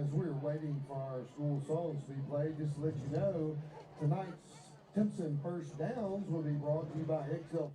as we're waiting for our school songs to be played, just to let you know, tonight's Timpson First Downs will be brought to you by XL4.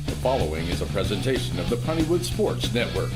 The following is a presentation of the Pontywood Sports Network.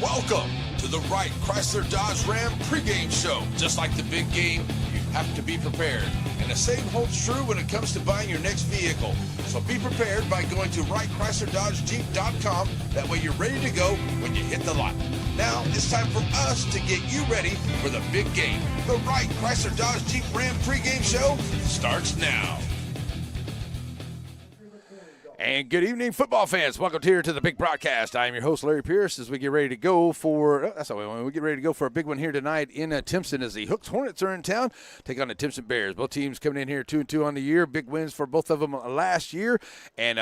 Welcome to the Wright Chrysler Dodge Ram pregame show. Just like the big game, you have to be prepared. And the same holds true when it comes to buying your next vehicle. So be prepared by going to WrightChryslerDodgeJeep.com. That way you're ready to go when you hit the lot. Now it's time for us to get you ready for the big game. The Wright Chrysler Dodge Jeep Ram pregame show starts now. And good evening, football fans. Welcome here to the big broadcast. I am your host, Larry Pierce, as we get ready to go for a big one here tonight in Timpson as the Hooks Hornets are in town, take on the Timpson Bears. Both teams coming in here 2-2 on the year. Big wins for both of them last year and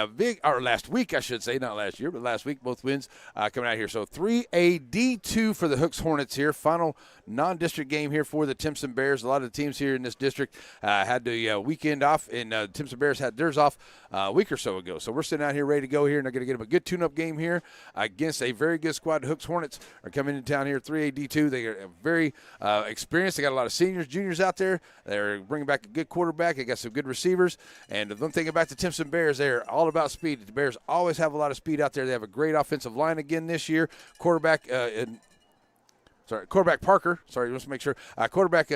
last week, I should say, not last year, but last week, both wins coming out here. So 3A D2 for the Hooks Hornets here. Final non-district game here for the Timpson Bears. A lot of the teams here in this district had the weekend off, and Timpson Bears had theirs off a week or so ago. So So we're sitting out here ready to go here, and they're going to get them a good tune-up game here against a very good squad. The Hooks Hornets are coming into town here, 3AD2. They are very experienced. They got a lot of seniors, juniors out there. They're bringing back a good quarterback. They got some good receivers. And the one thing about the Timpson Bears, they're all about speed. The Bears always have a lot of speed out there. They have a great offensive line again this year. Quarterback Parker. Sorry, just to make sure. Quarterback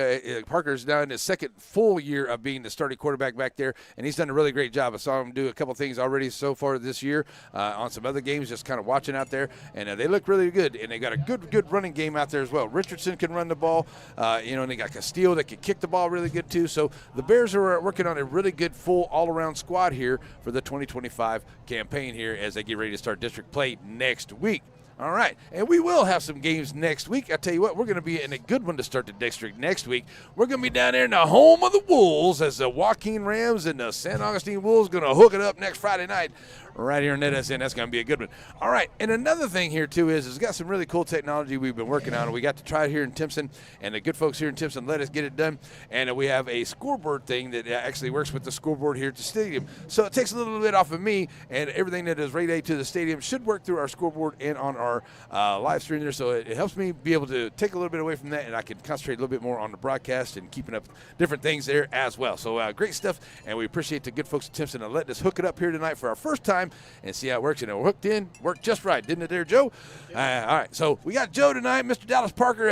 Parker is now in his second full year of being the starting quarterback back there, and he's done a really great job. I saw him do a couple things already so far this year on some other games, just kind of watching out there, and they look really good. And they got a good running game out there as well. Richardson can run the ball, and they got Castillo that can kick the ball really good too. So the Bears are working on a really good full all-around squad here for the 2025 campaign here as they get ready to start district play next week. All right, and we will have some games next week. I tell you what, we're going to be in a good one to start the district next week. We're going to be down there in the home of the Wolves as the Joaquin Rams and the San Augustine Wolves going to hook it up next Friday night right here in NETSN. That's going to be a good one. All right, and another thing here, too, is it's got some really cool technology we've been working on, and we got to try it here in Timpson, and the good folks here in Timpson let us get it done, and we have a scoreboard thing that actually works with the scoreboard here at the stadium. So it takes a little bit off of me, and everything that is relayed to the stadium should work through our scoreboard and on our live stream there, so it helps me be able to take a little bit away from that, and I can concentrate a little bit more on the broadcast and keeping up different things there as well. So great stuff, and we appreciate the good folks at Timpson to letting us hook it up here tonight for our first time and see how it works. And it worked worked just right, didn't it there, Joe? All right, so we got Joe tonight. Mr. Dallas Parker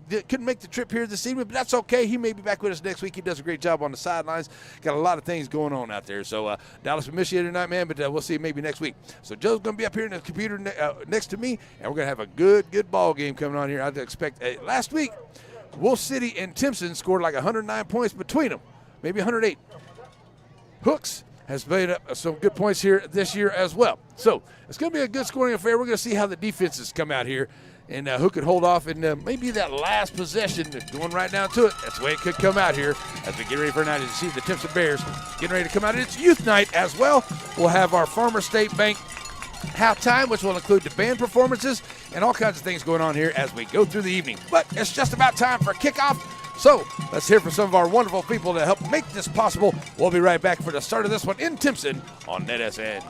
couldn't make the trip here this evening, but that's okay. He may be back with us next week. He does a great job on the sidelines. Got a lot of things going on out there. So Dallas, we miss you tonight, man, but we'll see you maybe next week. So Joe's going to be up here in the computer next to me, and we're going to have a good ball game coming on here. I'd expect last week, Wolf City and Timpson scored like 109 points between them, maybe 108. Hooks has made up some good points here this year as well. So it's going to be a good scoring affair. We're going to see how the defenses come out here and who could hold off in maybe that last possession, going right down to it. That's the way it could come out here as we get ready for tonight. As you see the Timpson Bears getting ready to come out. It's youth night as well. We'll have our Farmer State Bank halftime, which will include the band performances and all kinds of things going on here as we go through the evening. But it's just about time for kickoff. So let's hear from some of our wonderful people to help make this possible. We'll be right back for the start of this one in Timpson on NETSN.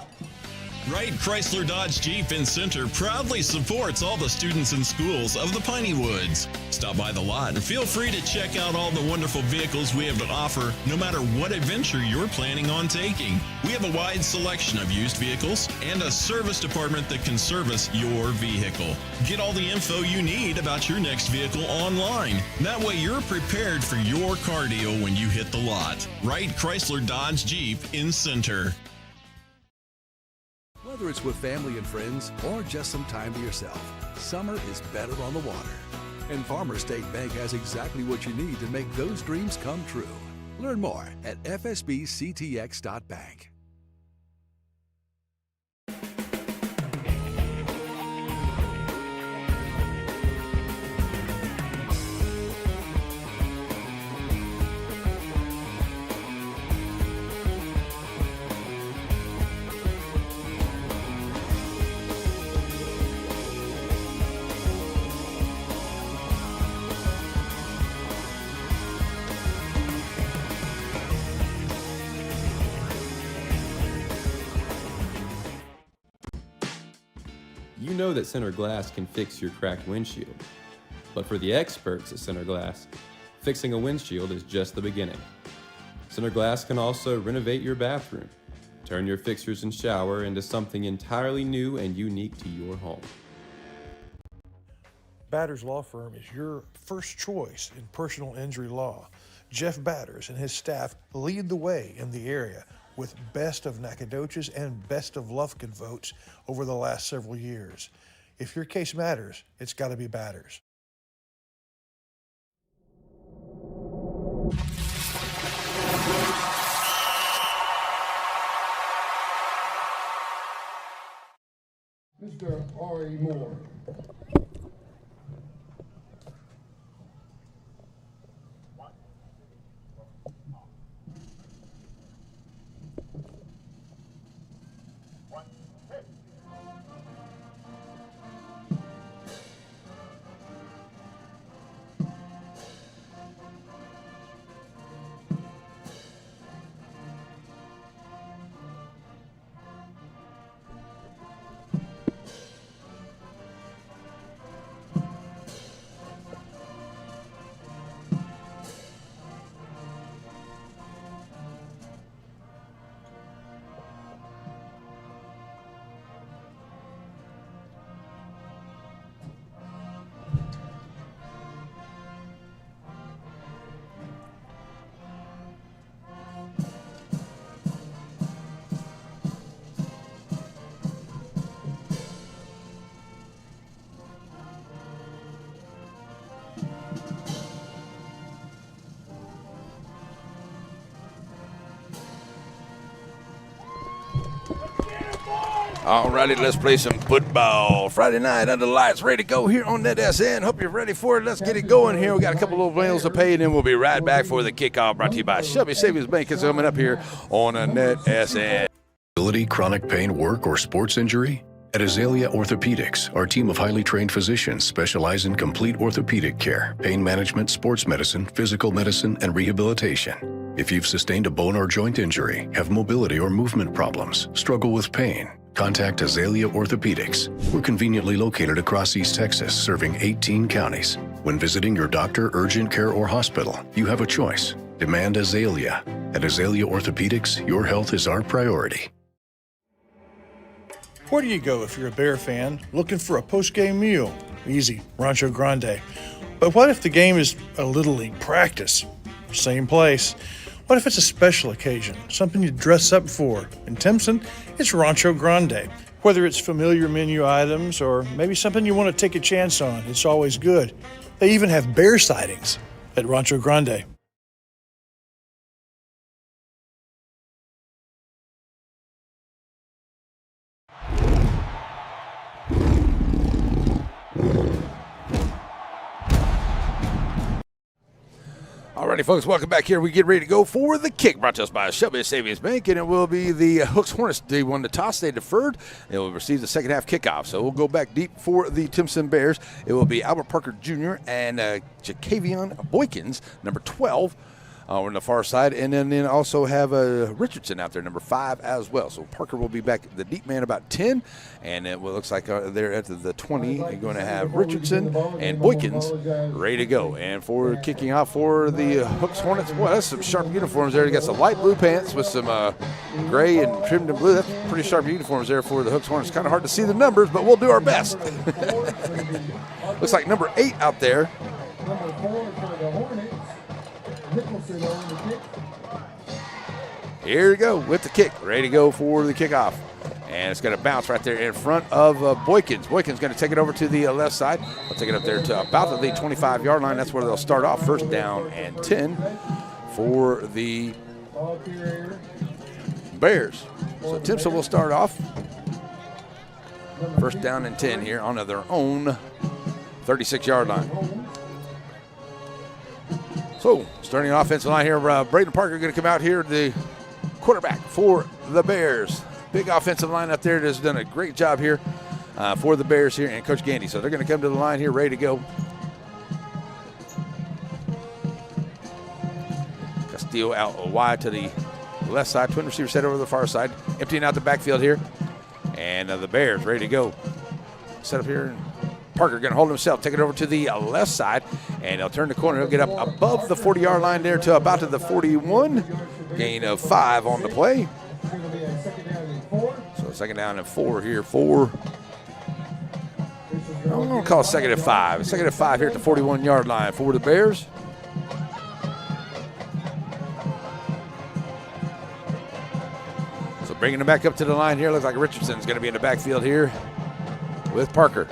Wright Chrysler Dodge Jeep in Center proudly supports all the students and schools of the Piney Woods. Stop by the lot and feel free to check out all the wonderful vehicles we have to offer, no matter what adventure you're planning on taking. We have a wide selection of used vehicles and a service department that can service your vehicle. Get all the info you need about your next vehicle online. That way you're prepared for your car deal when you hit the lot. Wright Chrysler Dodge Jeep in Center. Whether it's with family and friends or just some time to yourself, summer is better on the water. And Farmer State Bank has exactly what you need to make those dreams come true. Learn more at fsbctx.bank. You know that Center Glass can fix your cracked windshield. But for the experts at Center Glass, fixing a windshield is just the beginning. Center Glass can also renovate your bathroom, turn your fixtures and shower into something entirely new and unique to your home. Batters Law Firm is your first choice in personal injury law. Jeff Batters and his staff lead the way in the area with Best of Nacogdoches and Best of Lufkin votes over the last several years. If your case matters, it's got to be Batters. Mr. R.E. Moore. All righty, let's play some football. Friday night under the lights, ready to go here on NETSN. Hope you're ready for it. Let's get it going here. We got a couple of bills to pay, and then we'll be right back for the kickoff, brought to you by Shelby Savings Bank. It's coming up here on NETSN. Chronic pain, work, or sports injury? At Azalea Orthopedics, our team of highly trained physicians specialize in complete orthopedic care, pain management, sports medicine, physical medicine, and rehabilitation. If you've sustained a bone or joint injury, have mobility or movement problems, struggle with pain, contact Azalea Orthopedics. We're conveniently located across East Texas, serving 18 counties. When visiting your doctor, urgent care, or hospital, you have a choice. Demand Azalea. At Azalea Orthopedics, your health is our priority. Where do you go if you're a Bear fan looking for a post-game meal? Easy, Rancho Grande. But what if the game is a Little League practice? Same place. What if it's a special occasion, something you dress up for? In Timson, it's Rancho Grande. Whether it's familiar menu items or maybe something you want to take a chance on, it's always good. They even have bear sightings at Rancho Grande. Alrighty, folks, welcome back here. We get ready to go for the kick, brought to us by Shelby Savings Bank, and it will be the Hooks Hornets. They won the toss, they deferred. They will receive the second half kickoff. So we'll go back deep for the Timpson Bears. It will be Albert Parker Jr. and Jacavion Boykins, number 12. On the far side, and then also have Richardson out there, number 5 as well. So Parker will be back, the deep man, about 10, and it looks like they're at the 20. You're going to have Richardson and Boykins ready to go. And for kicking off for the Hooks Hornets, boy, that's some sharp uniforms there. You got some light blue pants with some gray and trimmed in blue. That's pretty sharp uniforms there for the Hooks Hornets. Kind of hard to see the numbers, but we'll do our best. Looks like number 8 out there. Number 4 for the Hornets. Nicholson on the kick. Here we go with the kick, ready to go for the kickoff. And it's going to bounce right there in front of Boykins. Boykins going to take it over to the left side. They'll take it up there to about the 25-yard line. That's where they'll start off. First down and 10 for the Bears. So Timson will start off. First down and 10 here on their own 36-yard line. So, starting offensive line here, Braden Parker going to come out here, the quarterback for the Bears. Big offensive line up there has done a great job here for the Bears here and Coach Gandy. So they're going to come to the line here, ready to go. Castillo out wide to the left side. Twin receiver set over to the far side. Emptying out the backfield here. And the Bears ready to go. Set up here. Parker going to hold himself, take it over to the left side, and he'll turn the corner. He'll get up above the 40-yard line there to about to the 41. Gain of 5 on the play. So second down and 4 here for, I'm going to call it second and 5. Second and 5 here at the 41-yard line for the Bears. So bringing him back up to the line here. Looks like Richardson's going to be in the backfield here with Parker.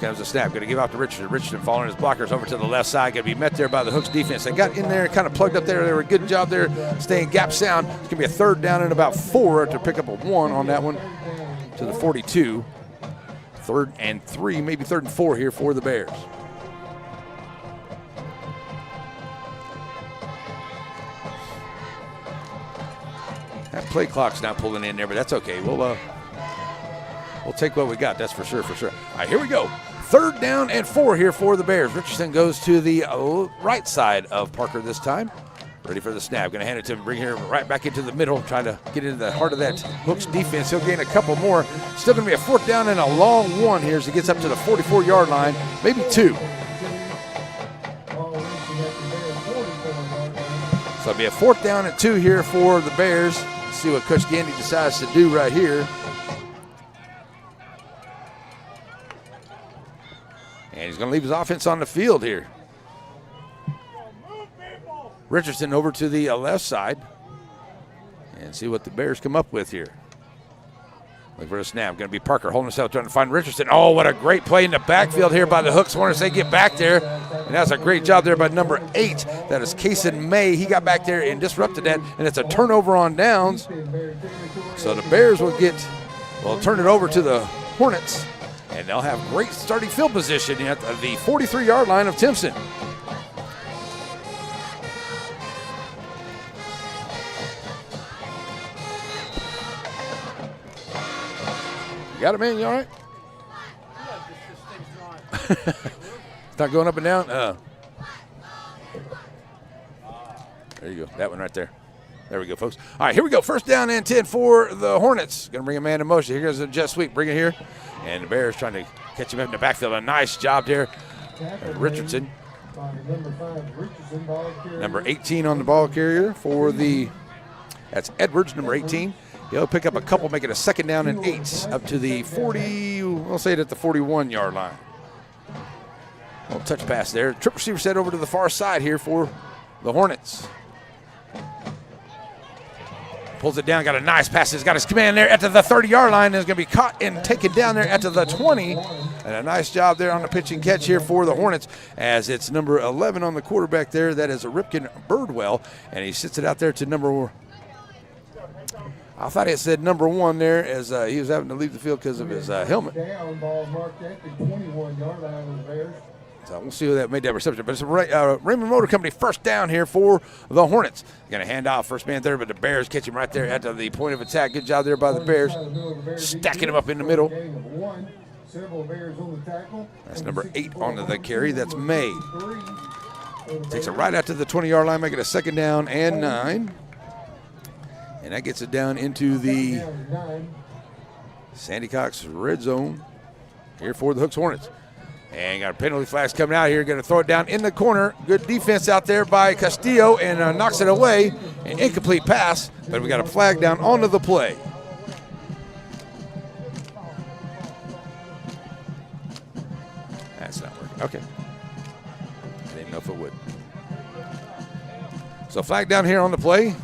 Comes the snap, going to give out to Richardson. Richardson following his blockers over to the left side, going to be met there by the Hooks defense. They got in there, kind of plugged up there. They were a good job there, staying gap sound. It's going to be a third down and about 4 to pick up a 1 on that one to the 42. Third and 3, maybe third and 4 here for the Bears. That play clock's not pulling in there, but that's okay. We'll take what we got, that's for sure, All right, here we go. Third down and 4 here for the Bears. Richardson goes to the right side of Parker this time. Ready for the snap. Going to hand it to him, bring him right back into the middle, trying to get into the heart of that Hooks defense. He'll gain a couple more. Still going to be a fourth down and a long 1 here as he gets up to the 44-yard line, maybe 2. So it'll be a fourth down and 2 here for the Bears. Let's see what Coach Gandy decides to do right here. And he's going to leave his offense on the field here. Richardson over to the left side. And see what the Bears come up with here. Look for the snap. Going to be Parker holding himself, trying to find Richardson. Oh, what a great play in the backfield here by the Hooks Hornets. They get back there. And that's a great job there by number 8. That is Kason May. He got back there and disrupted that. And it's a turnover on downs. So the Bears will get will turn it over to the Hornets, and they'll have great starting field position at the 43-yard line of Timpson. You got it, man? You all right? It's not going up and down? There you go. That one right there. There we go, folks. All right, here we go. First down and 10 for the Hornets. Going to bring a man in motion. Here goes the jet sweep. Bring it here. And the Bears trying to catch him up in the backfield. A nice job there. Richardson. Number 18 on the ball carrier for the – that's Edwards, number 18. He'll pick up a couple, make it a second down and 8 up to the 40 – we'll say it at the 41-yard line. Little touch pass there. Trip receiver set over to the far side here for the Hornets. Pulls it down, got a nice pass. He's got his command there at the 30-yard line. Is going to be caught and taken down there at the 20. And a nice job there on the pitch and catch here for the Hornets, as it's number 11 on the quarterback there. That is a Ripken Birdwell, and he sits it out there to number – I thought it said number 1 there, as he was having to leave the field because of his helmet. So we'll see who that made that reception. But it's Raymond Motor Company first down here for the Hornets. Going to hand off first man there, but the Bears catch him right there at the point of attack. Good job there by the Bears, stacking him up in the middle. That's number 8 on the carry. That's May. Takes it right out to the 20-yard line, making a second down and 9. And that gets it down into the Sandy Cox red zone here for the Hooks Hornets. And got a penalty flags coming out here. Going to throw it down in the corner. Good defense out there by Castillo, and knocks it away. An incomplete pass, but we got a flag down onto the play. That's not working. Okay. I didn't know if it would. So flag down here on the play.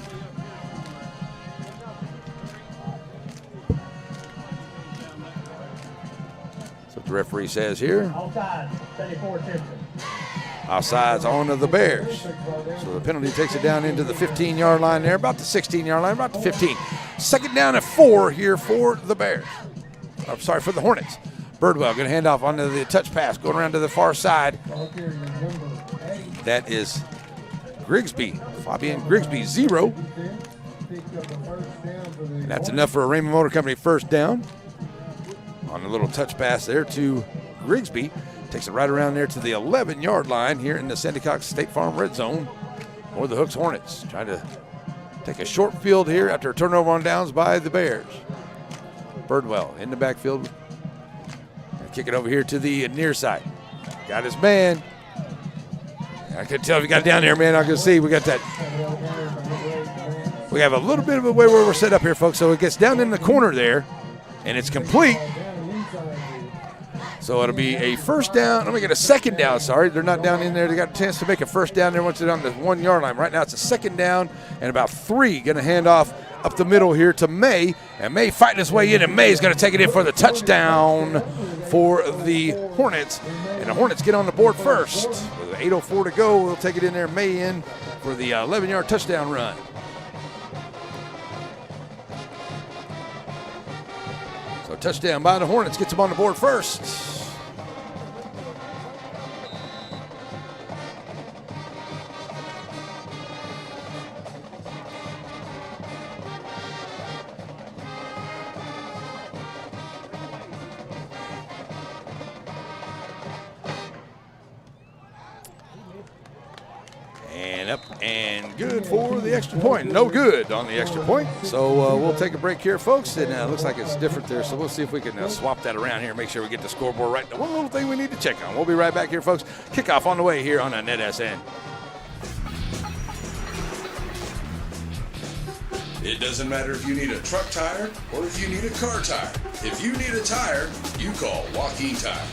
The referee says here. Offsides onto the Bears. So the penalty takes it down into the 15-yard line there, about the 16-yard line, about the 15. Second down and 4 here for the Bears. I'm sorry, for the Hornets. Birdwell going to hand off onto the touch pass, going around to the far side. That is Grigsby, Fabian Grigsby, 0. And that's enough for a Raymond Motor Company first down. On a little touch pass there to Grigsby. Takes it right around there to the 11-yard line here in the Sandy Cox State Farm red zone for the Hooks Hornets. Trying to take a short field here after a turnover on downs by the Bears. Birdwell in the backfield. Kick it over here to the near side. Got his man. I couldn't tell if he got down there, man. I can see we got that. We have a little bit of a way where we're set up here, folks. So it gets down in the corner there, and it's complete. So it'll be a first down. Let me get a second down. Sorry, they're not down in there. They got a chance to make a first down there once they're on the 1-yard line. Right now it's a second down and about 3. Going to hand off up the middle here to May. And May fighting his way in, and May's going to take it in for the touchdown for the Hornets. And the Hornets get on the board first. With 8:04 to go, we'll take it in there. May in for the 11-yard touchdown run. So touchdown by the Hornets gets them on the board first. And up and good for the extra point. No good on the extra point. So we'll take a break here, folks. And it looks like it's different there. So we'll see if we can swap that around here and make sure we get the scoreboard right. The one little thing we need to check on. We'll be right back here, folks. Kickoff on the way here on NETSN. It doesn't matter if you need a truck tire or if you need a car tire. If you need a tire, you call Joaquin Tire.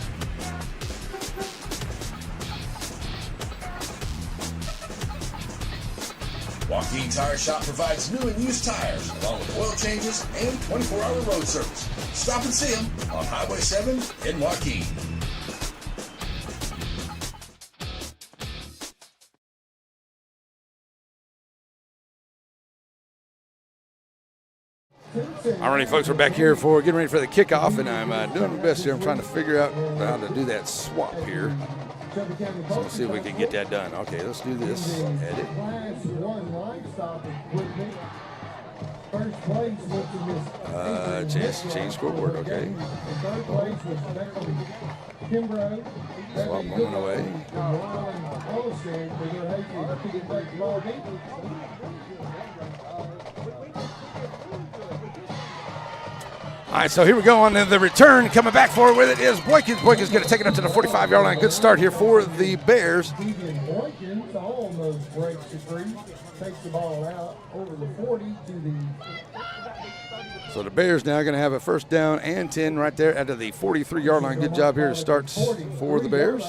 Joaquin Tire Shop provides new and used tires, along with oil changes and 24-hour road service. Stop and see them on Highway 7 in Joaquin. All righty, folks, we're back here for getting ready for the kickoff, and I'm doing my best here. I'm trying to figure out how to do that swap here. So let's see if we can get that done. Okay, let's do this. Edit. Change scoreboard, okay. Swap one away. All right, so here we go on the return. Coming back forward with it is Boykins. Boykins going to take it up to the 45-yard line. Good start here for the Bears. Boykins almost breaks the free. Takes the ball out over the 40 to the... So the Bears now going to have a first down and 10 right there at the 43-yard line. Good job here to start for the Bears.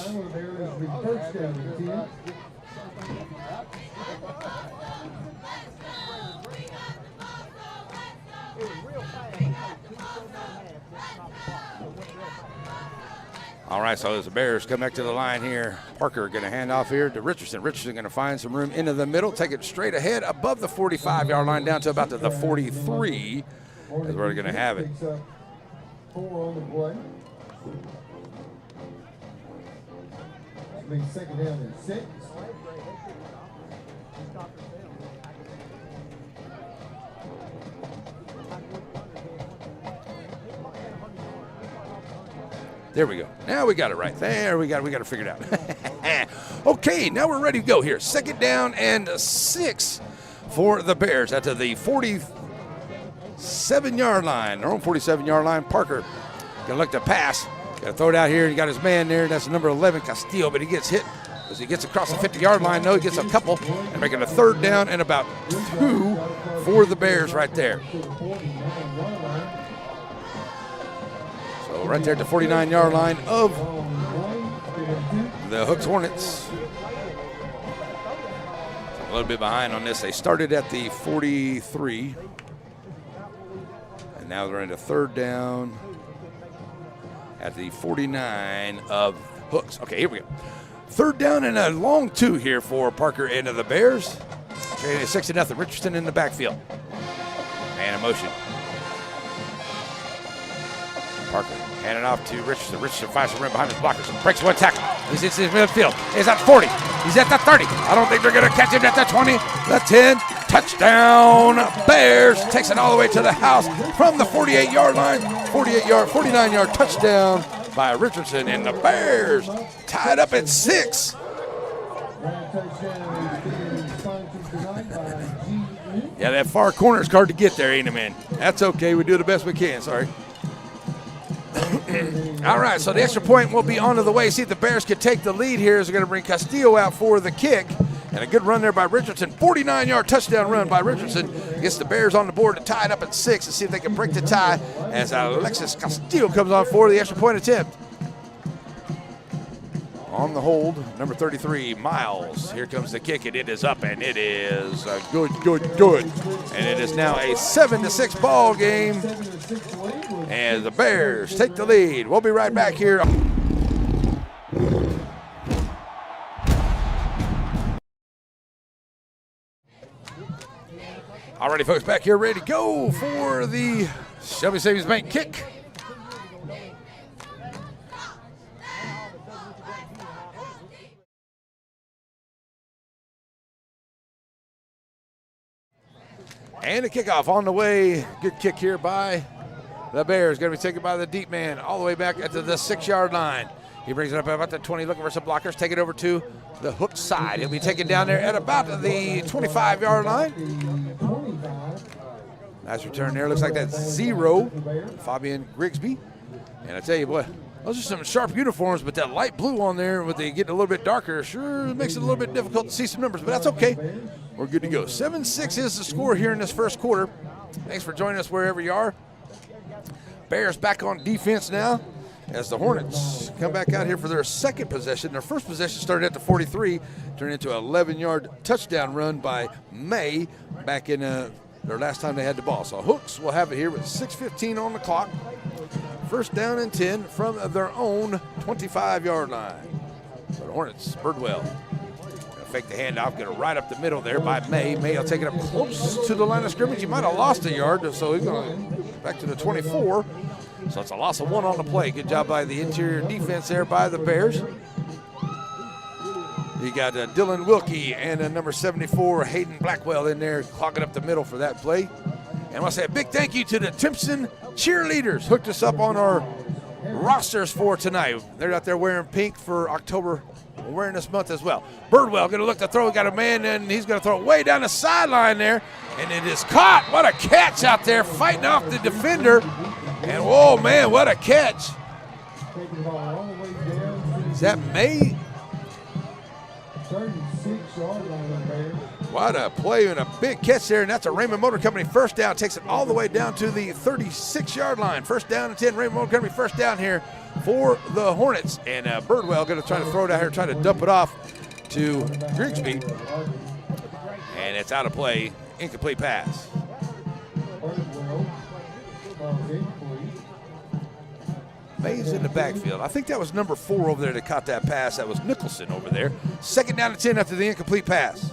All right, so as the Bears come back to the line here, Parker going to hand off here to Richardson. Richardson going to find some room into the middle, take it straight ahead above the 45-yard line down to about the 43 is where they're going to have it. 4 on the play. That'll be second down and 6. There we go. Now we got it right. There we got it figured out. Okay, now we're ready to go here. Second down and 6 for the Bears at the 47-yard line. Their own 47-yard line. Parker gonna look to pass. Got to throw it out here. He got his man there. That's the number 11, Castillo, but he gets hit as he gets across the 50-yard line. No, he gets a couple and making a third down and about 2 for the Bears right there. Right there at the 49-yard line of the Hooks Hornets. A little bit behind on this. They started at the 43. And now they're into third down at the 49 of Hooks. Okay, here we go. Third down and a long 2 here for Parker and the Bears. Okay, 6-0. Richardson in the backfield. And a motion. Parker hand it off to Richardson. Richardson finds some room behind his blockers and breaks one tackle. He's in his midfield. He's at 40. He's at the 30. I don't think they're going to catch him at the 20, the 10. Touchdown, Bears. Takes it all the way to the house from the 48-yard line. 49-yard touchdown by Richardson, and the Bears tied up at 6. Yeah, that far corner is hard to get there, ain't it, man? That's okay. We do the best we can. Sorry. All right, so the extra point will be on to the way. See if the Bears can take the lead here as they're going to bring Castillo out for the kick. And a good run there by Richardson. 49-yard touchdown run by Richardson. Gets the Bears on the board to tie it up at 6 and see if they can break the tie as Alexis Castillo comes on for the extra point attempt. On the hold, number 33, Miles. Here comes the kick, and it is up, and it is good. And it is now a 7-6 ball game. And the Bears take the lead. We'll be right back here. All righty, folks, back here ready to go for the Shelby Savings Bank kick. And a kickoff on the way. Good kick here by the Bears. Going to be taken by the deep man all the way back at the 6-yard line. He brings it up about the 20, looking for some blockers. Take it over to the hook side. He'll be taken down there at about the 25-yard line. Nice return there. Looks like that's 0. Fabian Grigsby. And I tell you what, those are some sharp uniforms, but that light blue on there, with they getting a little bit darker, sure makes it a little bit difficult to see some numbers, but that's okay. We're good to go. 7-6 is the score here in this first quarter. Thanks for joining us wherever you are. Bears back on defense now as the Hornets come back out here for their second possession. Their first possession started at the 43, turned into an 11-yard touchdown run by May back in their last time they had the ball. So Hooks will have it here with 6:15 on the clock. First down and 10 from their own 25-yard line. So the Hornets, Birdwell, gonna fake the handoff, gonna right up the middle there by May. May will take it up close to the line of scrimmage. He might have lost a yard, so he's gonna back to the 24. So it's a loss of 1 on the play. Good job by the interior defense there by the Bears. You got Dylan Wilkie and number 74, Hayden Blackwell, in there clogging up the middle for that play. And I want to say a big thank you to the Timpson cheerleaders. Hooked us up on our rosters for tonight. They're out there wearing pink for October Awareness Month as well. Birdwell going to look to throw. We got a man, and he's going to throw it way down the sideline there. And it is caught. What a catch out there, fighting off the defender. And, whoa, man, what a catch. Is that May? 36-yard line there. What a play and a big catch there, and that's a Raymond Motor Company first down. Takes it all the way down to the 36-yard line. First down and 10, Raymond Motor Company first down here for the Hornets. And Birdwell going to try to throw it out here, try to dump it off to Grigsby. And it's out of play, incomplete pass. Mays in the backfield. I think that was number 4 over there that caught that pass. That was Nicholson over there. Second down and 10 after the incomplete pass.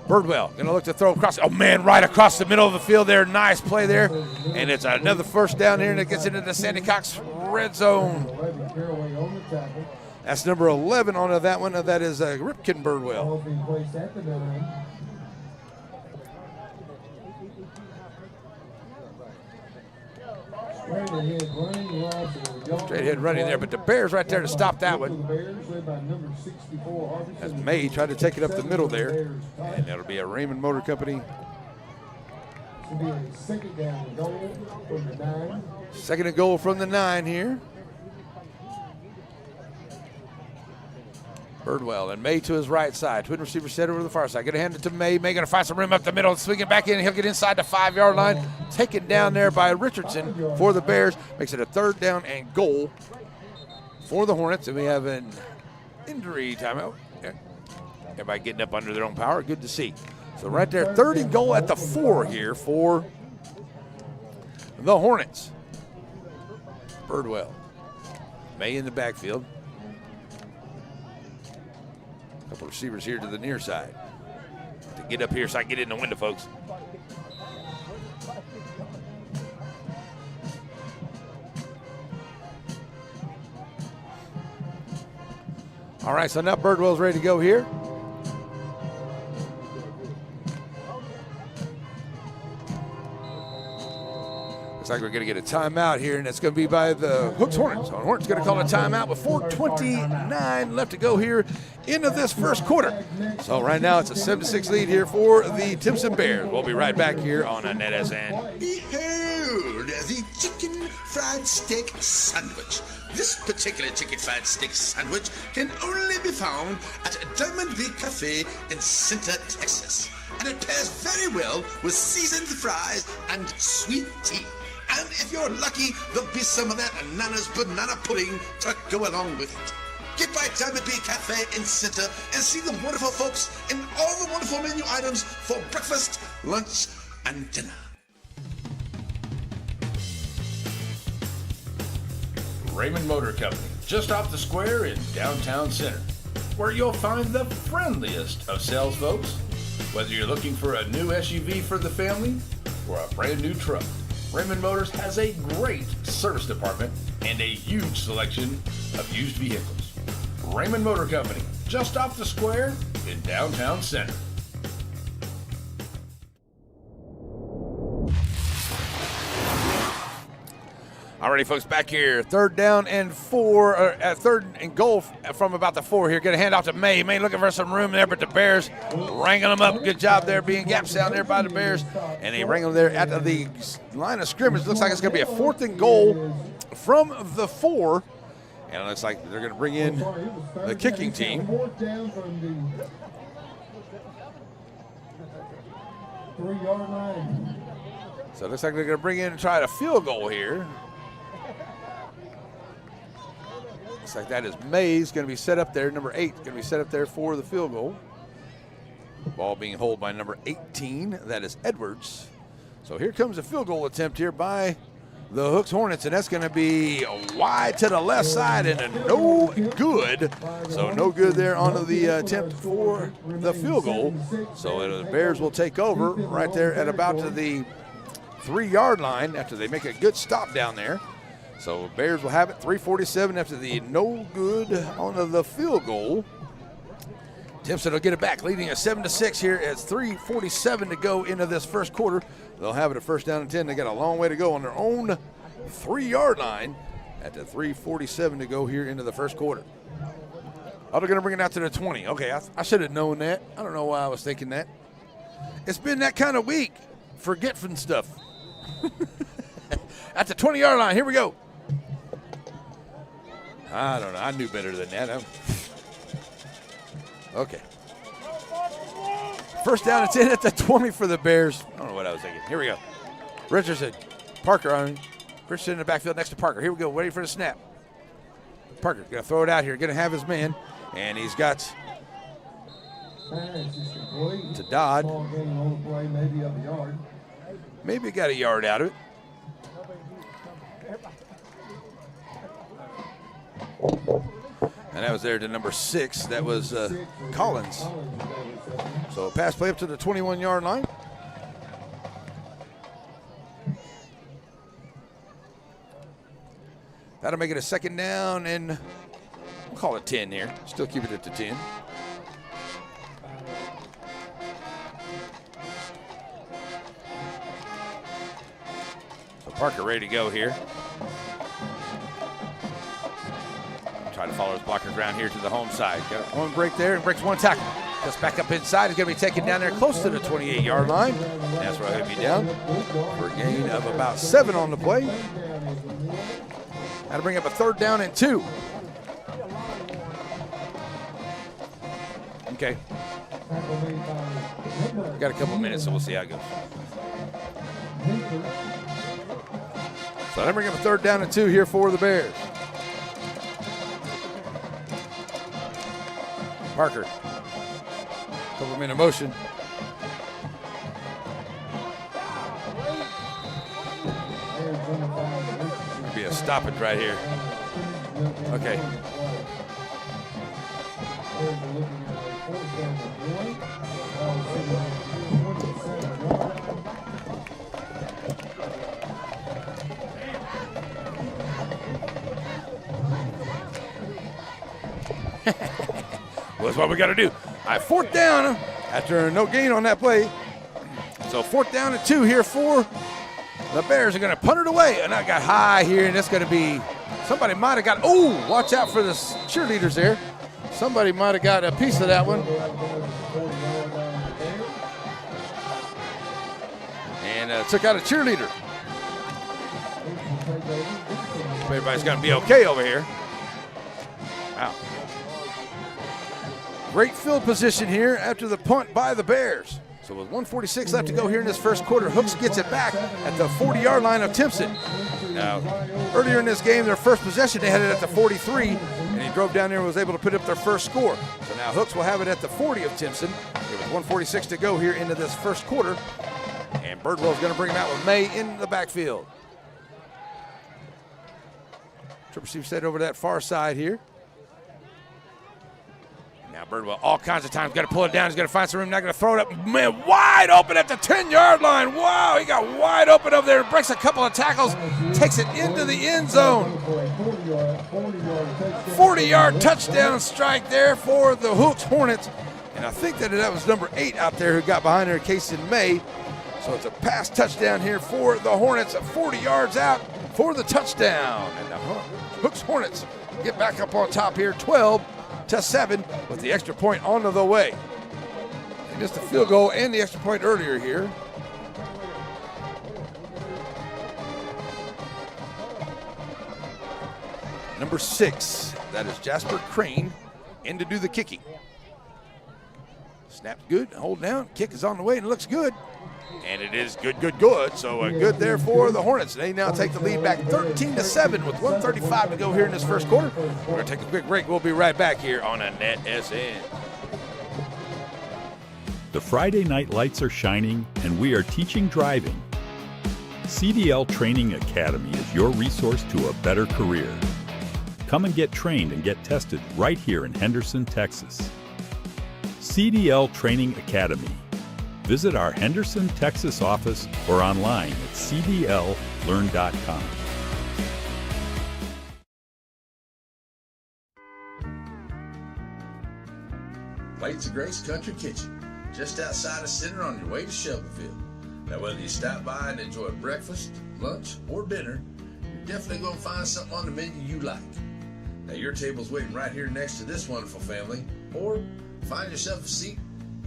Birdwell going to look to throw across. Oh, man, right across the middle of the field there. Nice play there. And it's another first down here, and it gets into the Sandy Cox red zone. That's number 11 on that one. That is Ripken Birdwell. Straight ahead running there, but the Bears right there to stop that one. As May tried to take it up the middle there, and that'll be a Raymond Motor Company. Second and goal from the 9 here. Birdwell and May to his right side. Twin receiver set over to the far side. Going to hand it to May. May going to find some room up the middle. Swing it back in. He'll get inside the 5-yard line. Taken down there by Richardson for the Bears. Makes it a third down and goal for the Hornets. And we have an injury timeout. Everybody getting up under their own power. Good to see. So right there, third and goal at the 4 here for the Hornets. Birdwell. May in the backfield. Couple receivers here to the near side. To get up here so I can get in the window, folks. All right, so now Birdwell's ready to go here. Looks like we're going to get a timeout here, and it's going to be by the Hooks Hornets. So Hornets going to call a timeout with 4:29 left to go here into this first quarter. So right now it's a 7-6 lead here for the Timson Bears. We'll be right back here on a NETSN. Behold the chicken fried steak sandwich. This particular chicken fried steak sandwich can only be found at Diamond Big Cafe in Center, Texas. And it pairs very well with seasoned fries and sweet tea. And if you're lucky, there'll be some of that Nana's banana pudding to go along with it. Get by Diamond Bee Cafe in Center and see the wonderful folks and all the wonderful menu items for breakfast, lunch, and dinner. Raymond Motor Company, just off the square in downtown Center, where you'll find the friendliest of sales folks. Whether you're looking for a new SUV for the family or a brand new truck, Raymond Motors has a great service department and a huge selection of used vehicles. Raymond Motor Company, just off the square in downtown Center. Alrighty, folks, back here. Third down and 4, third and goal from about the 4 here. Going to hand off to May. May looking for some room there, but the Bears wrangling them up. Good job there, being gaps down there by the Bears. And they wrangle them there at the line of scrimmage. Looks like it's going to be a 4th and goal from the 4. And it looks like they're going to bring in the kicking team. 3-yard line. So it looks like they're going to bring in and try a field goal here. Looks like that is Mays going to be set up there. Number 8 going to be set up there for the field goal. Ball being held by number 18. That is Edwards. So here comes a field goal attempt here by the Hooks Hornets, and that's going to be wide to the left side and a no good. So no good there on the attempt for the field goal. So the Bears will take over right there at about to the 3-yard line after they make a good stop down there. So Bears will have it 3:47 after the no good on the field goal. Timpson will get it back, leading at 7-6 here as 3:47 to go into this first quarter. They'll have it at 1st down and 10. They got a long way to go on their own 3-yard line at the 3:47 to go here into the first quarter. Oh, they're going to bring it out to the 20. Okay, I should have known that. I don't know why I was thinking that. It's been that kind of week. Forgetting stuff. At the 20-yard line, here we go. I don't know. I knew better than that. Okay. 1st down and 10 at the 20 for the Bears. I don't know what I was thinking. Here we go. Richardson. Richardson in the backfield next to Parker. Here we go. Ready for the snap. Parker going to throw it out here. Going to have his man. And he's got to Dodd. Maybe got a yard out of it. And that was there to number 6. That was Collins. So a pass play up to the 21-yard line. That'll make it a 2nd down, and we'll call it 10 here. Still keep it at the 10. So Parker ready to go here. Try to follow his blocker ground here to the home side. Got one break there and breaks one tackle. Just back up inside. He's going to be taken down there close to the 28-yard line. That's where he'll be down for a gain of about 7 on the play. That'll bring up a 3rd down and 2. Okay. We got a couple minutes, so we'll see how it goes. So that'll bring up a 3rd down and 2 here for the Bears. Parker. Couple of minute motion. Be a stoppage right here. Okay. Well, that's what we got to do. All right, 4th down after no gain on that play. So 4th down and 2 here for the Bears. Are going to punt it away. And I got high here, and that's going to be, somebody might have got, oh, watch out for the cheerleaders there. Somebody might have got a piece of that one. And took out a cheerleader. Everybody's going to be okay over here. Wow. Great field position here after the punt by the Bears. So with 1:46 left to go here in this first quarter, Hooks gets it back at the 40-yard line of Timpson. Now, earlier in this game, their first possession, they had it at the 43, and he drove down there and was able to put up their first score. So now Hooks will have it at the 40 of Timpson. With 1:46 to go here into this first quarter. And Birdwell's going to bring him out with May in the backfield. Triple Steve set over that far side here. Now Birdwell, all kinds of times, got to pull it down. He's going to find some room, not going to throw it up. Man, wide open at the 10-yard line. Wow, he got wide open over there. Breaks a couple of tackles, takes it into the end zone. 40-yard touchdown strike there for the Hooks Hornets. And I think that was number 8 out there who got behind there, Casey May. So it's a pass touchdown here for the Hornets, 40 yards out for the touchdown. And the Hooks Hornets get back up on top here, 12-7 with the extra point on the way. They missed the field goal and the extra point earlier here. Number 6, that is Jasper Crane, in to do the kicking. Snap's good, hold down, kick is on the way and it looks good. And it is good. So a good there for the Hornets. They now take the lead back 13-7 with 1:35 to go here in this first quarter. We're going to take a quick break. We'll be right back here on a NETSN. The Friday night lights are shining and we are teaching driving. CDL Training Academy is your resource to a better career. Come and get trained and get tested right here in Henderson, Texas. CDL Training Academy. Visit our Henderson, Texas office or online at cdllearn.com. Plates of Grace Country Kitchen, just outside of Center on your way to Shelbyville. Now, whether you stop by and enjoy breakfast, lunch, or dinner, you're definitely going to find something on the menu you like. Now, your table's waiting right here next to this wonderful family, or find yourself a seat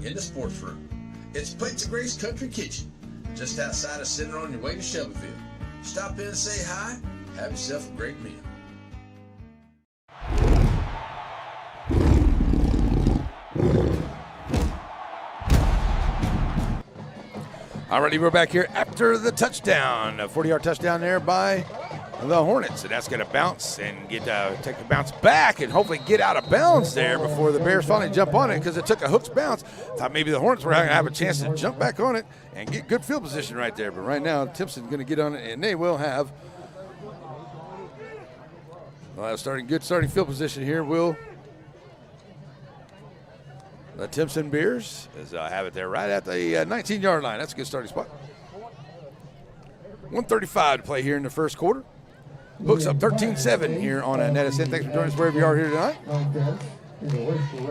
in the sports room. It's Plates of Grace Country Kitchen, just outside of Center on your way to Shelbyville. Stop in and say hi, have yourself a great meal. Alrighty, we're back here after the touchdown. A 40-yard touchdown there by the Hornets. And that's going to bounce and take the bounce back and hopefully get out of bounds there before the Bears finally jump on it, because it took a hooks bounce. Thought maybe the Hornets were going to have a chance to jump back on it and get good field position right there. But right now, Timpson's going to get on it, and they will have good starting field position here. The Timpson Bears have it there right at the 19-yard line. That's a good starting spot. 1:35 to play here in the first quarter. Hooks up 13-7 here on NETSN. Thanks for joining us wherever you are here tonight.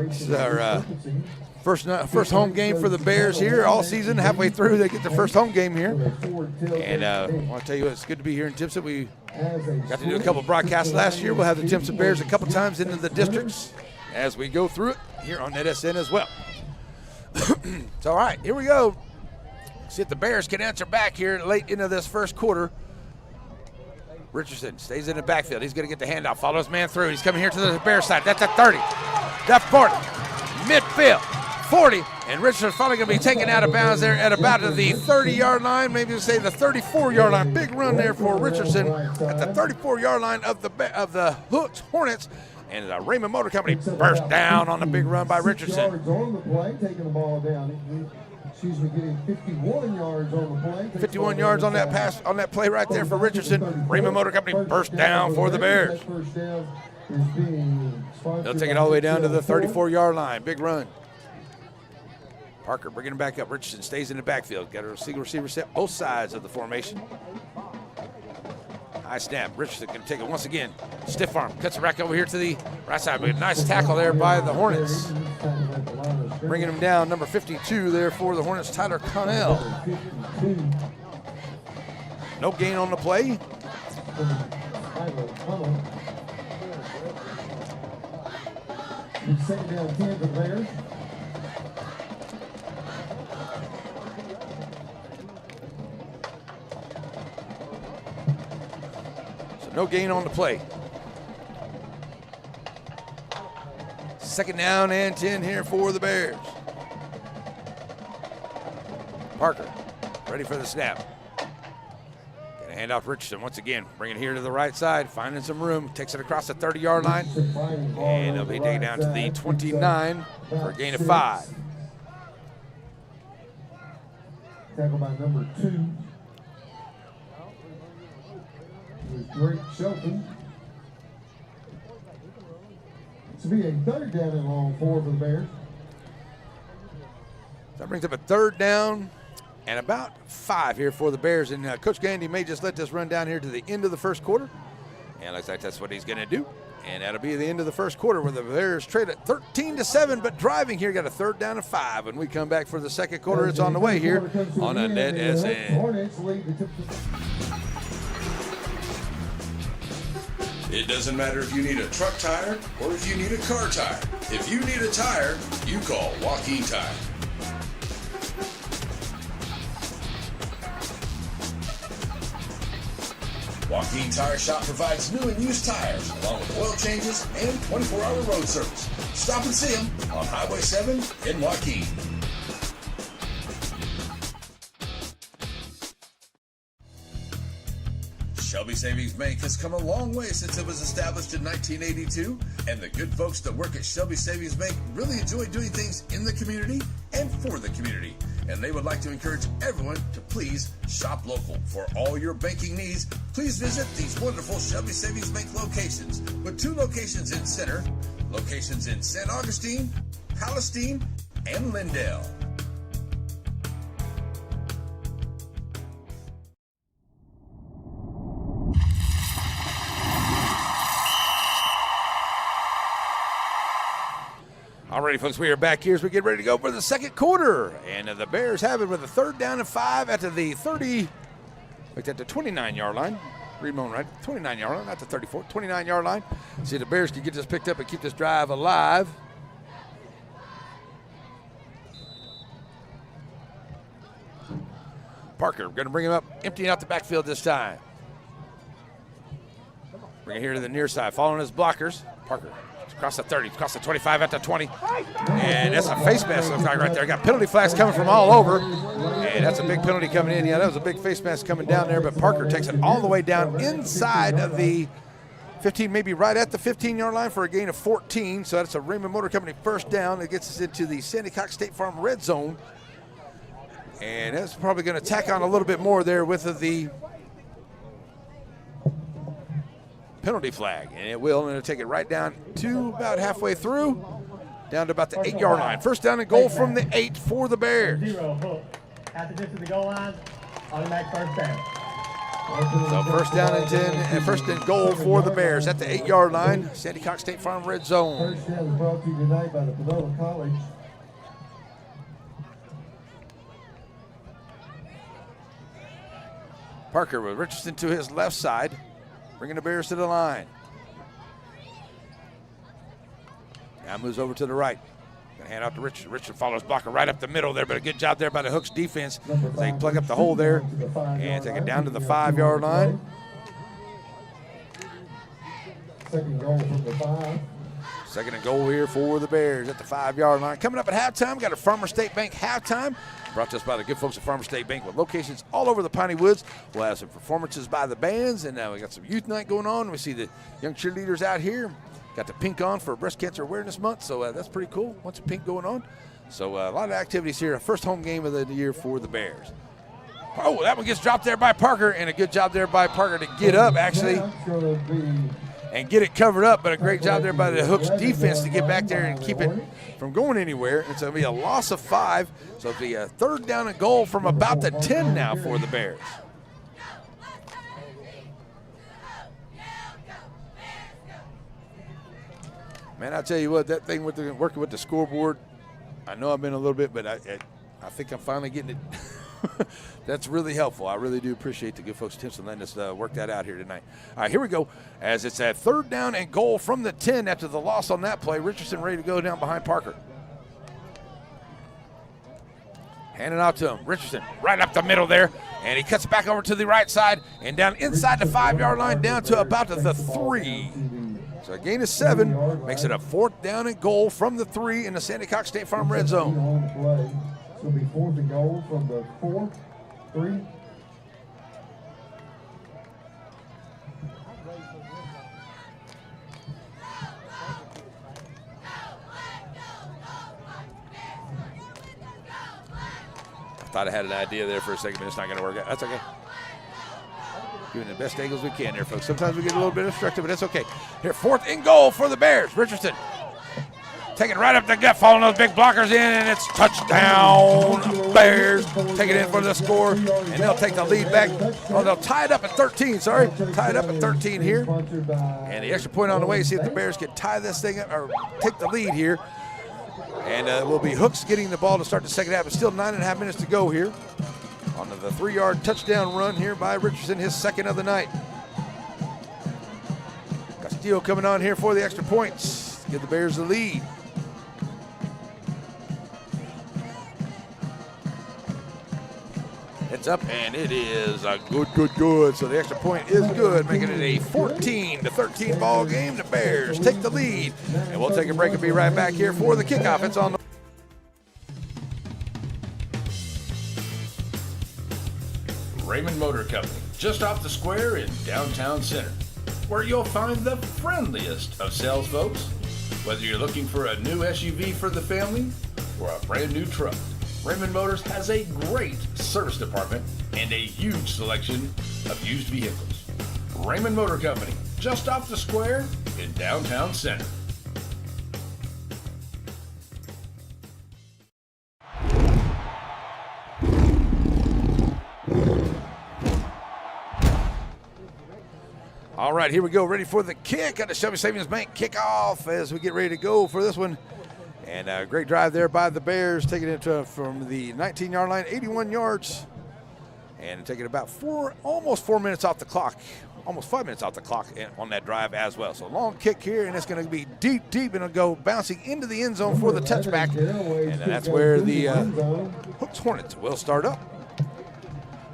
This is our first home game for the Bears here all season. Halfway through, they get their first home game here. And I want to tell you, it's good to be here in Timpson. We got to do a couple broadcasts last year. We'll have the Timpson Bears a couple times into the districts as we go through it here on NETSN as well. So, all right, here we go. See if the Bears can answer back here late into this first quarter. Richardson stays in the backfield. He's going to get the handoff. Follow his man through. He's coming here to the Bears side. That's at 30. That's 40. Midfield. 40. And Richardson's probably going to be taken out of bounds there at about the 30-yard line. Maybe we'll say the 34-yard line. Big run there for Richardson at the 34-yard line of the Hooks Hornets. And the Raymond Motor Company burst down on the big run by Richardson. On the play, taking the ball down. Getting 51 yards on the play. 51 yards on that pass, on that play right there for Richardson. Raymond Motor Company burst down for the Bears. They'll take it all the way down to the 34-yard line. Big run. Parker bringing him back up. Richardson stays in the backfield. Got a single receiver set both sides of the formation. High snap. Richardson going to take it once again. Stiff arm. Cuts it back over here to the right side. But a nice tackle there by the Hornets. Bringing him down, number 52 there for the Hornets, Tyler Connell. No gain on the play. Second down 10 for the Bears. No gain on the play. Second down and 10 here for the Bears. Parker, ready for the snap. Gonna hand off Richardson once again. Bring it here to the right side, finding some room. Takes it across the 30-yard line. And it'll be taken down to the 29 for a gain of 5. Tackle by number 2. Drake Shelton. This will be a third down and long for the Bears. That brings up a third down and about 5 here for the Bears. And Coach Gandy may just let this run down here to the end of the first quarter. And looks like that's what he's going to do. And that'll be the end of the first quarter where the Bears trade at 13-7, but driving here, got a third down and 5. When we come back for the second quarter, it's on the way here on a NETSN. It doesn't matter if you need a truck tire or if you need a car tire. If you need a tire, you call Joaquin Tire. Joaquin Tire Shop provides new and used tires, along with oil changes and 24-hour road service. Stop and see them on Highway 7 in Joaquin. Shelby Savings Bank has come a long way since it was established in 1982, and the good folks that work at Shelby Savings Bank really enjoy doing things in the community and for the community. And they would like to encourage everyone to please shop local. For all your banking needs, please visit these wonderful Shelby Savings Bank locations, with 2 locations in Center, locations in St. Augustine, Palestine, and Lindale. Alrighty, folks, we are back here as we get ready to go for the second quarter. And the Bears have it with a 3rd down and 5 at the 29-yard line. Read Moan, right? 29-yard line, not the 34, 29-yard line. See if the Bears can get this picked up and keep this drive alive. Parker, going to bring him up, emptying out the backfield this time. Bring it here to the near side, following his blockers. Parker across the 30, across the 25 at the 20. And that's a face mask looks like right there. Got penalty flags coming from all over. And that's a big penalty coming in. Yeah, that was a big face mask coming down there, but Parker takes it all the way down inside of the 15, maybe right at the 15-yard line for a gain of 14. So that's a Raymond Motor Company first down. That gets us into the Sandy Cox State Farm red zone. And that's probably going to tack on a little bit more there with the penalty flag. And it will, and it'll take it right down to about halfway through, down to about the 8-yard line. First down and goal from the 8 for the Bears. At the distance of the goal line, automatic first down. So first down and 10, and first and goal for the Bears at the 8-yard line. Sandy Cox State Farm red zone. First down is brought to you tonight by the Panola College. Parker with Richardson to his left side, bringing the Bears to the line. Now moves over to the right. Gonna hand out to Richardson. Richardson follows blocker right up the middle there, but a good job there by the Hooks defense. They plug up the hole there and take it down to the 5-yard line. Second goal from the 5. Second and goal here for the Bears at the 5-yard line. Coming up at halftime, got a Farmer State Bank halftime. Brought to us by the good folks at Farmer State Bank with locations all over the Piney Woods. We'll have some performances by the bands, and we got some youth night going on. We see the young cheerleaders out here. Got the pink on for Breast Cancer Awareness Month, so that's pretty cool. Lots of pink going on. So a lot of activities here. First home game of the year for the Bears. Oh, that one gets dropped there by Parker, and a good job there by Parker to get up, actually, and get it covered up, but a great job there by the Hooks defense to get back there and keep it from going anywhere. It's going to be a loss of 5, so it'll be a 3rd down and goal from about the 10 now for the Bears. Man, I tell you what, that thing with working with the scoreboard, I know I've been a little bit, but I think I'm finally getting it. That's really helpful. I really do appreciate the good folks at Timson letting us work that out here tonight. All right, here we go. As it's a 3rd down and goal from the 10 after the loss on that play. Richardson ready to go down behind Parker. Handing out to him. Richardson right up the middle there, and he cuts back over to the right side and down inside the 5-yard line down to about the 3. So a gain of 7 makes it a 4th down and goal from the 3 in the Sandy Cox State Farm red zone. It's going to be 4th and goal from the 4, 3. I thought I had an idea there for a second, but it's not going to work out. That's okay. Giving the best angles we can there, folks. Sometimes we get a little bit obstructed, but that's okay. Here, 4th and goal for the Bears. Richardson taking right up the gut, following those big blockers in, and it's touchdown. Bears take it in for the score, and they'll take the lead back. Oh, they'll tie it up at 13, sorry. Tie it up at 13 here. And the extra point on the way, see if the Bears can tie this thing up or take the lead here. And it will be Hooks getting the ball to start the second half. It's still 9.5 minutes to go here on the 3-yard touchdown run here by Richardson, his second of the night. Castillo coming on here for the extra points. Give the Bears the lead. It's up, and it is a good. So the extra point is good, making it a 14-13 ball game. The Bears take the lead, and we'll take a break and be right back here for the kickoff. It's on the Raymond Motor Company, just off the square in downtown center, where you'll find the friendliest of sales folks. Whether you're looking for a new SUV for the family or a brand new truck, Raymond Motors has a great service department and a huge selection of used vehicles. Raymond Motor Company, just off the square in downtown center. All right, here we go. Ready for the kick at the Shelby Savings Bank kickoff as we get ready to go for this one. And a great drive there by the Bears, taking it from the 19-yard line, 81 yards. And taking about almost 4 minutes off the clock, almost 5 minutes off the clock on that drive as well. So long kick here, and it's going to be deep, and it'll go bouncing into the end zone for the touchback. And that's where the Hooks Hornets will start up.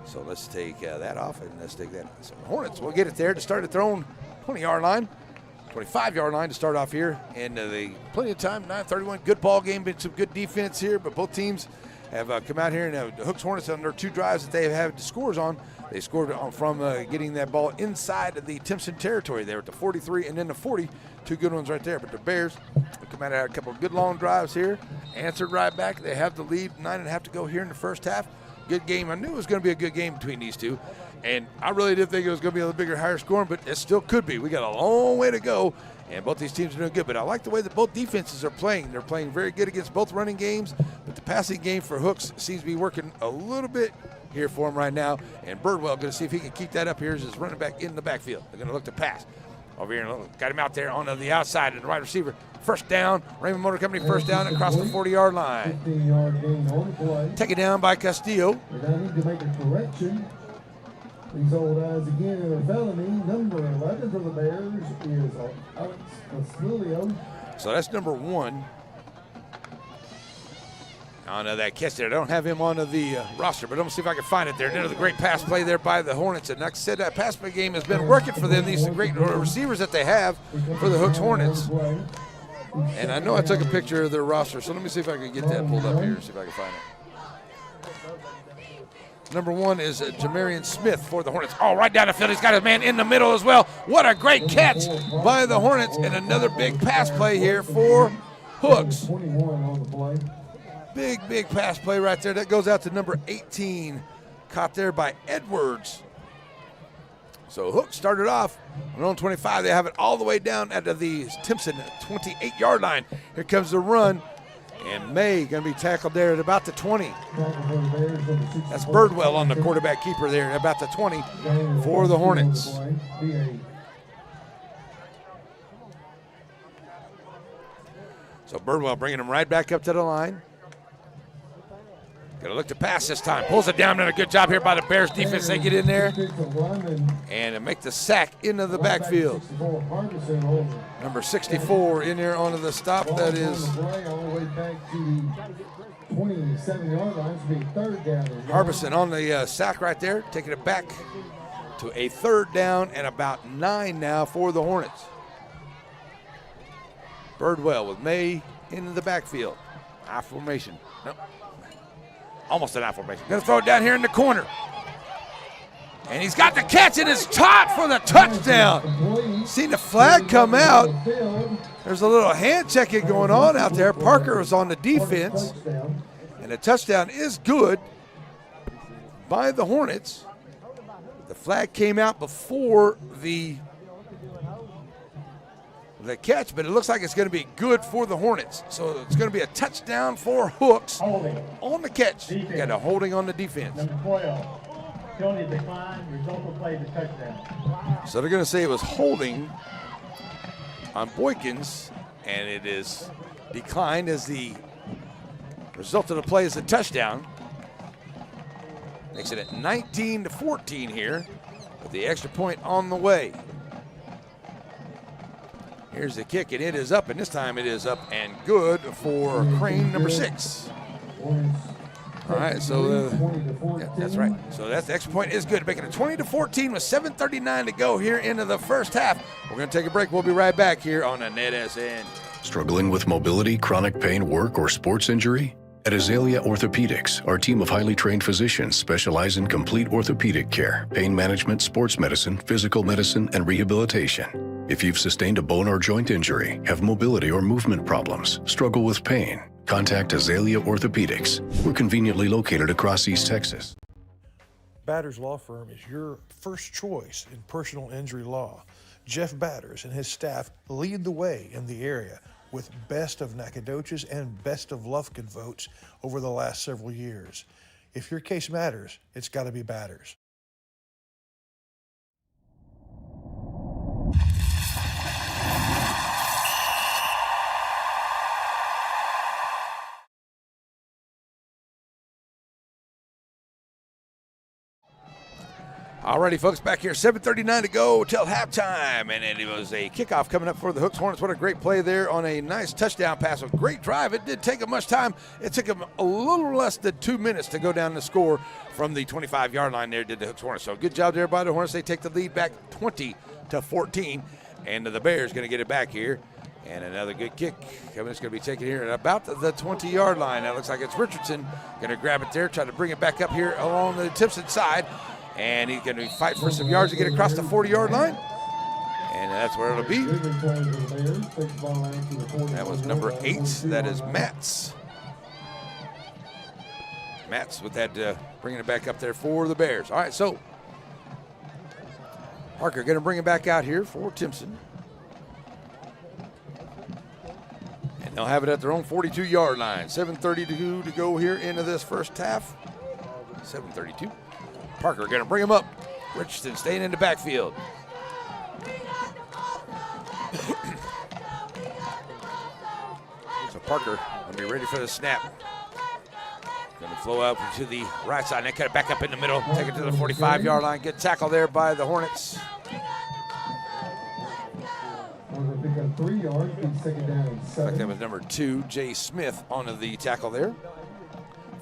So let's take that off, and let's take that. So the Hornets will get it there to start at their own 20-yard line. 25-yard line to start off here. And plenty of time, 9:31. Good ball game, been some good defense here, but both teams have come out here, and the Hooks Hornets, on their 2 drives that they have had scores on, they scored from getting that ball inside of the Timpson territory there at the 43 and then the 40. 2 good ones right there. But the Bears have come out and had a couple of good long drives here, answered right back. They have the lead, 9.5 to go here in the first half. Good game. I knew it was going to be a good game between these two, and I really did think it was going to be a little bigger, higher scoring, but it still could be. We got a long way to go, and both these teams are doing good. But I like the way that both defenses are playing. They're playing very good against both running games, but the passing game for Hooks seems to be working a little bit here for him right now. And Birdwell going to see if he can keep that up here as his running back in the backfield. They're going to look to pass. Over here, got him out there on the outside, and the wide receiver. First down, Raymond Motor Company first down across the 40-yard line. 15-yard gain on the play. Taken down by Castillo. But I need to make a correction. These old eyes again in a felony. Number 11 for the Bears is Alex Castillo. So that's number 1. On that catch there. I don't have him on the roster, but I'm going to see if I can find it there. Another great pass play there by the Hornets. And like I said, that pass play game has been working for them. These are great receivers that they have for the Hooks Hornets. And I know I took a picture of their roster, so let me see if I can get that pulled up here and see if I can find it. Number 1 is Jamarian Smith for the Hornets. Oh, right down the field. He's got his man in the middle as well. What a great catch by the Hornets. And another big pass play here for Hooks. 21 on the play. Big pass play right there. That goes out to number 18. Caught there by Edwards. So Hooks started off on 25. They have it all the way down at the Timson 28-yard line. Here comes the run. And May going to be tackled there at about the 20. That's Birdwell on the quarterback keeper there at about the 20 for the Hornets. So Birdwell bringing him right back up to the line. Going to look to pass this time. Pulls it down, and a good job here by the Bears defense. They get in there and make the sack into the backfield. Number 64 in there onto the stop. That is Harbison on the sack right there, taking it back to a 3rd down and about 9 now for the Hornets. Birdwell with May into the backfield. I formation. Nope. Almost an I formation. Going to throw it down here in the corner. And he's got the catch, and it's taught for the touchdown. Seen the flag come out. There's a little hand checking going on out there. Parker was on the defense. And the touchdown is good by the Hornets. The flag came out before the catch, but it looks like it's going to be good for the Hornets. So it's going to be a touchdown for Hooks on the catch. Got a holding on the defense. Number 12. Penalty decline, result of play, the touchdown. So they're going to say it was holding on Boykins, and it is declined as the result of the play is a touchdown. Makes it at 19-14 here with the extra point on the way. Here's the kick, and it is up, and this time it is up and good for Crane, number 6. All right, so yeah, that's right. So that's the extra point is good, making it 20-14 with 7:39 to go here into the first half. We're going to take a break. We'll be right back here on the NETSN. Struggling with mobility, chronic pain, work, or sports injury? At Azalea Orthopedics, our team of highly trained physicians specialize in complete orthopedic care, pain management, sports medicine, physical medicine, and rehabilitation. If you've sustained a bone or joint injury, have mobility or movement problems, struggle with pain, contact Azalea Orthopedics. We're conveniently located across East Texas. Batters Law Firm is your first choice in personal injury law. Jeff Batters and his staff lead the way in the area with Best of Nacogdoches and Best of Lufkin votes over the last several years. If your case matters, it's got to be Batters. Alrighty, folks, back here, 7:39 to go till halftime, and it was a kickoff coming up for the Hooks Hornets. What a great play there on a nice touchdown pass, a great drive. It did take them much time. It took them a little less than 2 minutes to go down the score from the 25-yard line there, did the Hooks Hornets. So good job there by the Hornets. They take the lead back 20-14, and the Bears going to get it back here. And another good kick. Kevin's going to be taken here at about the 20-yard line. That looks like it's Richardson going to grab it there, try to bring it back up here along the Timpson side. And he's going to fight for some yards to get across the 40-yard line. And that's where it'll be. That was number 8. That is Matz. Matz with that, bringing it back up there for the Bears. All right, so Parker going to bring it back out here for Timpson. And they'll have it at their own 42-yard line. 7:32 to go here into this first half. 7:32. Parker going to bring him up. Richardson staying in the backfield. So Parker going to be ready for the snap. Going to flow up to the right side. And they cut it back up in the middle. Take it to the 45-yard line. Good tackle there by the Hornets. Pick up 3 yards, second down and 7. That was number 2, Jay Smith, on the tackle there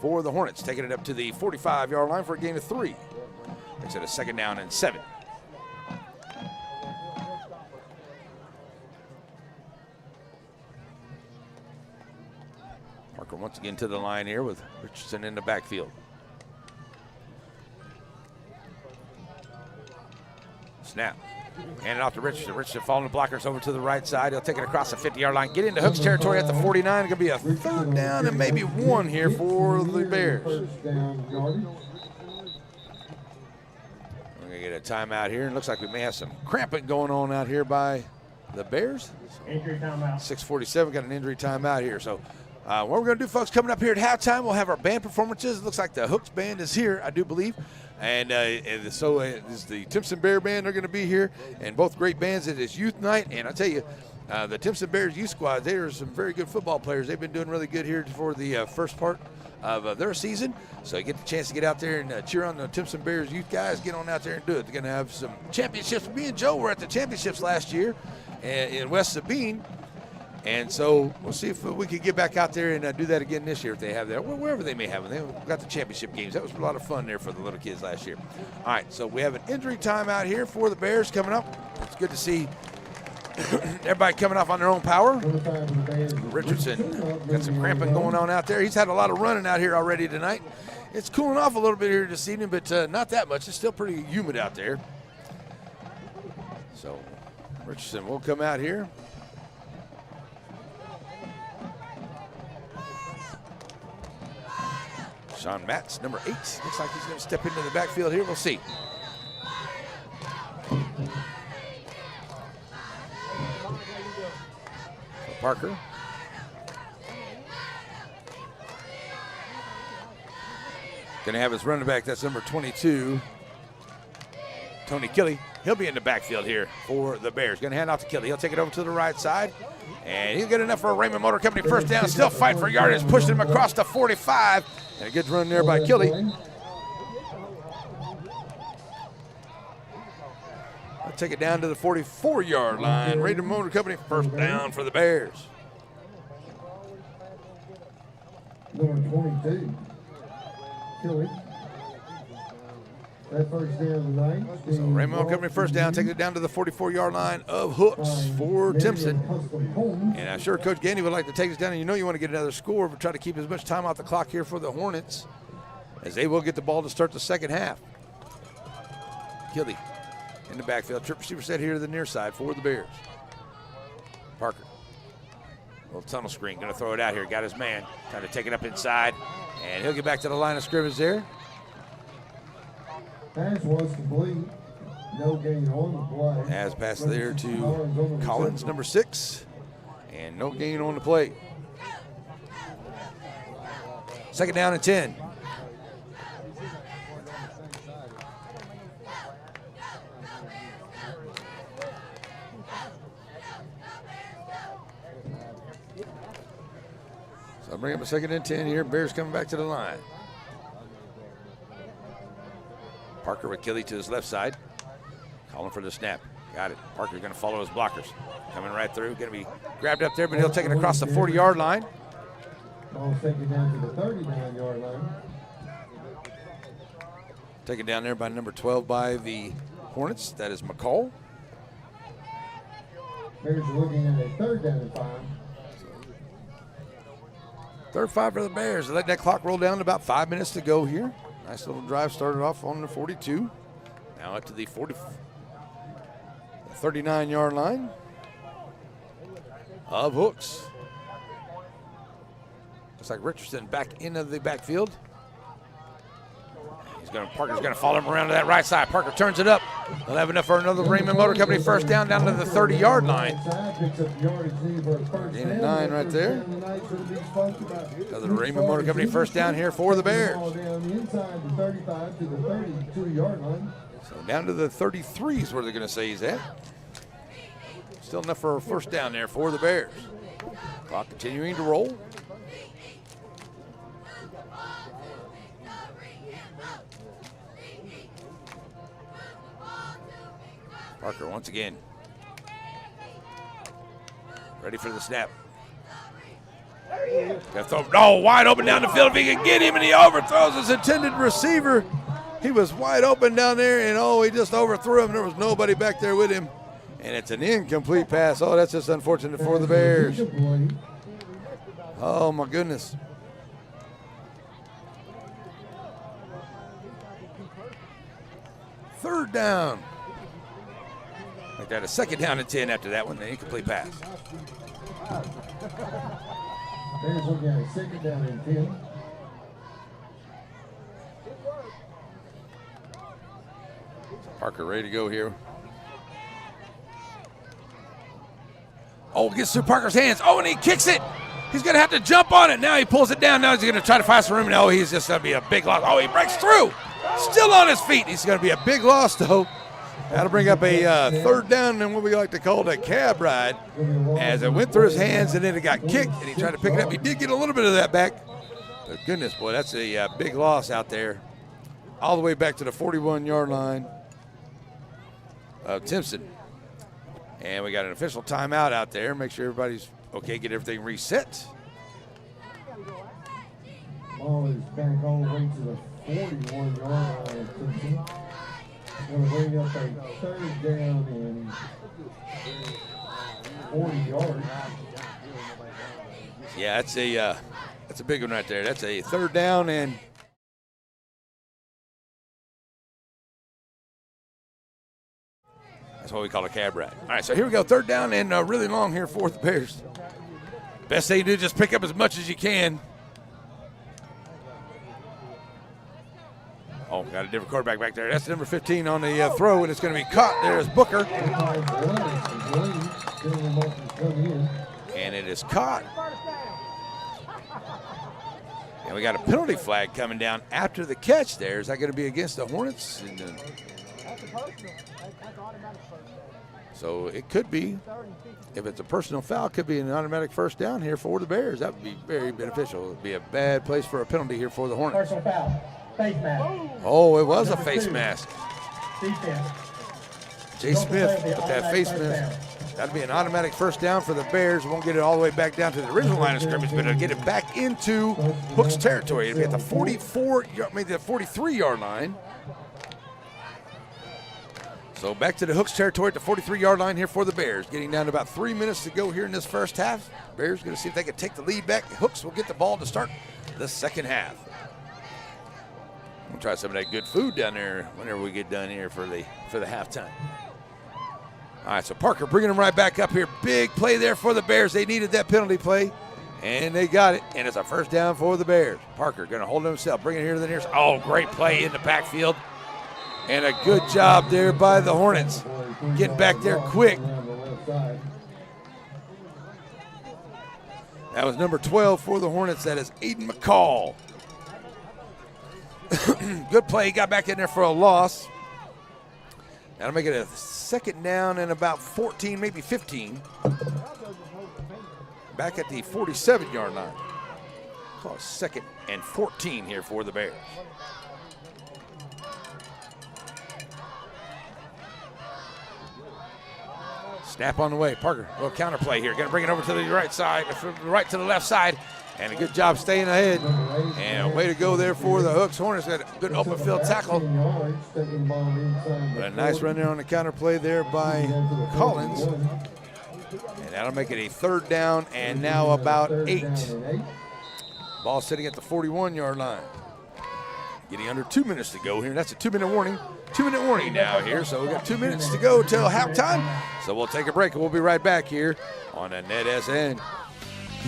for the Hornets. Taking it up to the 45-yard line for a gain of 3. Makes it a second down and 7. Parker once again to the line here with Richardson in the backfield. Snap. Hand it off to Richardson. Richardson following the blockers over to the right side. He'll take it across the 50-yard line. Get into Hooks territory at the 49. It's going to be a third down and maybe 1 here for the Bears. We're going to get a timeout here. It looks like we may have some cramping going on out here by the Bears. Injury timeout. 6:47, got an injury timeout here. So what we're going to do, folks, coming up here at halftime, we'll have our band performances. It looks like the Hooks band is here, I do believe. And so is the Timpson Bear Band. They're going to be here. And both great bands. It is youth night. And I tell you, the Timpson Bears youth squad, they are some very good football players. They've been doing really good here for the first part of their season. So you get the chance to get out there and cheer on the Timpson Bears youth guys. Get on out there and do it. They're going to have some championships. Me and Joe were at the championships last year in West Sabine. And so we'll see if we can get back out there and do that again this year if they have that, wherever they may have them. They've got the championship games. That was a lot of fun there for the little kids last year. All right, so we have an injury timeout here for the Bears coming up. It's good to see everybody coming off on their own power. Richardson got some cramping going on out there. He's had a lot of running out here already tonight. It's cooling off a little bit here this evening, but not that much. It's still pretty humid out there. So Richardson will come out here. Sean Matz, number 8. Looks like he's going to step into the backfield here. We'll see. So Parker. Going to have his running back. That's number 22, Tony Kelly. He'll be in the backfield here for the Bears. Going to hand off to Kelly. He'll take it over to the right side. And he'll get enough for a Raymond Motor Company first down. Still fighting for yardage. Pushing him across the 45. And a good run there by Kelly. I'll take it down to the 44-yard line. Raymond Motor Company first down for the Bears. Number 22, Kelly. That first down of the night. So Raymond Company first down, taking it down to the 44-yard line of Hooks for Timson. And I'm sure Coach Gandy would like to take us down, and you know you want to get another score, but try to keep as much time off the clock here for the Hornets, as they will get the ball to start the second half. Kelly in the backfield. Trip receiver set here to the near side for the Bears. Parker. Little tunnel screen, going to throw it out here. Got his man, trying to take it up inside, and he'll get back to the line of scrimmage there. Pass was complete. No gain on the play. As pass there to Collins, number 6. And no gain on the play. Second down and 10. So I'll bring up a second and 10 here. Bears coming back to the line. Parker with Kelly to his left side. Calling for the snap. Got it. Parker's going to follow his blockers. Coming right through. Going to be grabbed up there, but he'll take it across the 40-yard line. Ball taken down to the 39-yard line. Taken down there by number 12 by the Hornets. That is McCall. Bears are looking at a 3rd down and 5. 3rd 5 for the Bears. They let that clock roll down to about 5 minutes to go here. Nice little drive started off on the 42. Now up to the 39-yard line of Hooks. Looks like Richardson back into the backfield. Parker's going to follow him around to that right side. Parker turns it up. They'll have enough for another Raymond Motor Company first down to the 30-yard line. Gain of 9 right there. Another Raymond Motor Company first down here for the Bears. So down to the 33 is where they're going to say he's at. Still enough for a first down there for the Bears. Clock continuing to roll. Parker once again. Ready for the snap. Wide open down the field. If he can get him, and he overthrows his intended receiver. He was wide open down there, and he just overthrew him. There was nobody back there with him. And it's an incomplete pass. Oh, that's just unfortunate for the Bears. Oh, my goodness. Third down. Like that, a 2nd down and 10 after that one, the incomplete pass. Bears looking at a 2nd down and 10. Parker ready to go here. Oh, gets through Parker's hands. Oh, and he kicks it. He's going to have to jump on it. Now he pulls it down. Now he's going to try to find some room. No, he's just going to be a big loss. Oh, he breaks through. Still on his feet. He's going to be a big loss, though. That'll bring up a 3rd down and what we like to call a cab ride, as it went through his hands and then it got kicked and he tried to pick it up. He did get a little bit of that back. But goodness, boy, that's a big loss out there. All the way back to the 41-yard line of Timpson. And we got an official timeout out there. Make sure everybody's okay, get everything reset. Ball is back all the way to the 41-yard line of Timpson. Going to bring up a 3rd down and 40 yards. Yeah, that's a big one right there. That's a 3rd down and that's what we call a cab ride. All right, so here we go. 3rd down and really long here for the Bears. Best thing to do is just pick up as much as you can. Oh, got a different quarterback back there. That's number 15 on the throw, and it's going to be caught. There's Booker. And it is caught. And we got a penalty flag coming down after the catch there. Is that going to be against the Hornets? So it could be. If it's a personal foul, it could be an automatic first down here for the Bears. That would be very beneficial. It would be a bad place for a penalty here for the Hornets. Personal foul. Face mask. Oh, it was a face mask. Jay Smith with that face mask. That'd be an automatic first down for the Bears. Won't get it all the way back down to the original line of scrimmage, but it'll get it back into Hooks territory. It'll be at the 43-yard line. So back to the Hooks territory at the 43-yard line here for the Bears. Getting down to about 3 minutes to go here in this first half. Bears going to see if they can take the lead back. Hooks will get the ball to start the second half. We'll try some of that good food down there whenever we get done here for the halftime. All right, so Parker bringing them right back up here. Big play there for the Bears. They needed that penalty play, and they got it. And it's a first down for the Bears. Parker going to hold himself, bring it here to the nearest. Oh, great play in the backfield. And a good job there by the Hornets. Getting back there quick. That was number 12 for the Hornets. That is Aiden McCall. Good play. He got back in there for a loss. That'll make it a second down and about 14, maybe 15. Back at the 47-yard line. Call it 2nd and 14 here for the Bears. Snap on the way. Parker, a little counter play here. Going to bring it over to the right side, from the right to the left side. And a good job staying ahead. And a way to go there for the Hooks. Hornets got a good open field tackle. But a nice run there on the counter play there by Collins. And that'll make it a 3rd down and now about 8. Ball sitting at the 41-yard line. Getting under 2 minutes to go here. That's a 2-minute warning. 2-minute warning now here. So we got 2 minutes to go till halftime. So we'll take a break and we'll be right back here on the NETSN.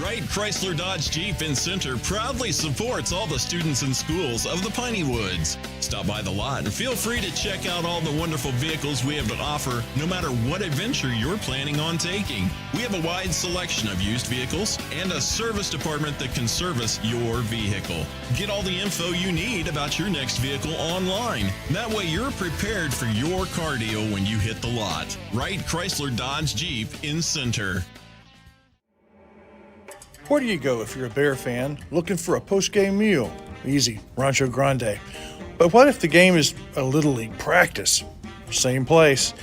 Wright Chrysler Dodge Jeep in Center proudly supports all the students and schools of the Piney Woods. Stop by the lot and feel free to check out all the wonderful vehicles we have to offer, no matter what adventure you're planning on taking. We have a wide selection of used vehicles and a service department that can service your vehicle. Get all the info you need about your next vehicle online. That way you're prepared for your cardio when you hit the lot. Wright Chrysler Dodge Jeep in Center. Where do you go if you're a Bear fan looking for a post-game meal? Easy, Rancho Grande. But what if the game is a Little League practice? Same place.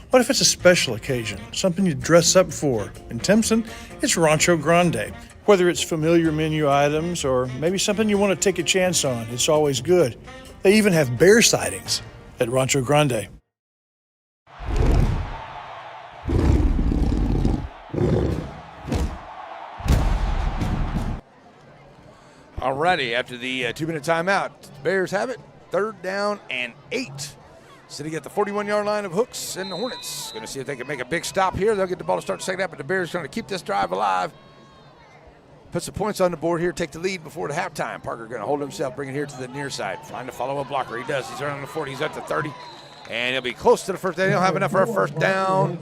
What if it's a special occasion, something you dress up for? In Timson, it's Rancho Grande. Whether it's familiar menu items or maybe something you want to take a chance on, it's always good. They even have bear sightings at Rancho Grande. Alrighty, after the 2-minute timeout, the Bears have it. 3rd down and 8. Sitting at the 41-yard line of Hooks and the Hornets. Going to see if they can make a big stop here. They'll get the ball to start the second half, but the Bears going to keep this drive alive. Put some points on the board here, take the lead before the halftime. Parker going to hold himself, bring it here to the near side. Trying to follow a blocker. He does. He's running the 40. He's at the 30. And he'll be close to the first down. He'll have enough for a first down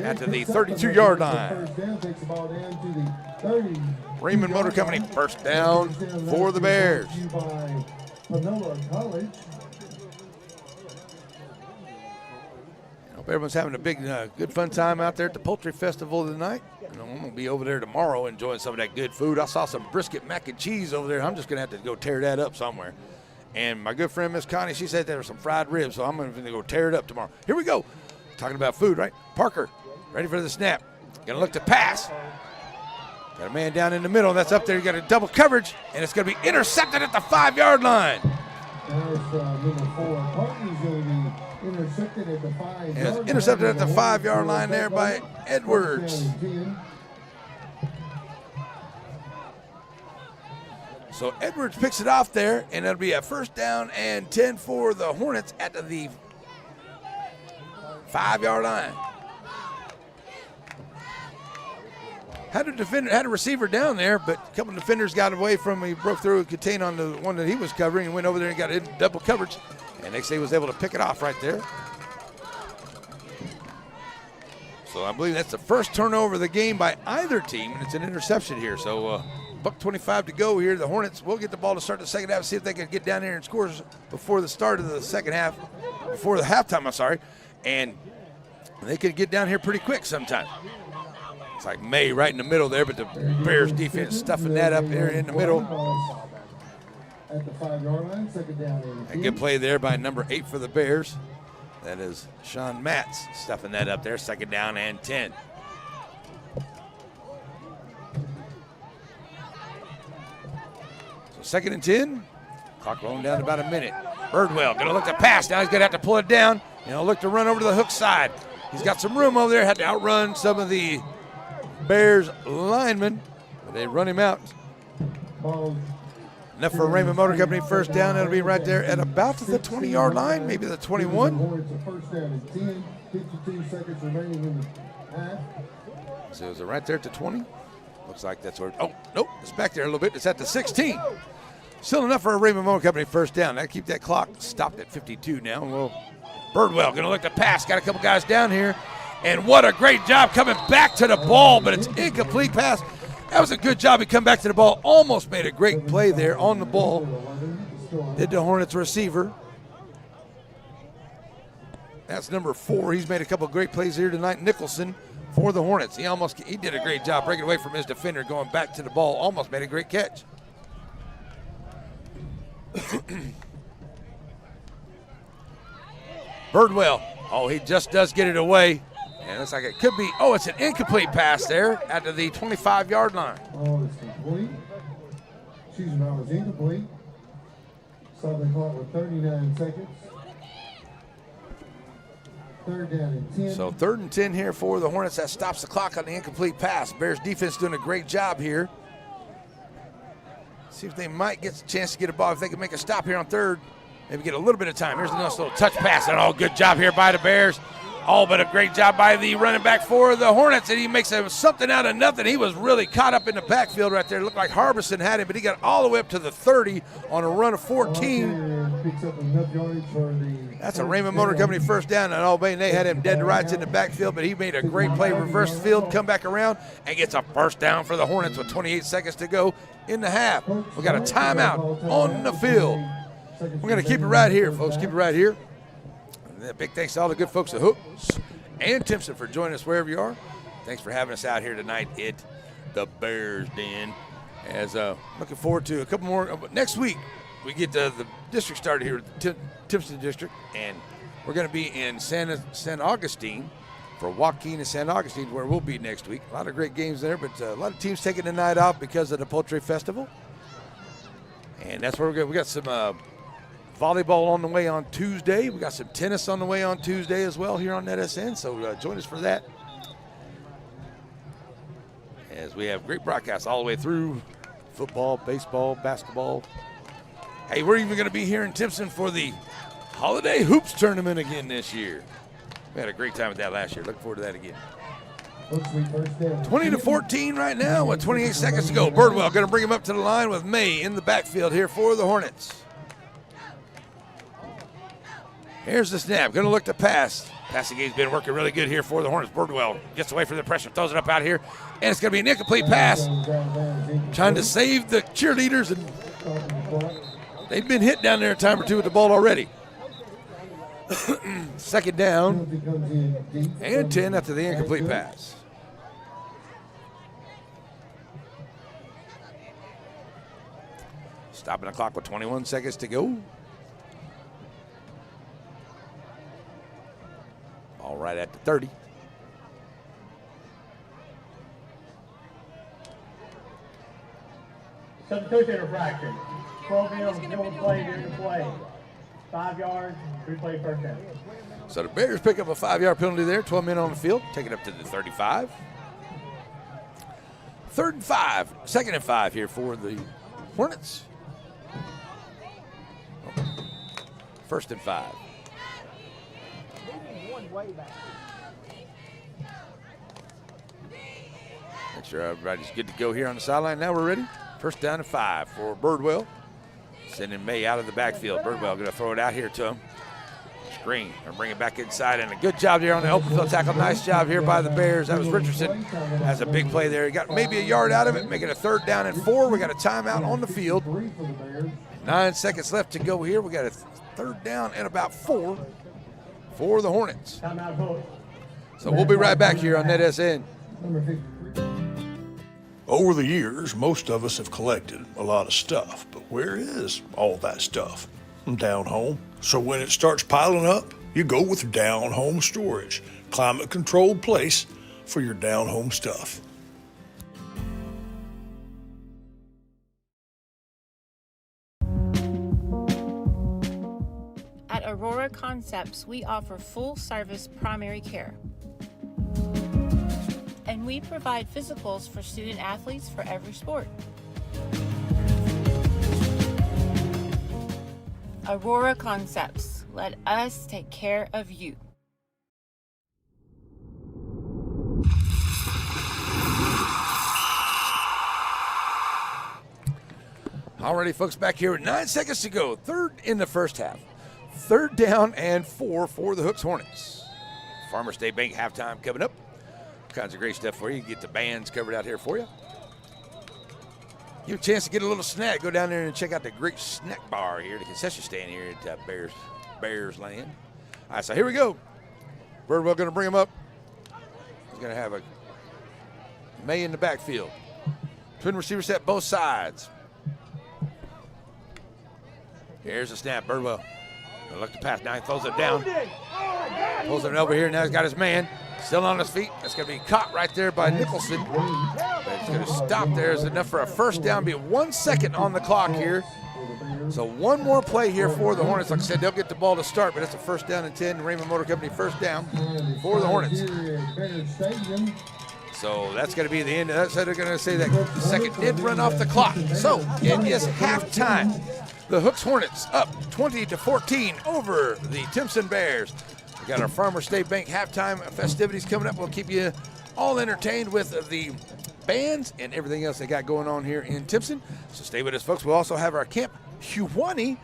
at the 32-yard line. Raymond Motor Company, first down for the Bears. I hope everyone's having a big, good fun time out there at the Poultry Festival tonight. And I'm going to be over there tomorrow enjoying some of that good food. I saw some brisket mac and cheese over there. I'm just going to have to go tear that up somewhere. And my good friend, Miss Connie, she said there were some fried ribs, so I'm going to go tear it up tomorrow. Here we go. Talking about food, right? Parker, ready for the snap. Going to look to pass. Got a man down in the middle. That's up there. You got a double coverage, and it's going to be intercepted at the 5-yard line. And it's intercepted at the 5-yard line there by Edwards. So Edwards picks it off there, and it'll be a first down and 10 for the Hornets at the 5-yard line. Had a receiver down there, but a couple of defenders got away from him. He broke through and contained on the one that he was covering and went over there and got in double coverage. And next day was able to pick it off right there. So I believe that's the first turnover of the game by either team, and it's an interception here. So $1:25 to go here. The Hornets will get the ball to start the second half, see if they can get down there and score before the start of the second half, before the halftime, I'm sorry. And they can get down here pretty quick sometimes. It's like May right in the middle there, but the Bears defense stuffing that up there in the middle. At the 5-yard line, second down. A good play there by number 8 for the Bears. That is Sean Matz stuffing that up there, second down and 10. So second and 10. Clock rolling down to about a minute. Birdwell going to look to pass. Now he's going to have to pull it down. Look to run over to the hook side. He's got some room over there. Had to outrun some of the Bears linemen, but they run him out. Enough for Raymond Motor Company, first down. It'll be right there at about the 20-yard line, maybe the 21. So is it right there at the 20? Looks like that's where, oh, nope, it's back there a little bit. It's at the 16. Still enough for a Raymond Motor Company first down. That'll keep that clock stopped at 52 now. Well, Birdwell going to look to pass. Got a couple guys down here. And what a great job coming back to the ball, but it's incomplete pass. That was a good job. He come back to the ball. Almost made a great play there on the ball. Did the Hornets receiver. That's number 4. He's made a couple of great plays here tonight. Nicholson for the Hornets. He did a great job breaking away from his defender, going back to the ball. Almost made a great catch. Birdwell. Oh, he just does get it away. And it looks like it could be, it's an incomplete pass there at the 25-yard line. Ball is complete. Ball is incomplete. Stop the clock with 39 seconds. Third down and 10. So 3rd and 10 here for the Hornets. That stops the clock on the incomplete pass. Bears defense doing a great job here. See if they might get a chance to get a ball. If they can make a stop here on 3rd, maybe get a little bit of time. Here's a nice little touch pass. And good job here by the Bears. All but a great job by the running back for the Hornets, and he makes something out of nothing. He was really caught up in the backfield right there. It looked like Harbison had him, but he got all the way up to the 30 on a run of 14. Picks up enough yardage for the That's a Raymond Motor Company first down, and Albany, they had him dead to rights in the backfield, but he made a great play, reverse field, come back around, and gets a first down for the Hornets with 28 seconds to go in the half. We got a timeout on the field. We're going to keep it right here, folks. Keep it right here. Big thanks to all the good folks at Hooks and Timpson for joining us wherever you are. Thanks for having us out here tonight at the Bears Den. As looking forward to a couple more. Next week, we get the district started here at the Timpson District, and we're going to be in San Augustine for Joaquin and San Augustine, where we'll be next week. A lot of great games there, but a lot of teams taking the night off because of the Poultry Festival. And that's where we got some volleyball on the way on Tuesday. We got some tennis on the way on Tuesday as well here on NETSN, so join us for that. As we have great broadcasts all the way through football, baseball, basketball. Hey, we're even going to be here in Timpson for the Holiday Hoops Tournament again this year. We had a great time with that last year. Looking forward to that again. 20-14 right now with 28 seconds to go. Birdwell going to bring him up to the line with May in the backfield here for the Hornets. Here's the snap. Going to look to pass. Passing game's been working really good here for the Hornets. Birdwell gets away from the pressure, throws it up out here, and it's going to be an incomplete pass. Trying to save the cheerleaders, and they've been hit down there a time or two with the ball already. Second down and 10 after the incomplete pass. Stopping the clock with 21 seconds to go. All right at the 30. Substitution infraction. 12 minutes, no play during the play. 5 yards, replay first down. So the Bears pick up a 5-yard penalty there, 12 men on the field, take it up to the 35. 3rd and 5, 2nd and 5 here for the Hornets. 1st and 5. Make sure everybody's good to go here on the sideline. Now we're ready. 1st down and 5 for Birdwell. Sending May out of the backfield. Birdwell going to throw it out here to him. Screen and bring it back inside. And a good job here on the open field tackle. Nice job here by the Bears. That was Richardson. Has a big play there. He got maybe a yard out of it, making a 3rd down and 4. We got a timeout on the field. 9 seconds left to go here. We got a 3rd down and about 4 for the Hornets. So we'll be right back here on NETSN. Over the years, most of us have collected a lot of stuff, but where is all that stuff? Down home. So when it starts piling up, you go with Down Home Storage, climate-controlled place for your down home stuff. At Aurora Concepts, we offer full-service primary care. And we provide physicals for student athletes for every sport. Aurora Concepts, let us take care of you. Alrighty, folks, back here with 9 seconds to go. 3rd in the first half. 3rd down and 4 for the Hooks Hornets. Farmer State Bank halftime coming up. All kinds of great stuff for you. You get the bands covered out here for you. You have a chance to get a little snack. Go down there and check out the great snack bar here, the concession stand here at Bears Land. All right, so here we go. Birdwell going to bring him up. He's going to have a May in the backfield. Twin receiver set both sides. Here's the snap. Birdwell. Look to pass. Now he throws it down. Pulls it over here. Now he's got his man. Still on his feet. That's going to be caught right there by Nicholson. But it's going to stop there. It's enough for a first down. Be 1 second on the clock here. So one more play here for the Hornets. Like I said, they'll get the ball to start, but it's a first down and 10. Raymond Motor Company first down for the Hornets. So that's going to be the end. That's how they're going to say that the second did run off the clock. So it is halftime. The Hooks Hornets up 20-14 over the Timpson Bears. We got our Farmer State Bank halftime festivities coming up. We'll keep you all entertained with the bands and everything else they got going on here in Timpson. So stay with us, folks. We'll also have our Camp Huwani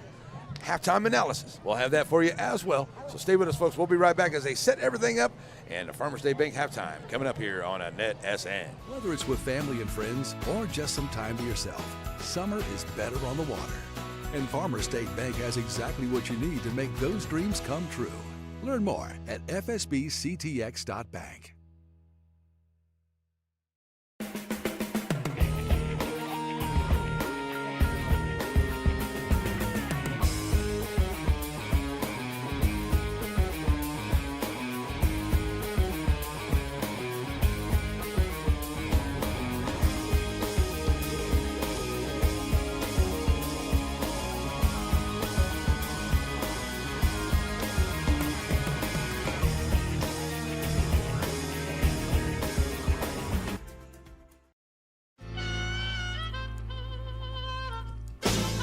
halftime analysis. We'll have that for you as well. So stay with us, folks. We'll be right back as they set everything up. And the Farmer State Bank halftime coming up here on a NETSN. Whether it's with family and friends or just some time to yourself, summer is better on the water. And Farmer State Bank has exactly what you need to make those dreams come true. Learn more at fsbctx.bank.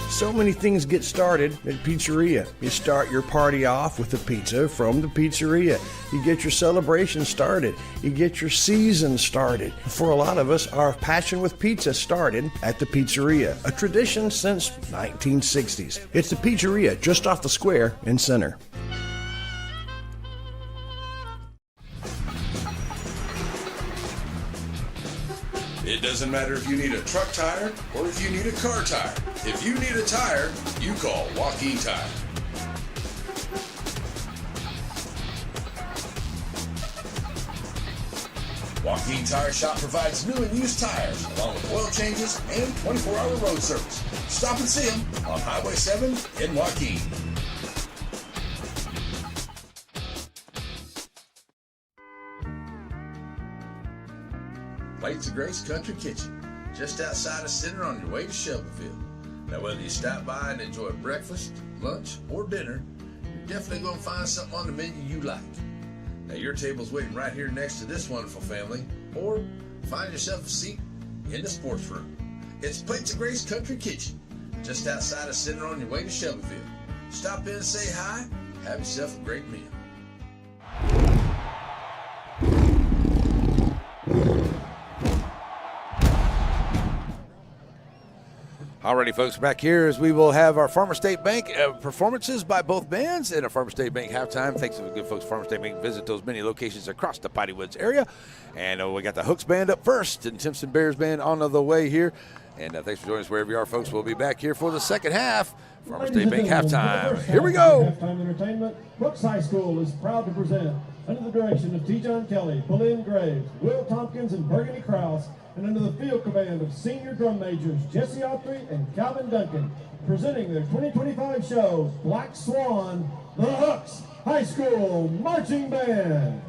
So many things get started at Pizzeria. You start your party off with a pizza from the pizzeria. You get your celebration started. You get your season started. For a lot of us, our passion with pizza started at the Pizzeria, a tradition since 1960s. It's the Pizzeria just off the square in Center. It doesn't matter if you need a truck tire or if you need a car tire. If you need a tire, you call Joaquin Tire. Joaquin Tire Shop provides new and used tires, along with oil changes and 24-hour road service. Stop and see them on Highway 7 in Joaquin. Plates of Grace Country Kitchen, just outside of Center on your way to Shelbyville. Now, whether you stop by and enjoy breakfast, lunch, or dinner, you're definitely going to find something on the menu you like. Now, your table's waiting right here next to this wonderful family, or find yourself a seat in the sports room. It's Plates of Grace Country Kitchen, just outside of Center on your way to Shelbyville. Stop in and say hi, have yourself a great meal. Alrighty, folks, back here as we will have our Farmer State Bank performances by both bands and a Farmer State Bank halftime. Thanks to the good folks at Farmer State Bank. Visit those many locations across the Piney Woods area. And we got the Hooks Band up first and Timpson Bears Band on the way here. And thanks for joining us wherever you are, folks. We'll be back here for the second half. Farmer State Bank halftime. Here we go. Halftime entertainment. Brooks High School is proud to present, under the direction of T. John Kelly, Pauline Graves, Will Tompkins, and Burgundy Krause, and under the field command of senior drum majors Jesse Autry and Calvin Duncan, presenting their 2025 show, Black Swan, the Hooks High School Marching Band.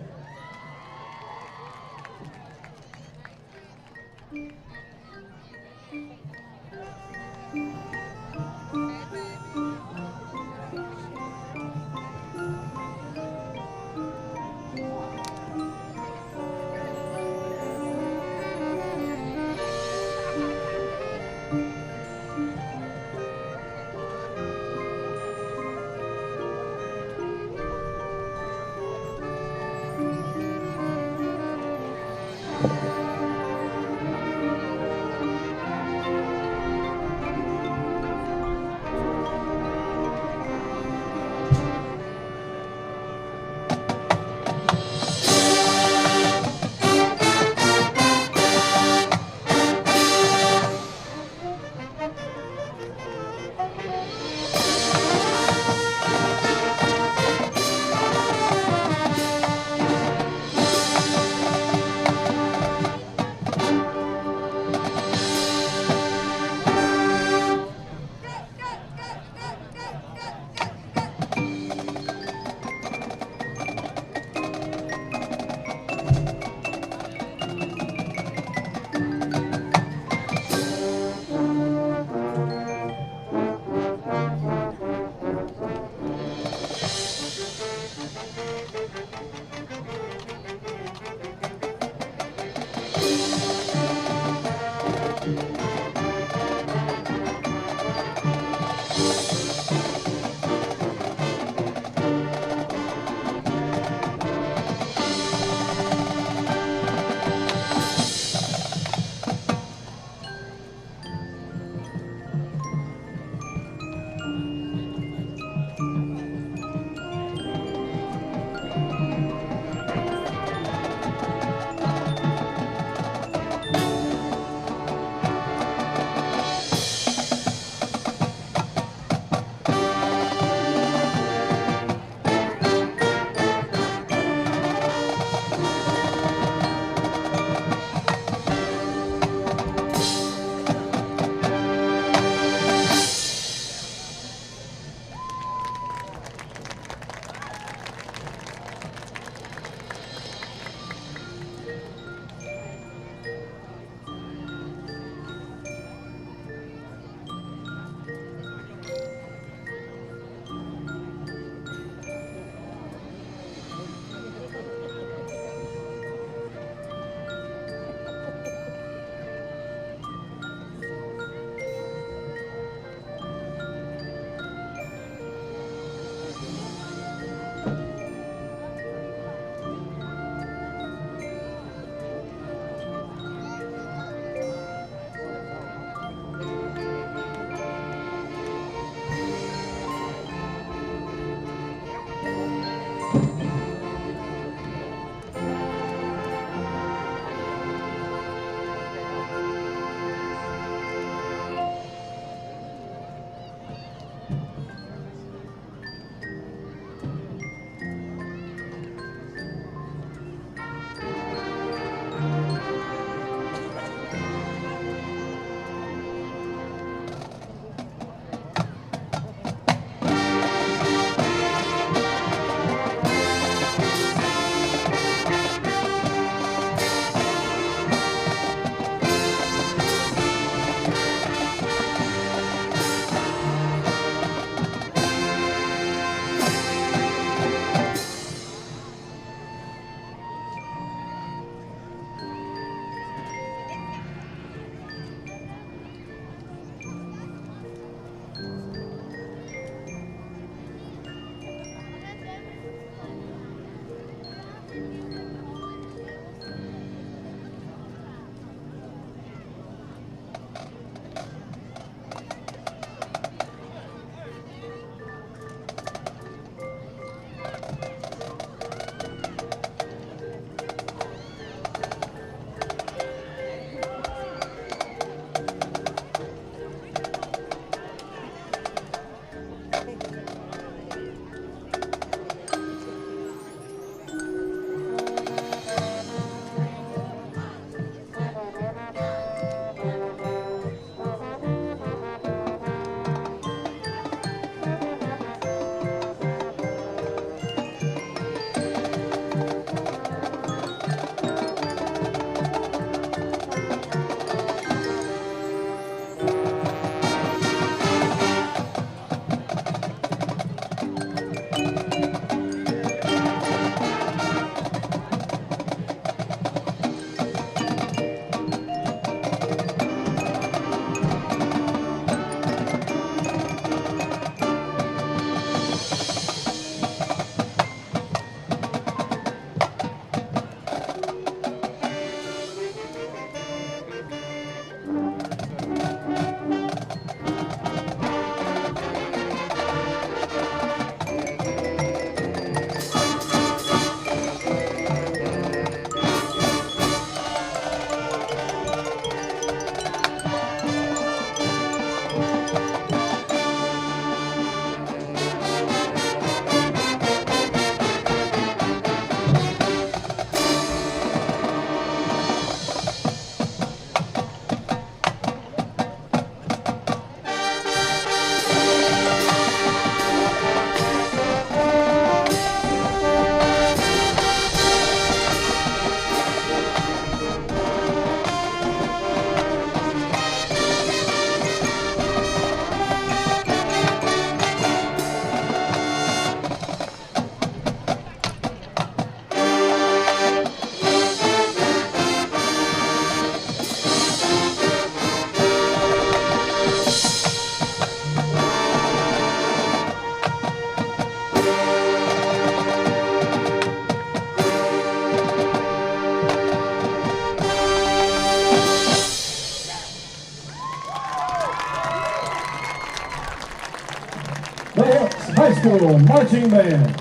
The Hooks High School Marching Band.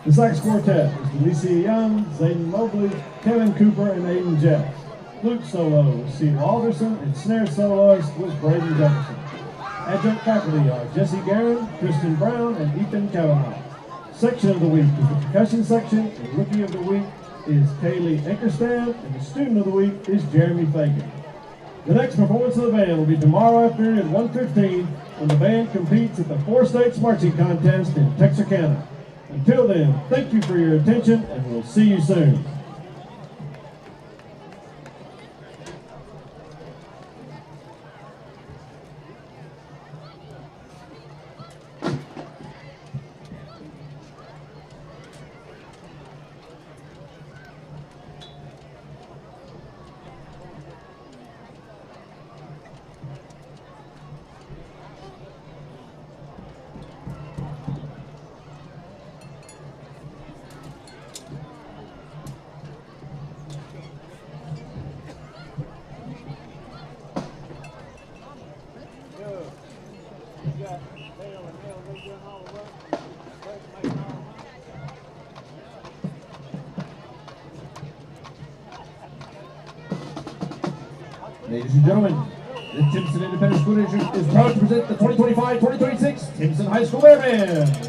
The sax quartet is Delicia Young, Zayden Mobley, Kevin Cooper, and Aiden Jeffs. Flute solo was Steve Alderson, and snare soloist was Braden Jefferson. Adjunct faculty are Jesse Guerin, Kristen Brown, and Ethan Kavanaugh. Section of the week is the percussion section, and rookie of the week is Kaylee Eckerstand, and the student of the week is Jeremy Fagan. The next performance of the band will be tomorrow afternoon at 1:15 when the band competes at the Four States Marching Contest in Texarkana. Until then, thank you for your attention, and we'll see you soon. Ladies and gentlemen, the Timpson Independent School District is proud to present the 2025-2026 Timpson High School Bear Band.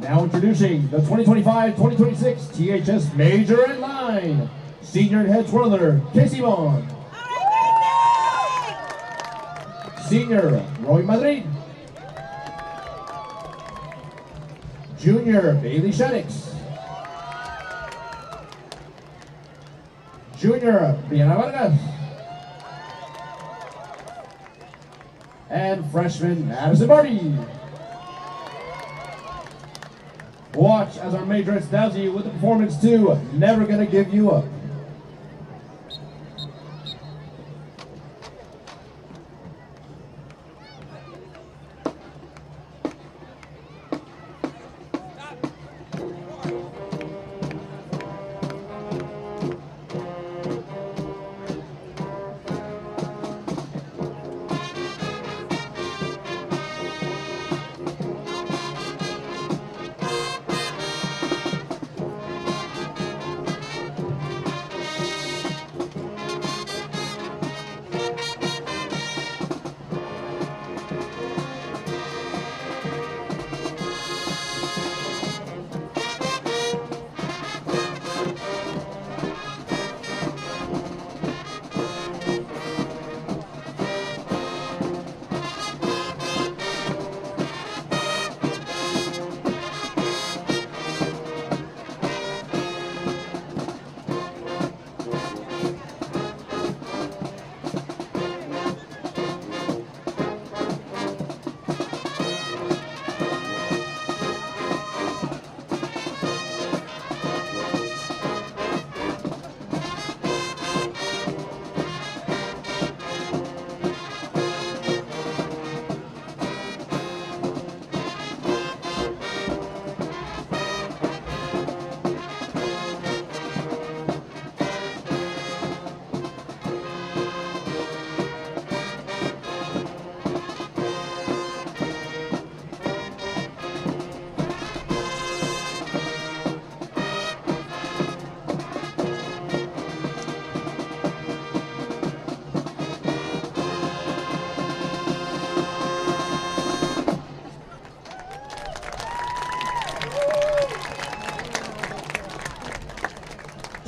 Now introducing the 2025-2026 THS Major at Line, Senior Head Twirler, Casey Vaughn. Senior, Roy Madrid. Junior, Bailey Shaddix. Junior, Brianna Vargas. And freshman, Madison Barty. Watch as our majorettes dazzle you with the performance to Never Gonna Give You Up.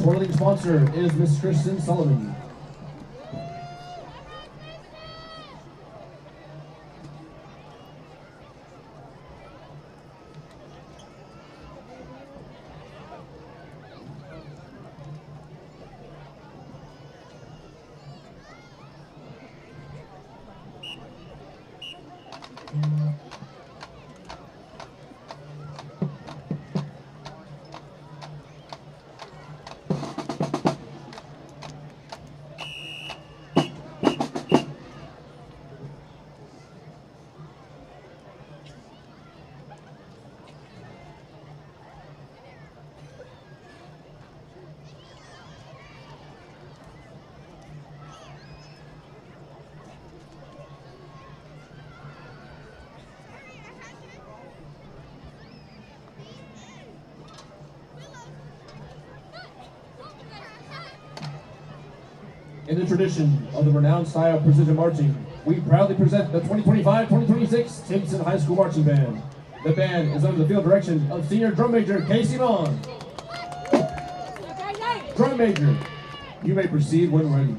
twirling sponsor is Miss Kristen Sullivan. In the tradition of the renowned style of precision marching, we proudly present the 2025-2026 Timpson High School Marching Band. The band is under the field direction of Senior Drum Major Casey Vaughn. Drum Major, you may proceed when ready.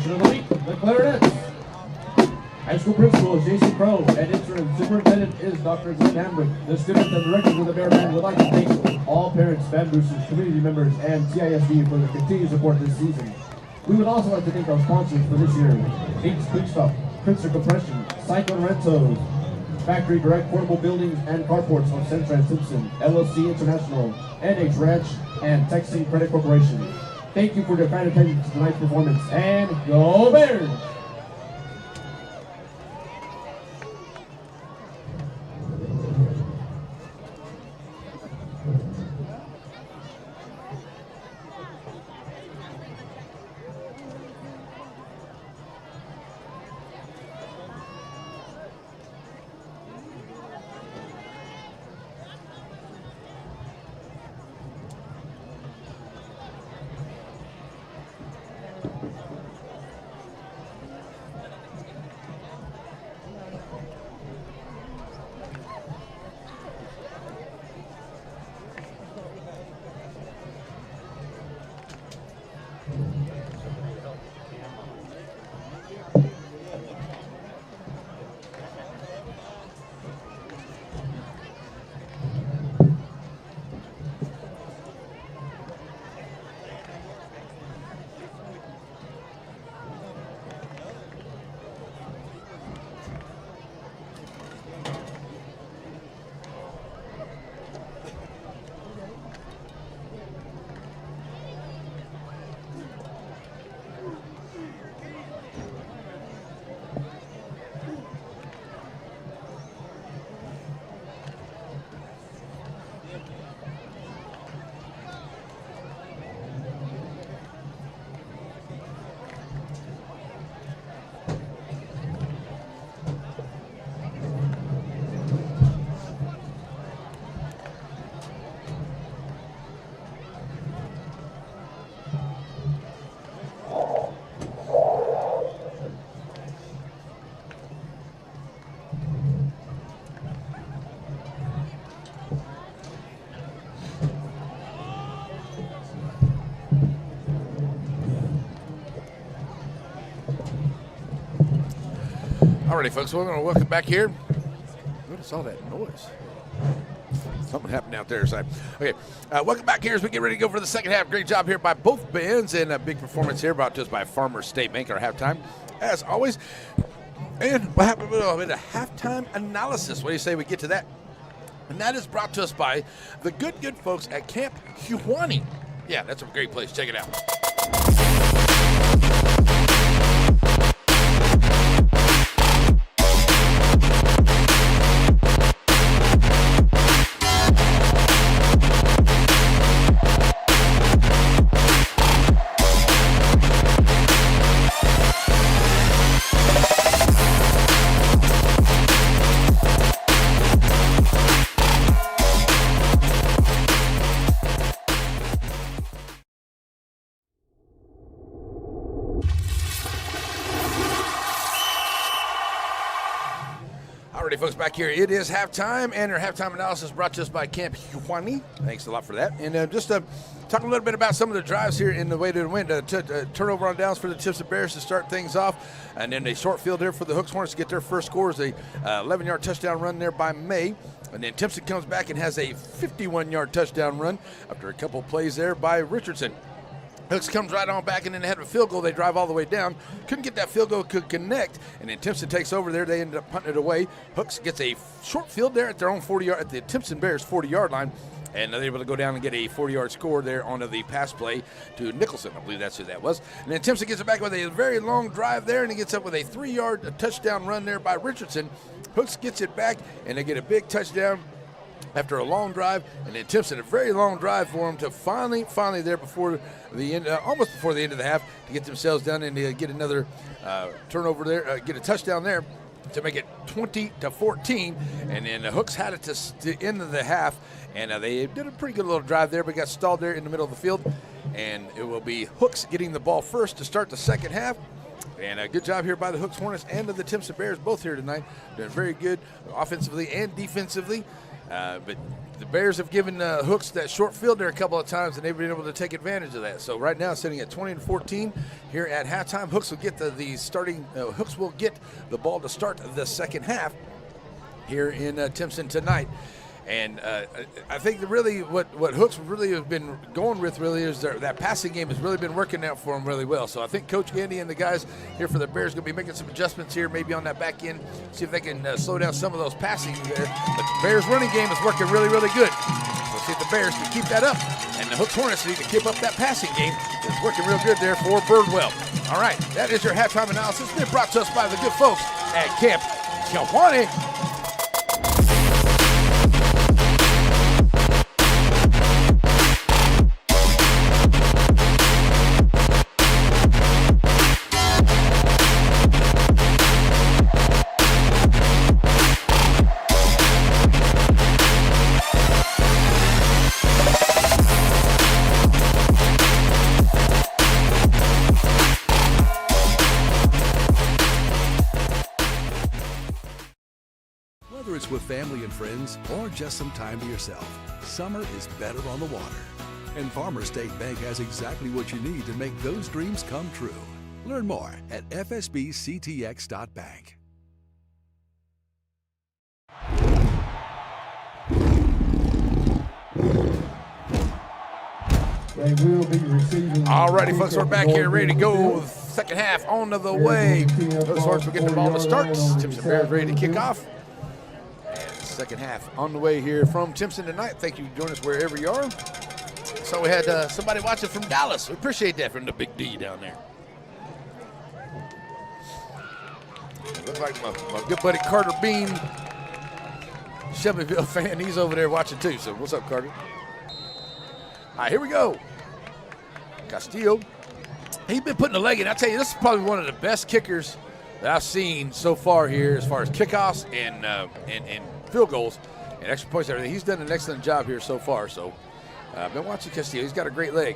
Student of the Week, the Clarinets. High school principal is Jason Crow, and interim superintendent is Dr. Glenn Hambrick. The students and directors of the Bear Band would like to thank all parents, band boosters, community members, and TISD for the continued support this season. We would also like to thank our sponsors for this year: Peaks Quick Stop, Princeton Compression, Cyclone Rentos, Factory Direct Portable Buildings and Carports of Centra and Timpson, LLC International, NH Ranch, and Texan Credit Corporation. Thank you for your kind attention to tonight's performance, and go Bears! Alrighty, folks, we're going to welcome back here. What is all that noise? Something happened out there. So, okay, welcome back here as we get ready to go for the second half. Great job here by both bands, and a big performance here brought to us by Farmers State Bank, our halftime, as always. And what happened with a halftime analysis? What do you say we get to that? And that is brought to us by the good folks at Camp Huani. Yeah, that's a great place. Check it out. Alrighty, folks, back here. It is halftime, and our halftime analysis brought to us by Camp Huani. Thanks a lot for that. And just to talk a little bit about some of the drives here in the way to the win. Turnover on downs for the Timpson Bears to start things off, and then a short field there for the Hooks Hornets to get their first score. Is a 11-yard touchdown run there by May. And then Timpson comes back and has a 51-yard touchdown run after a couple plays there by Richardson. Hooks comes right on back, and then they had a field goal. They drive all the way down. Couldn't get that field goal, could connect, and then Timpson takes over there. They ended up punting it away. Hooks gets a short field there at their own 40-yard, at the Timpson Bears 40-yard line, and they're able to go down and get a 40-yard score there onto the pass play to Nicholson. I believe that's who that was. And then Timpson gets it back with a very long drive there, and he gets up with a 3-yard touchdown run there by Richardson. Hooks gets it back, and they get a big touchdown after a long drive, and then Timpson, a very long drive for them to finally there before the end, almost before the end of the half, to get themselves down and get another turnover there, get a touchdown there to make it 20-14, and then the Hooks had it to the end of the half, and they did a pretty good little drive there, but got stalled there in the middle of the field, and it will be Hooks getting the ball first to start the second half. And a good job here by the Hooks Hornets and the Timpson Bears, both here tonight. Doing very good offensively and defensively. But the Bears have given Hooks that short field there a couple of times, and they've been able to take advantage of that. So right now, sitting at 20-14 here at halftime. Hooks will get Hooks will get the ball to start the second half here in Timpson tonight. And I think that really what Hooks really have been going with really is that passing game has really been working out for them really well. So I think Coach Gandy and the guys here for the Bears are going to be making some adjustments here, maybe on that back end, see if they can slow down some of those passing there. But the Bears running game is working really, really good. So see if the Bears can keep that up. And the Hooks Hornets need to keep up that passing game. It's working real good there for Birdwell. All right, that is your halftime analysis. Been brought to us by the good folks at Camp Kewaunee. Whether it's with family and friends or just some time to yourself, summer is better on the water. And Farmers State Bank has exactly what you need to make those dreams come true. Learn more at fsbctx.bank. They will be receiving. All righty, folks, we're back here ready to go. Second half on the way. Those Hornets will get the ball to start. Timpson Bears ready to kick off. Second half on the way here from Timpson tonight. Thank you for joining us wherever you are. So we had somebody watching from Dallas. We appreciate that from the Big D down there. Looks like my good buddy Carter Bean, Shelbyville fan, he's over there watching too. So what's up, Carter? All right, here we go. Castillo. He's been putting a leg in. I tell you, this is probably one of the best kickers that I've seen so far here as far as kickoffs and field goals and extra points and everything. He's done an excellent job here so far. So I've been watching Castillo. He's got a great leg.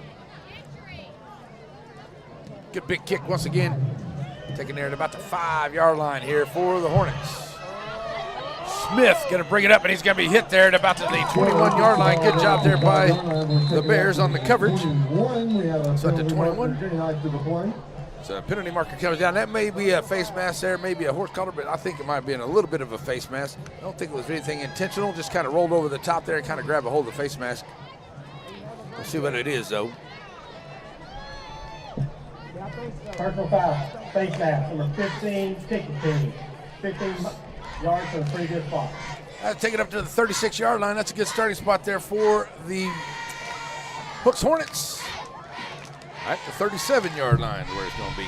Good big kick once again. Taking there at about the 5-yard line here for the Hornets. Smith going to bring it up, and he's going to be hit there at about the 21-yard line. Good job there by the Bears on the coverage. So at the 21. So a penalty marker comes down. That may be a face mask there, maybe a horse collar, but I think it might have been a little bit of a face mask. I don't think it was anything intentional, just kind of rolled over the top there and kind of grabbed a hold of the face mask. We'll see what it is, though. Personal foul, face mask, number 15, kicking team. 15 yards from the previous spot. Take it up to the 36-yard line. That's a good starting spot there for the Hooks Hornets. All right, the 37-yard line is where it's going to be.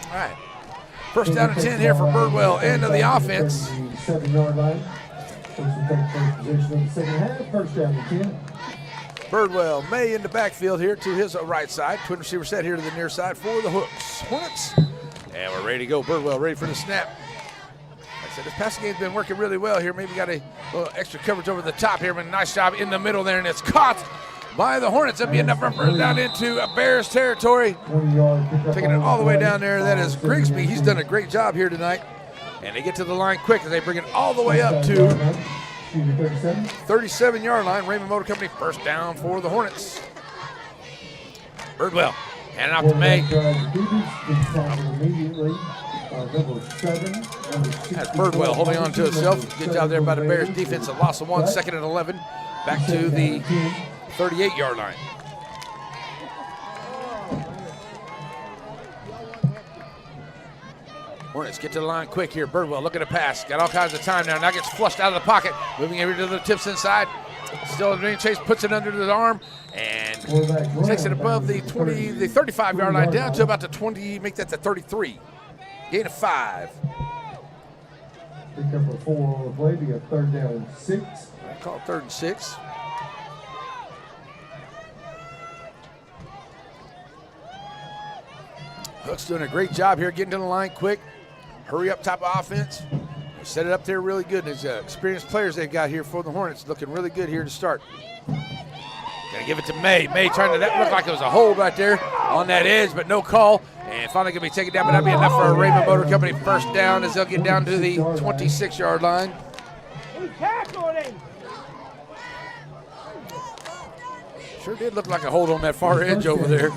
All right. First down and 10 here for Birdwell, end of the offense. 7-yard line. First position of the second half. First down and 10. Birdwell, May in the backfield here to his right side. Twin receiver set here to the near side for the Hooks Hornets. And we're ready to go. Birdwell ready for the snap. Like I said, this passing game's been working really well here. Maybe got a little extra coverage over the top here, but a nice job in the middle there, and it's caught by the Hornets. That'd be enough for down into Bears territory. Taking it all the way down there. That is Grigsby. He's done a great job here tonight. And they get to the line quick as they bring it all the way up to 37-yard line. Raymond Motor Company, first down for the Hornets. Birdwell, hand it off to May. That's Birdwell holding on to itself. Good job there by the Bears defense. A loss of 1, 2nd and 11. Back to the 38-yard line. Hornets get to the line quick here. Birdwell looking to pass. Got all kinds of time now. Now gets flushed out of the pocket. Moving over to the Timpson side. Still in range chase. Puts it under his arm and takes it above the 35-yard line down to about the 20. Make that the 33. Gain of 5. Pick up a 4 on the play. Be a 3rd down and 6. I call it 3rd and 6. Hook's doing a great job here getting to the line quick. Hurry up top of offense. Set it up there really good. There's experienced players they've got here for the Hornets looking really good here to start. Gonna give it to May. May trying to, that looked like it was a hold right there on that edge, but no call. And finally going to be taken down, but that'll be enough for a Raymond Motor Company first down as they'll get down to the 26-yard line. He tackled him. Sure did look like a hold on that far edge over there.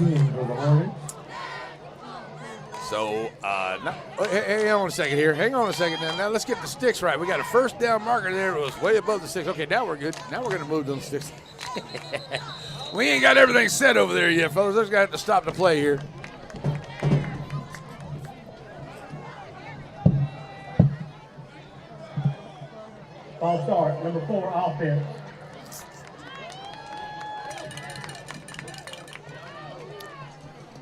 So, hang on a second here. Hang on a second now. Now let's get the sticks right. We got a first down marker there. It was way above the sticks. Okay, now we're good. Now we're going to move those sticks. We ain't got everything set over there yet, fellas. We're going to have to stop the play here. Ball start, number 4, offense.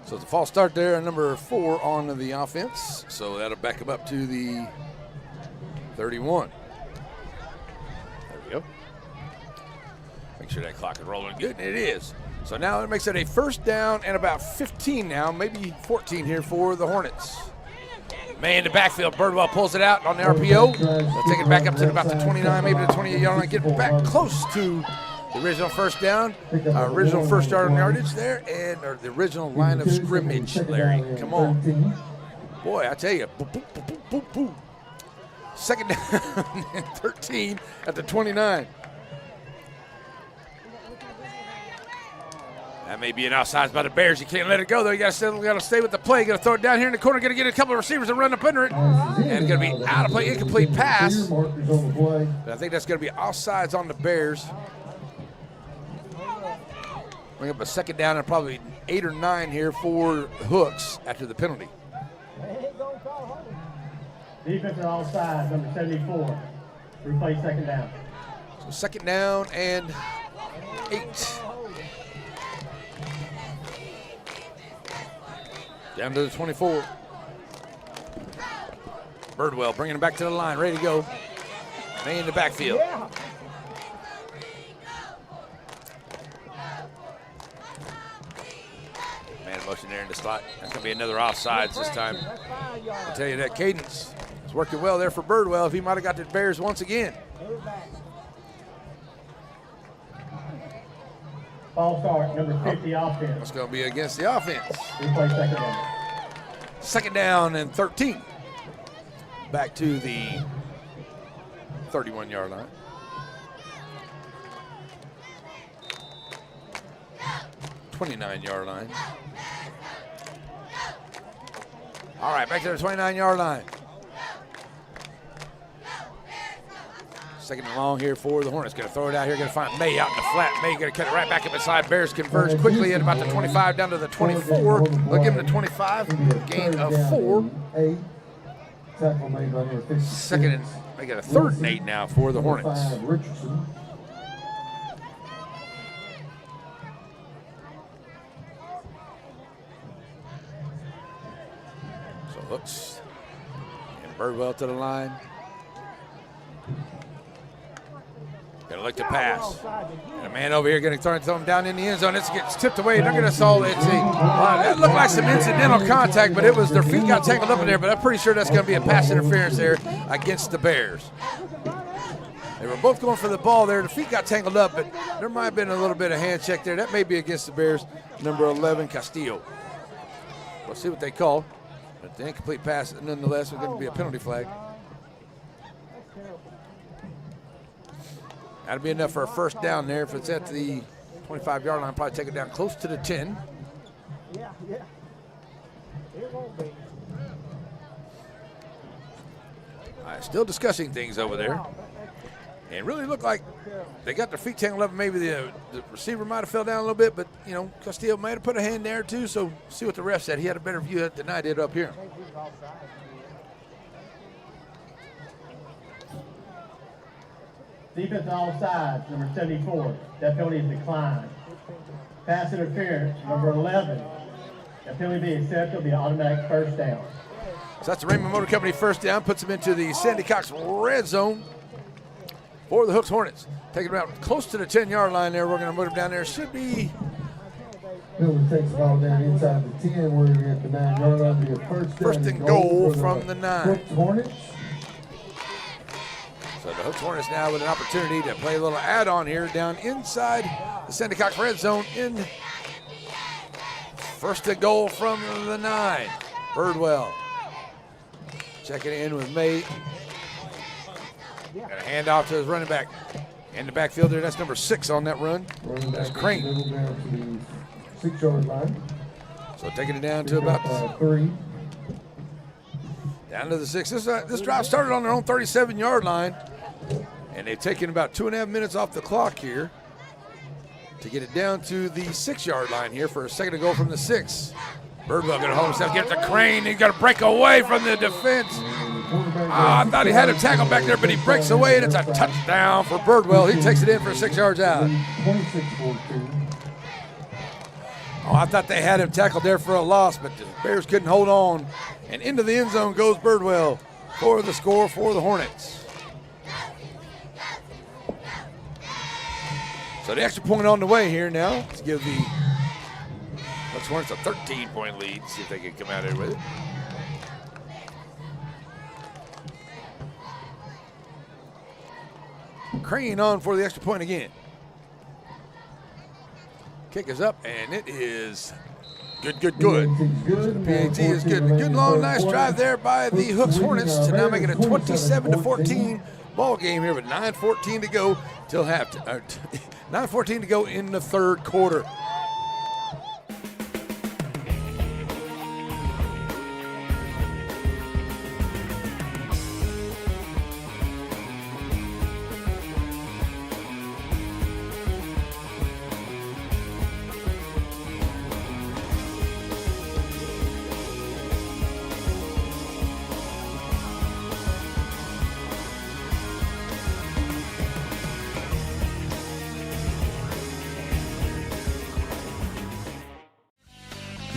So it's a false start there, number 4 on the offense. So that'll back him up to the 31. There we go. Make sure that clock is rolling good, and it is. So now it makes it a first down and about 15 now, maybe 14 here for the Hornets. Man in the backfield, Birdwell pulls it out on the RPO. They'll take it back up to about the 29, maybe the 28-yard line, get back close to the original first down, original first yard on yardage there, and the original line of scrimmage, Larry. Come on. Boy, I tell you, boop, boop, boop, boop, boop, boop. Second down and 13 at the 29. That may be an offsides by the Bears. You can't let it go, though. You got to stay with the play. You got to throw it down here in the corner. Got to get a couple of receivers and run up under it. And it's going to be out of play, incomplete pass. But I think that's going to be offsides on the Bears. Bring up a second down and probably 8 or 9 here for Hooks after the penalty. Defense on all sides, number 74. Replay second down. So second down and 8. Down to the 24. Birdwell bringing it back to the line, ready to go. Man in the backfield. Yeah. Man in motion there in the slot. That's going to be another offsides this time. I'll tell you that cadence is working well there for Birdwell if he might have got the Bears once again. Ball start, number 50, offense. That's going to be against the offense. Replay second down. Second down and 13. Back to the 31-yard line. .29-yard line. All right, back to the 29-yard line. Second and long here for the Hornets. Going to throw it out here. Going to find May out in the flat. May going to cut it right back up inside. Bears converge quickly at about the 25 down to the 24. They'll give him the 25. Gain of 4. Second and they got a 3rd and 8 now for the Hornets. So Hooks and Birdwell to the line. Gonna look to pass. And a man over here gonna throw him down in the end zone. It gets tipped away. They're gonna solve it. That looked like some incidental contact, but it was their feet got tangled up in there. But I'm pretty sure that's gonna be a pass interference there against the Bears. They were both going for the ball there. The feet got tangled up, but there might have been a little bit of hand check there. That may be against the Bears. Number 11, Castillo. We'll see what they call. But the incomplete pass, nonetheless, is going to be a penalty flag. That'll be enough for a first down there. If it's at the 25-yard line, probably take it down close to the 10. Yeah. It won't be. All right, still discussing things over there. And it really looked like they got their feet tangled up. Maybe the receiver might have fell down a little bit, but, you know, Castillo might have put a hand there too. So see what the ref said. He had a better view than I did up here. Defense on all sides, number 74. That penalty is declined. Pass interference, number 11. That penalty being accepted will be an automatic first down. So that's the Raymond Motor Company first down. Puts them into the Sandy Cox red zone for the Hooks Hornets. Taking them out close to the 10-yard line there. We're going to move them down there. Should be. Penalty takes the ball down inside the 10. We're at the 9-yard line. Be a first and goal from the 9. Hooks Hornets. So the Hooks Hornets now with an opportunity to play a little add-on here down inside the Sandy Cox red zone in first and goal from the 9. Birdwell checking in with May. Got a handoff to his running back. In the backfield there, that's number 6 on that run. That's Crane. Down to the 6-yard line. So taking it down to about 3. Down to the 6. This drive started on their own 37-yard line, and they've taken about 2.5 minutes off the clock here to get it down to the 6-yard line here for a second to go from the 6. Birdwell going to hold himself, get it to Crane. He's got to break away from the defense. I thought he had him tackled back there, but he breaks away, and it's a touchdown for Birdwell. He takes it in for 6 yards out. Oh, I thought they had him tackled there for a loss, but the Bears couldn't hold on. And into the end zone goes Birdwell for the score for the Hornets. So the extra point on the way here now to give the Hornets a 13-point lead. See if they can come out here with it. Crane on for the extra point again. Kick is up, and it is good. The PAT is good. Good, long, nice drive there by the Hooks Hornets to now make it a 27-14 ball game here with 9:14 to go till halftime. 9:14 to go in the third quarter.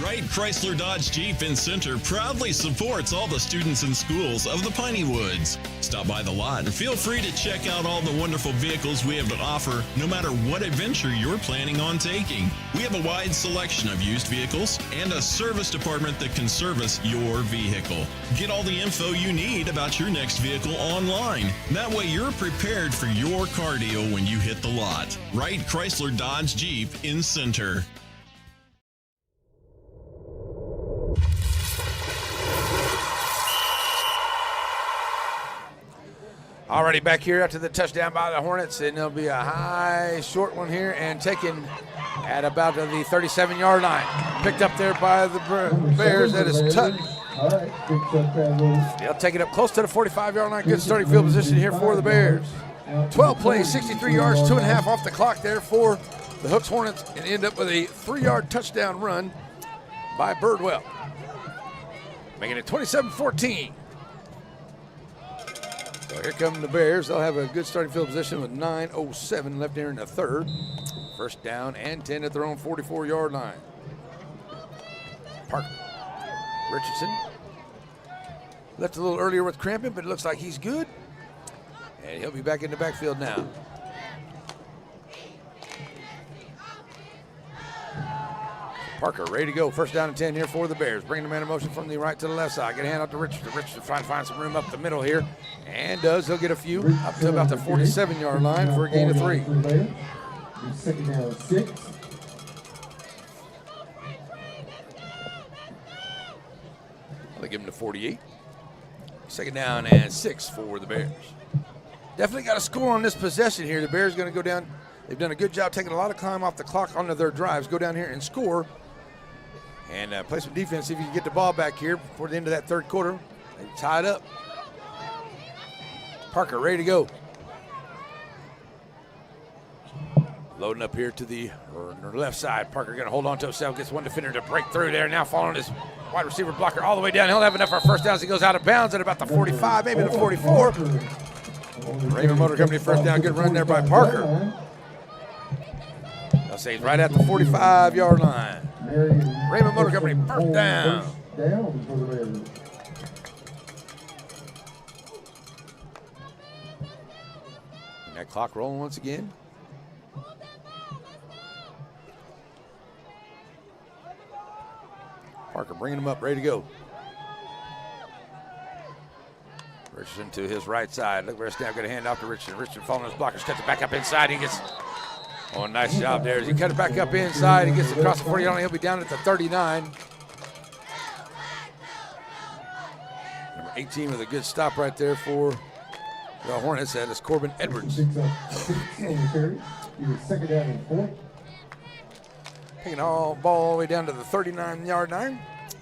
Wright Chrysler Dodge Jeep in Center proudly supports all the students and schools of the Piney Woods. Stop by the lot and feel free to check out all the wonderful vehicles we have to offer, no matter what adventure you're planning on taking. We have a wide selection of used vehicles and a service department that can service your vehicle. Get all the info you need about your next vehicle online. That way you're prepared for your car deal when you hit the lot. Wright Chrysler Dodge Jeep in Center. Already back here after the touchdown by the Hornets, and there'll be a high, short one here, and taken at about the 37-yard line. Picked up there by the Bears. That is touched. They'll take it up close to the 45-yard line. Good starting field position here for the Bears. 12 plays, 63 yards, 2.5 off the clock there for the Hooks Hornets, and end up with a 3-yard touchdown run by Birdwell, making it 27-14. So here come the Bears. They'll have a good starting field position with 9:07 left here in the third. First down and 10 at their own 44-yard line. Parker. Richardson. Left a little earlier with cramping, but it looks like he's good. And he'll be back in the backfield now. Parker ready to go. First down and 10 here for the Bears. Bringing the man in motion from the right to the left side. Get a hand out to Richardson. Richardson trying to find some room up the middle here. And does. He'll get a few up to about the 47-yard line for a gain of 3. Second down 6. They give him the 48. Second down and 6 for the Bears. Definitely got a score on this possession here. The Bears going to go down. They've done a good job taking a lot of time off the clock onto their drives. Go down here and score. And play some defense. See if you can get the ball back here before the end of that third quarter. They tied up. Parker ready to go. Loading up here to the left side. Parker going to hold on to himself. Gets one defender to break through there. Now following his wide receiver blocker all the way down. He'll have enough for a first down as he goes out of bounds at about the 45, maybe the 44. Raymond Motor Company first down. Good run there by Parker. They'll say he's right at the 45-yard line. Raymond Motor Company first down. And that clock rolling once again. Parker bringing him up, ready to go. Richardson to his right side. Look where Snap got a hand off to Richardson. Richardson following his blocker, steps it back up inside. He gets, oh, nice job there. As he cuts it back up inside, he gets across the 40-yard line. He'll be down at the 39. 18 with a good stop right there for the Hornets. That is Corbin Edwards. Picks up 6 on the carry. He was 2nd down and 4. Taking all ball all the way down to the 39-yard line.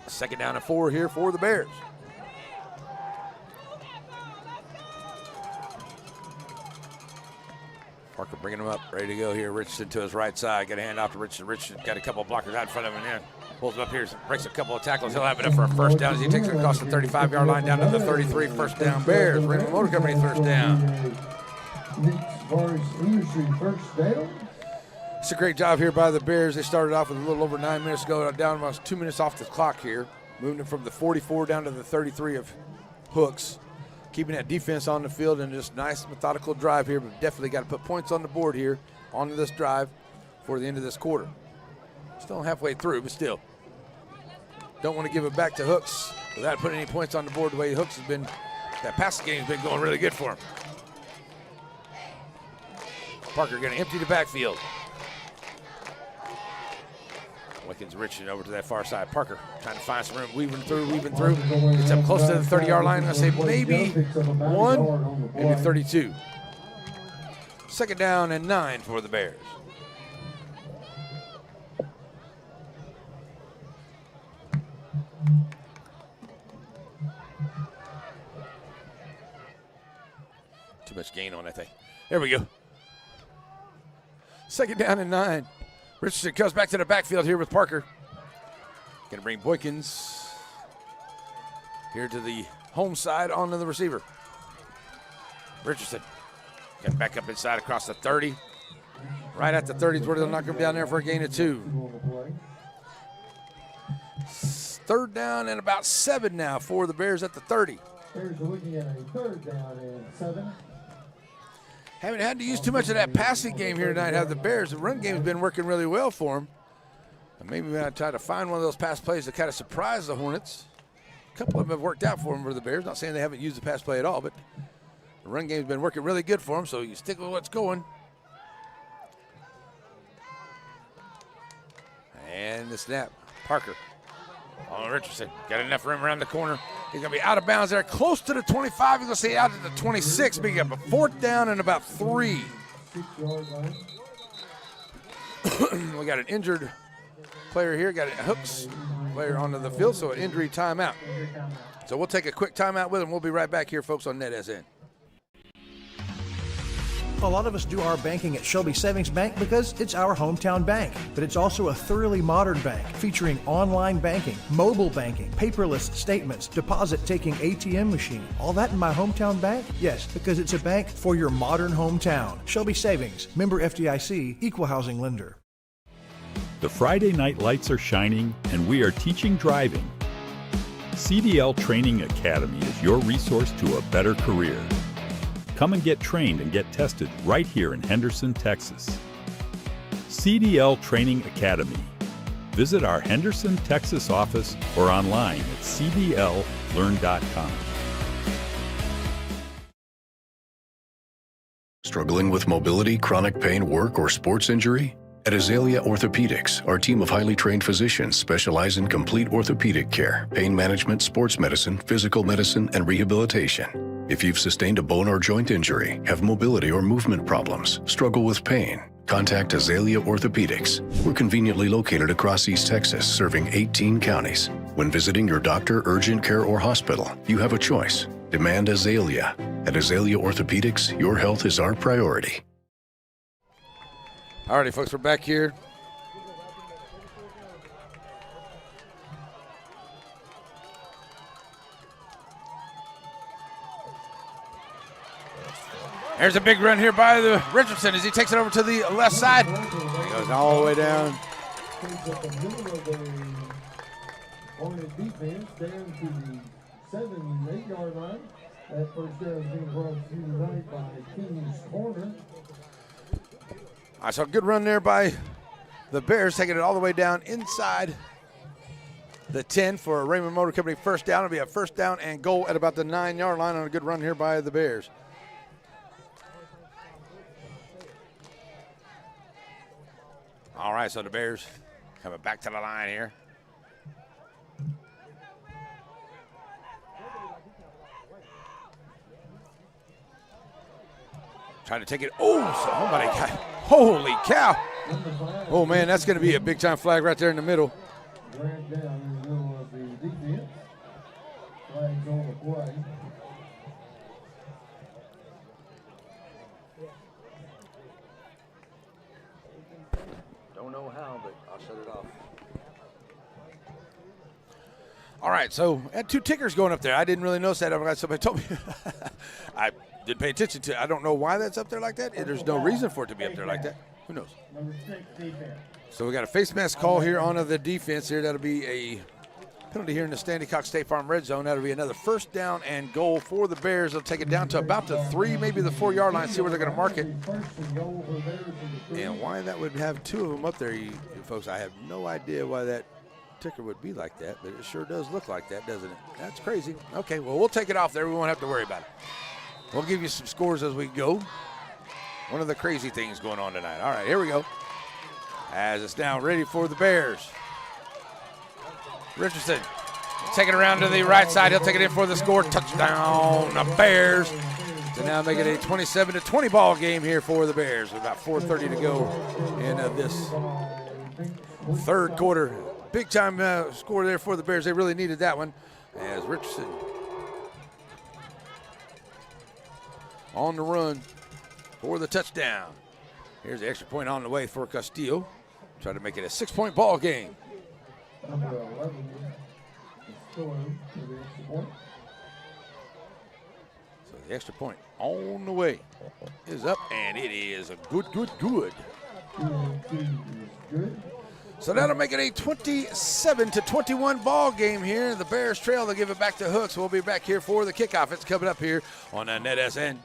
2nd down and 4 here for the Bears. Parker bringing him up, ready to go here. Richardson to his right side. Got a hand off to Richardson. Richardson got a couple of blockers out in front of him. And pulls him up here, breaks a couple of tackles. He'll have it up for a first down as he takes it across the 35-yard line down to the 33. First down, Bears. Raymond Motor Company, first down. First down. It's a great job here by the Bears. They started off with a little over 9 minutes to go, down almost 2 minutes off the clock here. Moving it from the 44 down to the 33 of Hooks. Keeping that defense on the field and just nice methodical drive here, but definitely got to put points on the board here on this drive for the end of this quarter. Still halfway through, but still. Don't want to give it back to Hooks without putting any points on the board the way Hooks has been. That passing game has been going really good for him. Parker going to empty the backfield. Wickens Richardson over to that far side. Parker trying to find some room, weaving through. Gets up close to the 30-yard line. I'm going to say maybe 1, maybe 32. 2nd down and 9 for the Bears. Too much gain on that thing. There we go. 2nd down and 9. Richardson comes back to the backfield here with Parker. Going to bring Boykins here to the home side onto the receiver. Richardson getting back up inside across the 30. Right at the 30 is where they'll knock him down there for a gain of 2. 3rd down and about 7 now for the Bears at the 30. Bears are looking at a 3rd down and 7. Haven't had to use too much of that passing game here tonight, have the Bears. The run game's been working really well for them. And maybe we're going to try to find one of those pass plays to kind of surprise the Hornets. A couple of them have worked out for them for the Bears. Not saying they haven't used the pass play at all, but the run game's been working really good for them, so you stick with what's going. And the snap. Parker on Richardson. Got enough room around the corner. He's going to be out of bounds there, close to the 25. He's going to stay out at the 26. But he got a 4th down and about 3. We got an injured player here. Got a Hooks player onto the field, so an injury timeout. So we'll take a quick timeout with him. We'll be right back here, folks, on NETSN. A lot of us do our banking at Shelby Savings Bank because it's our hometown bank, but it's also a thoroughly modern bank featuring online banking, mobile banking, paperless statements, deposit-taking ATM machine. All that in my hometown bank? Yes, because it's a bank for your modern hometown. Shelby Savings, member FDIC, equal housing lender. The Friday night lights are shining and we are teaching driving. CDL Training Academy is your resource to a better career. Come and get trained and get tested right here in Henderson, Texas. CDL Training Academy. Visit our Henderson, Texas office or online at cdllearn.com. Struggling with mobility, chronic pain, work, or sports injury? At Azalea Orthopedics, our team of highly trained physicians specialize in complete orthopedic care, pain management, sports medicine, physical medicine, and rehabilitation. If you've sustained a bone or joint injury, have mobility or movement problems, struggle with pain, contact Azalea Orthopedics. We're conveniently located across East Texas, serving 18 counties. When visiting your doctor, urgent care, or hospital, you have a choice. Demand Azalea. At Azalea Orthopedics, your health is our priority. All righty, folks, we're back here. There's a big run here by the Richardson as he takes it over to the left side. He goes all the way down. Hornet defense down to the 7-8 yard line. That first down is being brought to the right by King's Corner. I saw a good run there by the Bears, taking it all the way down inside the 10 for a Raymond Motor Company first down. It'll be a first down and goal at about the 9-yard line on a good run here by the Bears. All right, so the Bears coming back to the line here. Trying to take it. Oh, somebody got, holy cow. Oh, man, that's going to be a big-time flag right there in the middle. Dragged down in the middle of the defense. Flags on the play. Don't know how, but I'll shut it off. All right, so I had 2 tickers going up there. I didn't really notice that. Somebody told me. I didn't pay attention to it. I don't know why that's up there like that. There's no reason for it to be up there like that. Who knows? Number 6, defense. So we got a face mask call here on the defense here. That'll be a penalty here in the Standycock State Farm red zone. That'll be another first down and goal for the Bears. They'll take it down to about the 3, maybe the 4-yard line, see where they're going to mark it. And why that would have 2 of them up there, you folks, I have no idea why that ticker would be like that, but it sure does look like that, doesn't it? That's crazy. Okay, well, we'll take it off there. We won't have to worry about it. We'll give you some scores as we go. One of the crazy things going on tonight. All right, here we go. As it's now ready for the Bears. Richardson take it around to the right side. He'll take it in for the score. Touchdown, the Bears. So now make it a 27-20 ball game here for the Bears. With about 4:30 to go in this third quarter. Big time score there for the Bears. They really needed that one. As Richardson on the run for the touchdown. Here's the extra point on the way for Castillo. Try to make it a 6-point ball game. Number 11 scoring for the extra point. So the extra point on the way is up, and it is a good. 2 is good. So that'll make it a 27-21 ball game here. The Bears trail. They'll give it back to Hooks. We'll be back here for the kickoff. It's coming up here on NETSN.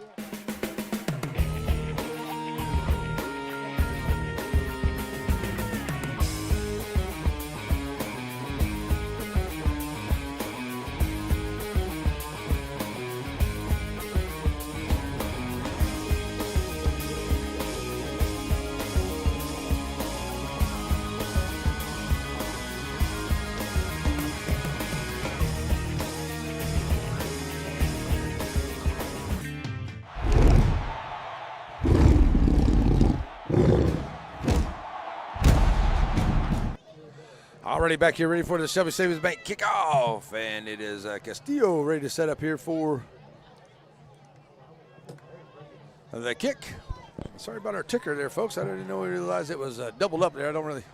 Already back here ready for the Shelby Savings Bank kickoff. And it is Castillo ready to set up here for the kick. Sorry about our ticker there, folks. I didn't realize it was doubled up there. I don't really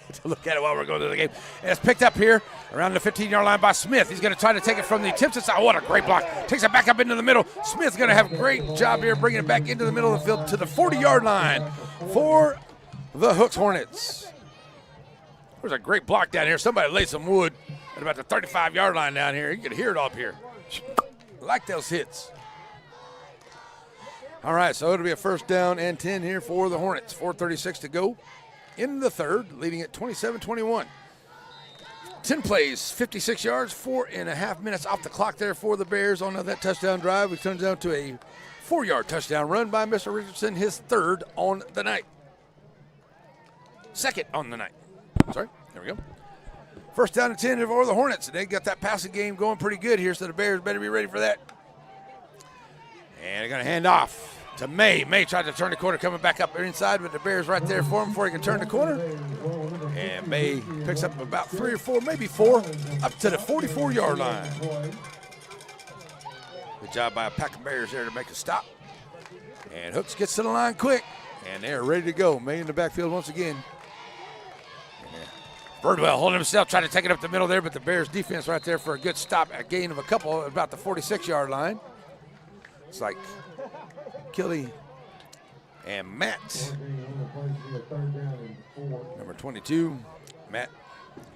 get to look at it while we're going through the game. And it's picked up here around the 15-yard line by Smith. He's going to try to take it from the Timpson side. What a great block. Takes it back up into the middle. Smith's going to have a great job here bringing it back into the middle of the field to the 40-yard line for the Hooks Hornets. There's a great block down here. Somebody laid some wood at about the 35-yard line down here. You can hear it up here. I like those hits. All right, so it'll be a first down and 10 here for the Hornets. 4:36 to go in the third, leading at 27-21. 10 plays, 56 yards, 4.5 minutes off the clock there for the Bears on that touchdown drive, which turns out to a 4-yard touchdown run by Mr. Richardson, his third on the night. Second on the night. Sorry, there we go. First down and 10 for the Hornets. They got that passing game going pretty good here, so the Bears better be ready for that. And they're going to hand off to May. May tried to turn the corner, coming back up inside, but the Bears right there for him before he can turn the corner. And May picks up about 3 or 4, maybe 4, up to the 44-yard line. Good job by a pack of Bears there to make a stop. And Hooks gets to the line quick, and they're ready to go. May in the backfield once again. Birdwell holding himself, trying to take it up the middle there, but the Bears defense right there for a good stop, a gain of a couple at about the 46-yard line. It's like Kelly and Matt. Number 22, Matt,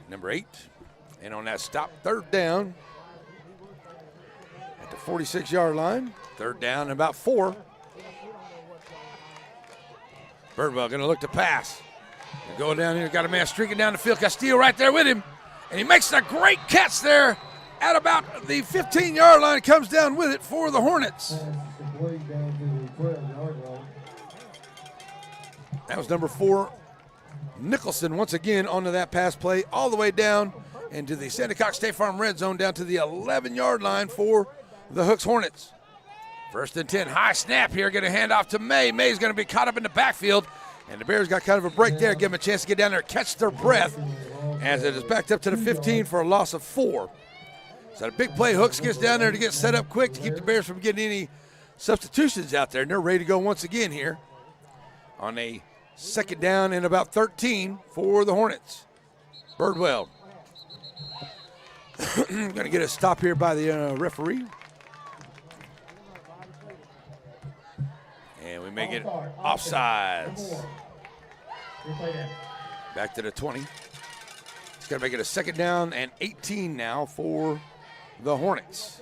number 8. And on that stop, third down at the 46-yard line. Third down and about 4. Birdwell going to look to pass. Going down here, got a man streaking down the field. Castillo right there with him. And he makes a great catch there at about the 15-yard line. Comes down with it for the Hornets. That was number 4, Nicholson, once again onto that pass play, all the way down into the Sandycock State Farm red zone, down to the 11-yard line for the Hooks Hornets. First and 10, high snap here, going to hand off to May. May's going to be caught up in the backfield, and the Bears got kind of a break there, give them a chance to get down there, catch their breath, as it is backed up to the 15 for a loss of 4. So a big play. Hooks gets down there to get set up quick to keep the Bears from getting any substitutions out there, and they're ready to go once again here on a second down and about 13 for the Hornets. Birdwell going to get a stop here by the referee. And we may get offsides. Back to the 20. It's going to make it a second down and 18 now for the Hornets.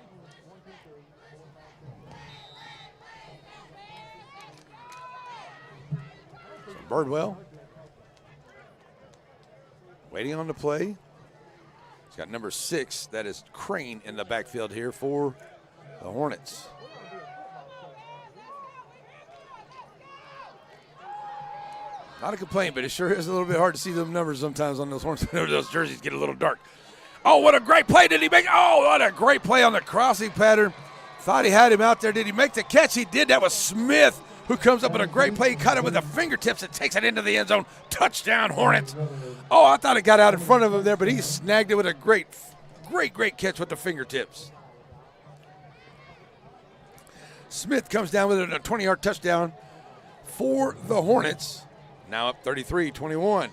So Birdwell waiting on the play. He's got number 6, that is Crane, in the backfield here for the Hornets. Not a complaint, but it sure is a little bit hard to see them numbers sometimes on those Hornets. Those jerseys get a little dark. Oh, what a great play did he make. Oh, what a great play on the crossing pattern. Thought he had him out there. Did he make the catch? He did. That was Smith, who comes up with a great play. He caught it with the fingertips and takes it into the end zone. Touchdown, Hornets. Oh, I thought it got out in front of him there, but he snagged it with a great catch with the fingertips. Smith comes down with a 20-yard touchdown for the Hornets. Now up 33-21.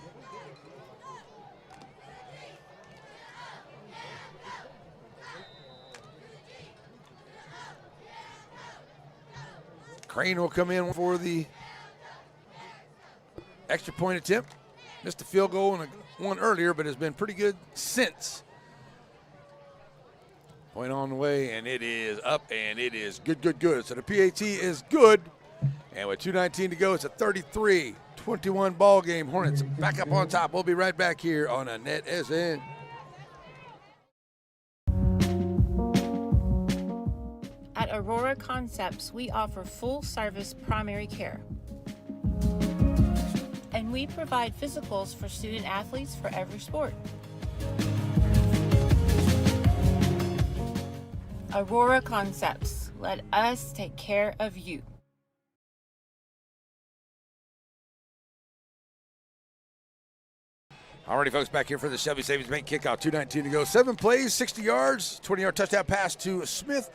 Crane will come in for the extra point attempt. Missed a field goal and one earlier, but has been pretty good since. Point on the way, and it is up, and it is good. So the PAT is good. And with 2:19 to go, it's a 33-21 ball game. Hornets back up on top. We'll be right back here on a NETSN. At Aurora Concepts, we offer full-service primary care. And we provide physicals for student athletes for every sport. Aurora Concepts, let us take care of you. Alrighty, folks, back here for the Shelby Savings Bank kickoff. 2:19 to go. 7 plays, 60 yards, 20-yard touchdown pass to Smith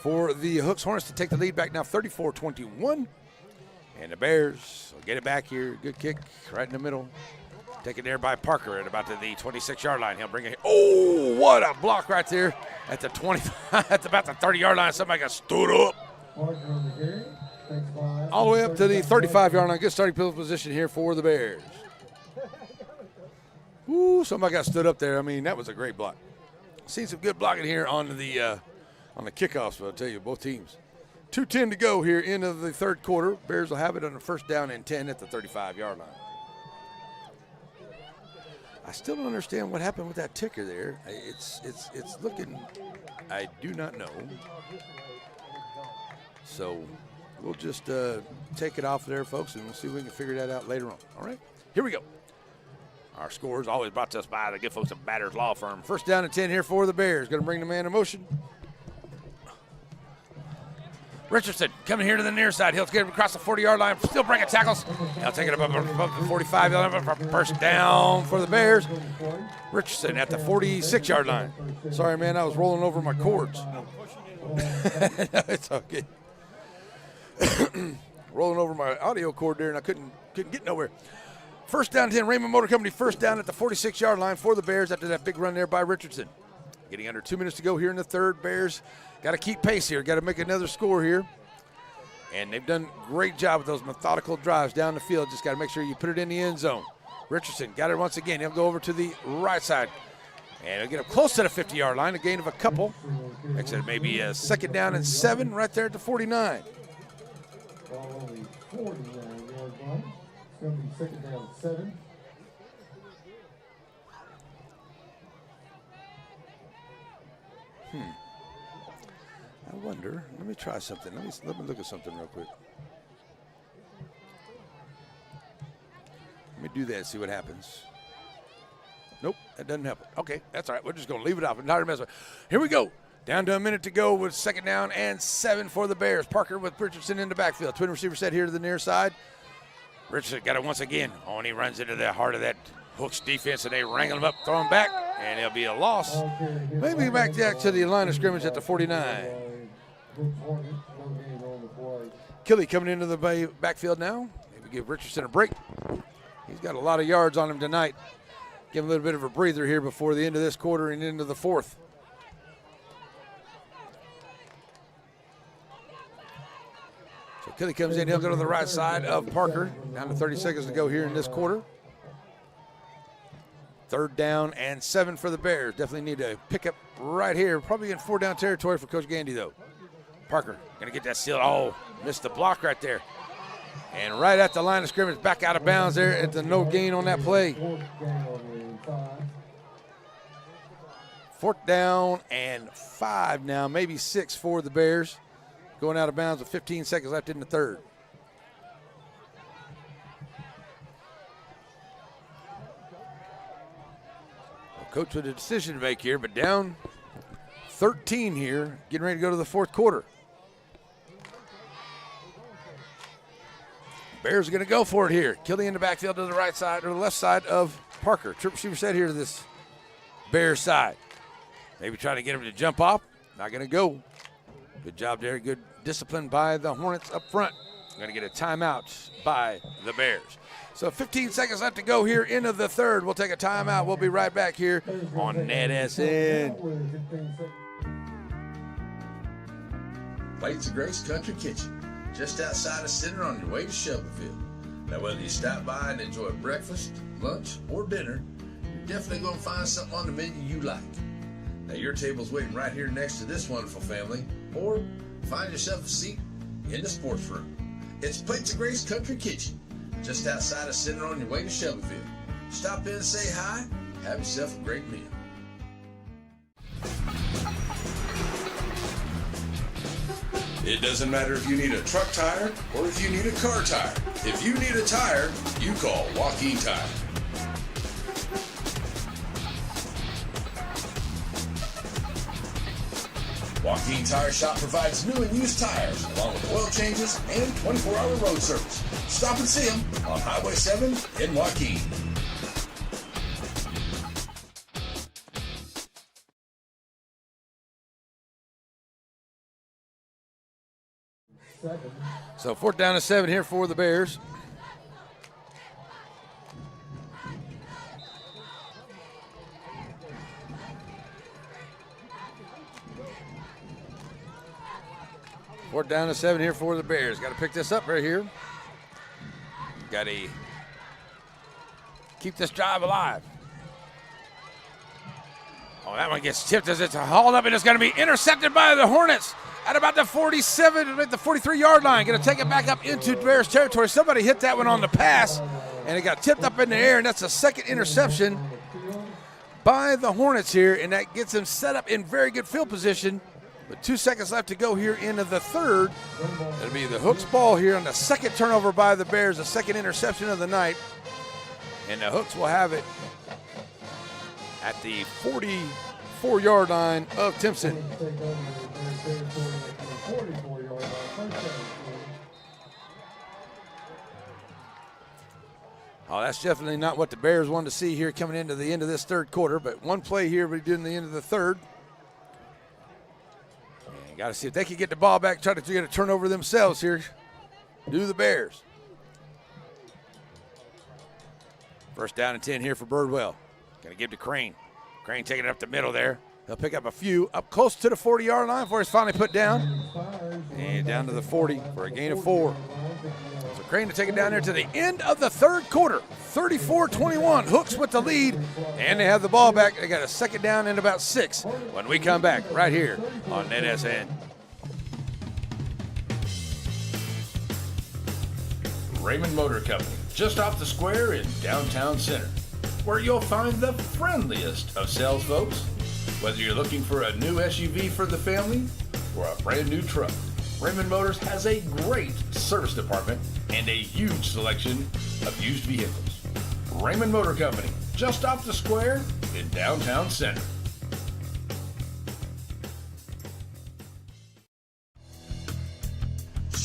for the Hooks Hornets to take the lead back now 34-21. And the Bears will get it back here. Good kick right in the middle. Taken there by Parker at about the 26-yard line. He'll bring it. Oh, what a block right there at the 25, at about the 30-yard line. Somebody got stood up. All the way up to the 35-yard line. Good starting field position here for the Bears. Ooh, somebody got stood up there. I mean, that was a great block. Seen some good blocking here on the kickoffs, but I'll tell you, both teams. 2:10 to go here into the third quarter. Bears will have it on the first down and 10 at the 35-yard line. I still don't understand what happened with that ticker there. It's looking, I do not know. So we'll just take it off there, folks, and we'll see if we can figure that out later on. All right, here we go. Our score is always brought to us by the good folks at Batters Law Firm. First down and 10 here for the Bears. Going to bring the man in motion. Richardson coming here to the near side. He'll get him across the 40-yard line. Still breaking tackles. He'll take it above the 45-yard line. First down for the Bears. Richardson at the 46-yard line. Sorry, man, I was rolling over my cords. It's okay. Rolling over my audio cord there, and I couldn't get nowhere. First down 10, Raymond Motor Company, first down at the 46-yard line for the Bears after that big run there by Richardson. Getting under 2 minutes to go here in the third. Bears got to keep pace here, got to make another score here. And they've done a great job with those methodical drives down the field. Just got to make sure you put it in the end zone. Richardson got it once again. He'll go over to the right side. And he'll get him close to the 50-yard line, a gain of a couple. Makes it maybe a second down and 7 right there at the 49. Going to be second down 7. I wonder. Let me try something. Let me look at something real quick. Let me do that and see what happens. Nope, that doesn't happen. Okay, that's all right. We're just going to leave it off. Not a mess. Here we go. Down to a minute to go with 2nd down and 7 for the Bears. Parker with Richardson in the backfield. Twin receiver set here to the near side. Richardson got it once again. Oh, and he runs into the heart of that Hooks defense, and they wrangle him up, throw him back, and it'll be a loss. Maybe back to the line of scrimmage at the 49. Kelly coming into the backfield now. Maybe give Richardson a break. He's got a lot of yards on him tonight. Give him a little bit of a breather here before the end of this quarter and into the fourth. So Kelly comes in. He'll go to the right side of Parker. Down to 30 seconds to go here in this quarter. 3rd down and 7 for the Bears. Definitely need to pick up right here. Probably in 4-down territory for Coach Gandy, though. Parker going to get that seal. Oh, missed the block right there. And right at the line of scrimmage, back out of bounds there at the no gain on that play. 4th down and 5 now, maybe 6 for the Bears. Going out of bounds with 15 seconds left in the 3rd. Coach with a decision to make here, but down 13 here, getting ready to go to the 4th quarter. Bears are going to go for it here. Kelly in the backfield to the right side or the left side of Parker. Trip receiver set here to this Bears side. Maybe trying to get him to jump off. Not going to go. Good job there. Good discipline by the Hornets up front. Going to get a timeout by the Bears. So 15 seconds left to go here into the 3rd. We'll take a timeout. We'll be right back here on NETSN. Plates of Grace Country Kitchen, just outside of Center on your way to Shelbyville. Now, whether you stop by and enjoy breakfast, lunch, or dinner, you're definitely going to find something on the menu you like. Now, your table's waiting right here next to this wonderful family, or find yourself a seat in the sports room. It's Plates of Grace Country Kitchen, just outside of Center on your way to Shelbyville. Stop in and say hi. Have yourself a great meal. It doesn't matter if you need a truck tire or if you need a car tire. If you need a tire, you call Joaquin Tire. Joaquin Tire Shop provides new and used tires, along with oil changes and 24-hour road service. Stop and see them on Highway 7 in Joaquin. So 4th down and 7 here for the Bears. Fourth down and 7 here for the Bears. Got to pick this up right here. Got to keep this drive alive. Oh, that one gets tipped as it's hauled up, and it's going to be intercepted by the Hornets at about the 47, at the 43-yard line. Going to take it back up into Bears territory. Somebody hit that one on the pass, and it got tipped up in the air, and that's a 2nd interception by the Hornets here, and that gets them set up in very good field position. With 2 seconds left to go here into the 3rd. It'll be the Hooks ball here on the 2nd turnover by the Bears, the 2nd interception of the night. And the Hooks will have it at the 44-yard line of Timpson. Oh, that's definitely not what the Bears wanted to see here coming into the end of this 3rd quarter, but one play here we do in the end of the 3rd. Got to see if they can get the ball back, try to get a turnover themselves here. Do the Bears. 1st down and 10 here for Birdwell. Going to give to Crane. Crane taking it up the middle there. He'll pick up a few up close to the 40-yard line before he's finally put down. And down to the 40 for a gain of 4. So Crane to take it down there to the end of the 3rd quarter. 34-21. Hooks with the lead, and they have the ball back. They got a 2nd down and about 6 when we come back right here on NETSN. Raymond Motor Company, just off the square in downtown Center, where you'll find the friendliest of sales folks. Whether you're looking for a new SUV for the family or a brand new truck, Raymond Motors has a great service department and a huge selection of used vehicles. Raymond Motor Company, just off the square in downtown Center.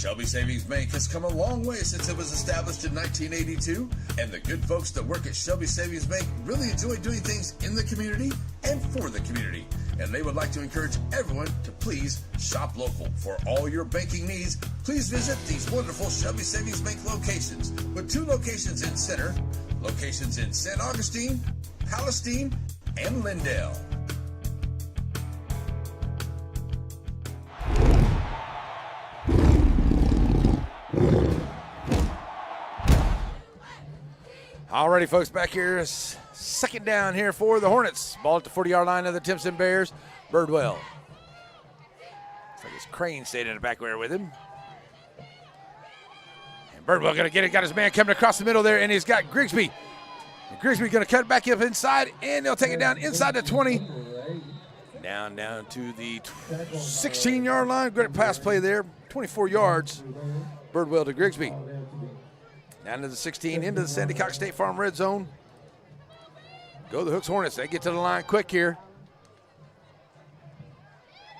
Shelby Savings Bank has come a long way since it was established in 1982, and the good folks that work at Shelby Savings Bank really enjoy doing things in the community and for the community. And they would like to encourage everyone to please shop local. For all your banking needs, please visit these wonderful Shelby Savings Bank locations, with 2 locations in Center, locations in St. Augustine, Palestine, and Lindale. Alrighty, folks, back here. Second down here for the Hornets. Ball at the 40-yard line of the Timpson Bears. Birdwell. Looks like it's Crane staying in the back there with him. And Birdwell going to get it. Got his man coming across the middle there, and he's got Grigsby. And Grigsby going to cut it back up inside, and they'll take it down inside the 20. Down to the 16-yard line. Great pass play there. 24 yards. Birdwell to Grigsby. Down to the 16, into the Sandy Cox State Farm red zone. Go the Hooks Hornets. They get to the line quick here.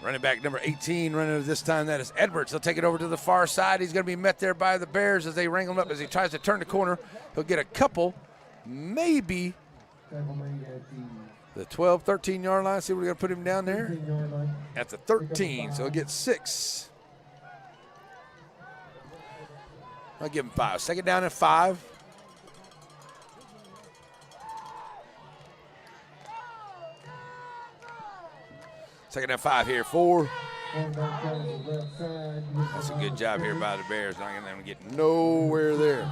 Running back number 18 running this time. That is Edwards. They'll take it over to the far side. He's going to be met there by the Bears as they wrangle him up as he tries to turn the corner. He'll get a couple, maybe the 12, 13-yard line. See, we're going to put him down there at the 13. So he'll get 6. I'll give him 5. Second down and 5. Second and 5 here. 4. That's a good job here by the Bears. Not going to get nowhere there.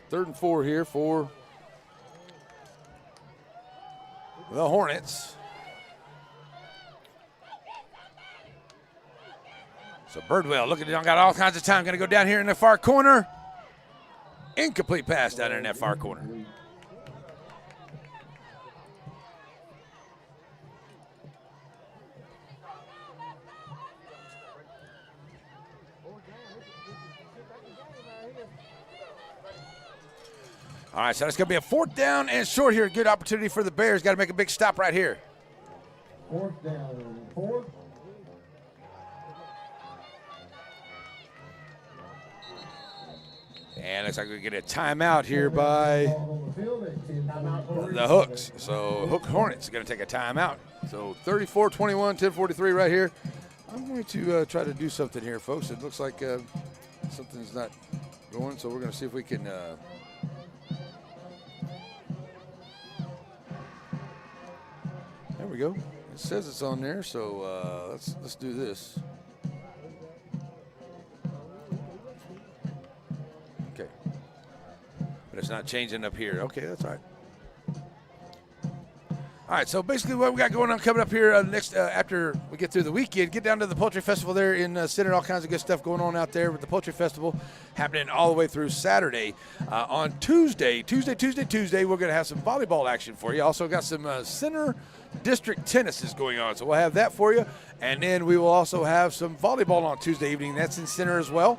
Third and 4 here for the Hornets. So Birdwell looking at got all kinds of time. Going to go down here in the far corner. Incomplete pass down there in that far corner. All right, so that's going to be a 4th down and short here. Good opportunity for the Bears. Got to make a big stop right here. 4th down and 4. And looks like we get a timeout here by the Hooks. So Hook Hornets are going to take a timeout. So 34-21, 10:43 right here. I'm going to try to do something here, folks. It looks like something's not going, so we're going to see if we can. There we go. It says it's on there, so let's do this. Okay. But it's not changing up here. Okay, that's all right. All right, so basically what we got going on coming up here next after we get through the weekend, get down to the Poultry Festival there in Center. All kinds of good stuff going on out there with the Poultry Festival happening all the way through Saturday. On Tuesday, we're going to have some volleyball action for you. Also got some Center District tennis is going on, so we'll have that for you. And then we will also have some volleyball on Tuesday evening. That's in Center as well.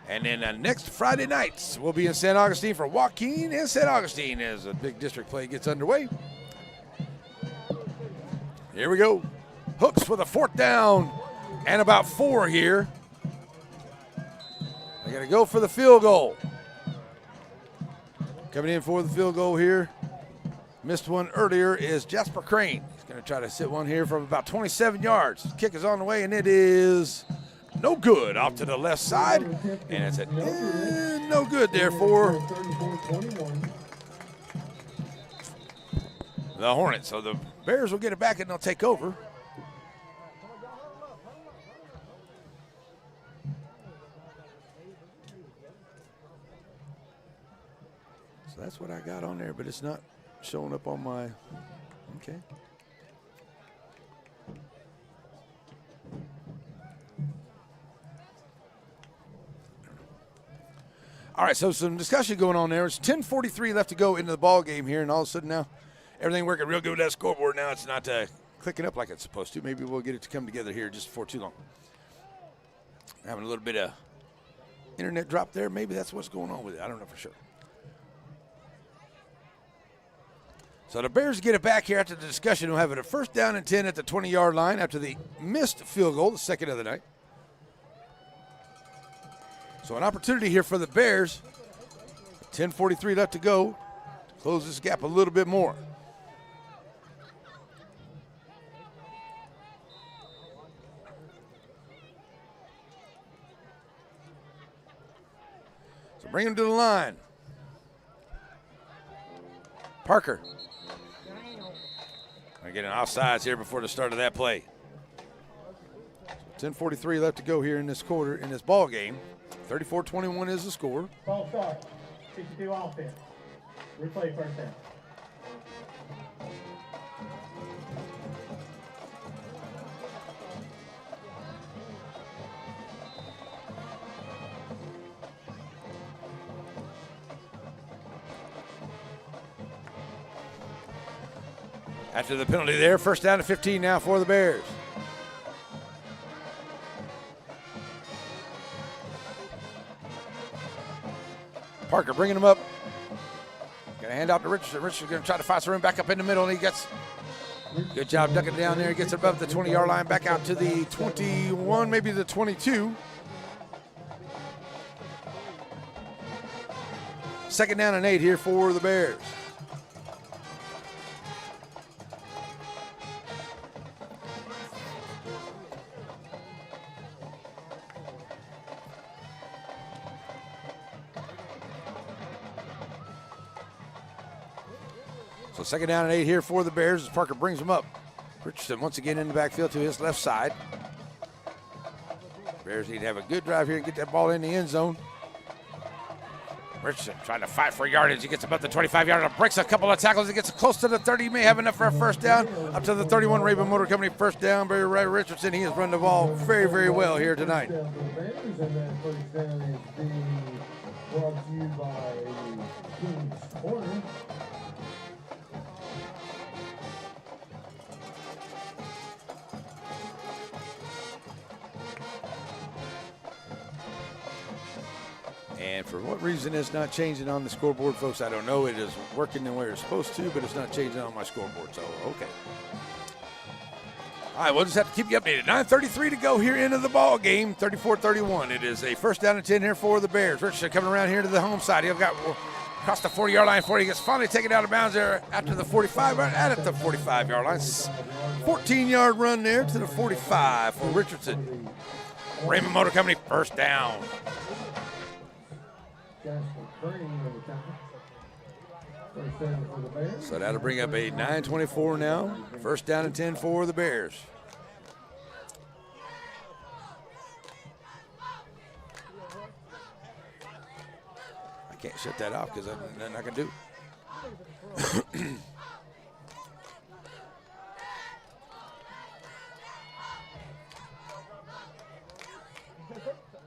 And then next Friday nights, we'll be in St. Augustine for Joaquin and St. Augustine as a big district play gets underway. Here we go. Hooks for the 4th down and about 4 here. They're going to go for the field goal. Coming in for the field goal here. Missed one earlier is Jasper Crane. He's going to try to sit one here from about 27 yards. Kick is on the way, and it is no good off to the left side. And it's a no good there for the Hornets. So the Bears will get it back and they'll take over. So that's what I got on there, but it's not showing up on my, okay. All right, so some discussion going on there. It's 10:43 left to go into the ball game here, and all of a sudden now everything working real good with that scoreboard. Now it's not clicking up like it's supposed to. Maybe we'll get it to come together here just before too long. Having a little bit of internet drop there. Maybe that's what's going on with it. I don't know for sure. So the Bears get it back here after the discussion. We'll have it a 1st down and 10 at the 20-yard line after the missed field goal, the second of the night. So an opportunity here for the Bears. 10:43 left to go to close this gap a little bit more. So bring him to the line. Parker. I get an offsides here before the start of that play. 10:43 left to go here in this quarter, in this ball game. 34-21 is the score. Ball start. 62 offense. Replay 1st down. After the penalty there, 1st down to 15 now for the Bears. Parker bringing him up. Going to hand out to Richardson. Richardson's going to try to find some room back up in the middle, and he gets good job ducking down there. He gets above the 20-yard line, back out to the 21, maybe the 22. 2nd down and 8 here for the Bears. So 2nd down and 8 here for the Bears as Parker brings them up. Richardson once again in the backfield to his left side. Bears need to have a good drive here and get that ball in the end zone. Richardson trying to fight for yardage. He gets about the 25-yard line, breaks a couple of tackles. He gets close to the 30. He may have enough for a 1st down. Up to the 31, Raven Motor Company 1st down. Barry Ray Richardson, he has run the ball very, very well here tonight. And that 1st down is being brought to you by King's Corner. And for what reason it's not changing on the scoreboard, folks, I don't know. It is working the way it's supposed to, but it's not changing on my scoreboard, so okay. All right, we'll just have to keep you updated. 9:33 to go here into the ball game, 34-31. It is a 1st down and 10 here for the Bears. Richardson coming around here to the home side. He'll got across the 40-yard line for it. He gets finally taken out of bounds there after the 45, at the 45-yard line. 14-yard run there to the 45 for Richardson. Raymond Motor Company 1st down. So that'll bring up a 9:24 now. 1st down and 10 for the Bears. I can't shut that off because there's nothing I can do.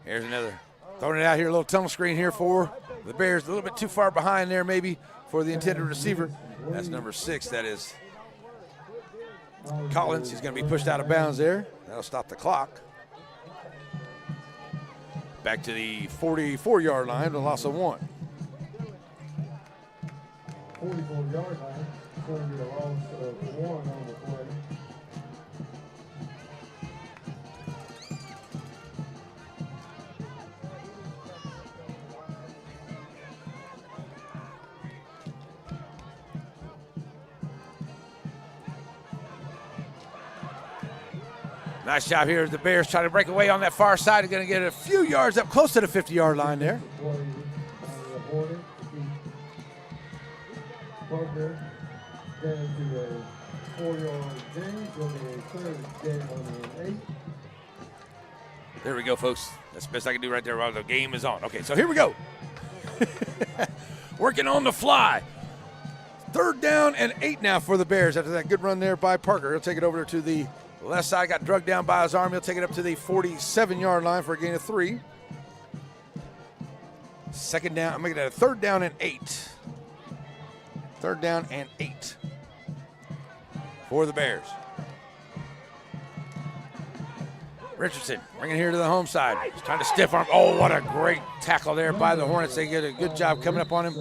Here's another. Throwing it out here, a little tunnel screen here for the Bears. A little bit too far behind there maybe for the intended receiver. That's number 6. That is Collins. He's going to be pushed out of bounds there. That'll stop the clock. Back to the 44-yard line, a loss of 1. 44-yard line. It's going to be a loss of 1 on the play. Nice job here as the Bears try to break away on that far side. They're going to get a few yards up close to the 50-yard line there. Parker down to a 4-yard gain, going to a 3rd down and 8. There we go, folks. That's the best I can do right there while the game is on. Okay, so here we go. Working on the fly. 3rd down and 8 now for the Bears after that good run there by Parker. He'll take it over to the left side, got drugged down by his arm. He'll take it up to the 47-yard line for a gain of 3. 2nd down, I'm making it a 3rd down and 8. 3rd down and 8 for the Bears. Richardson bringing it here to the home side. He's trying to stiff arm. Oh, what a great tackle there by the Hornets. They get a good job coming up on him.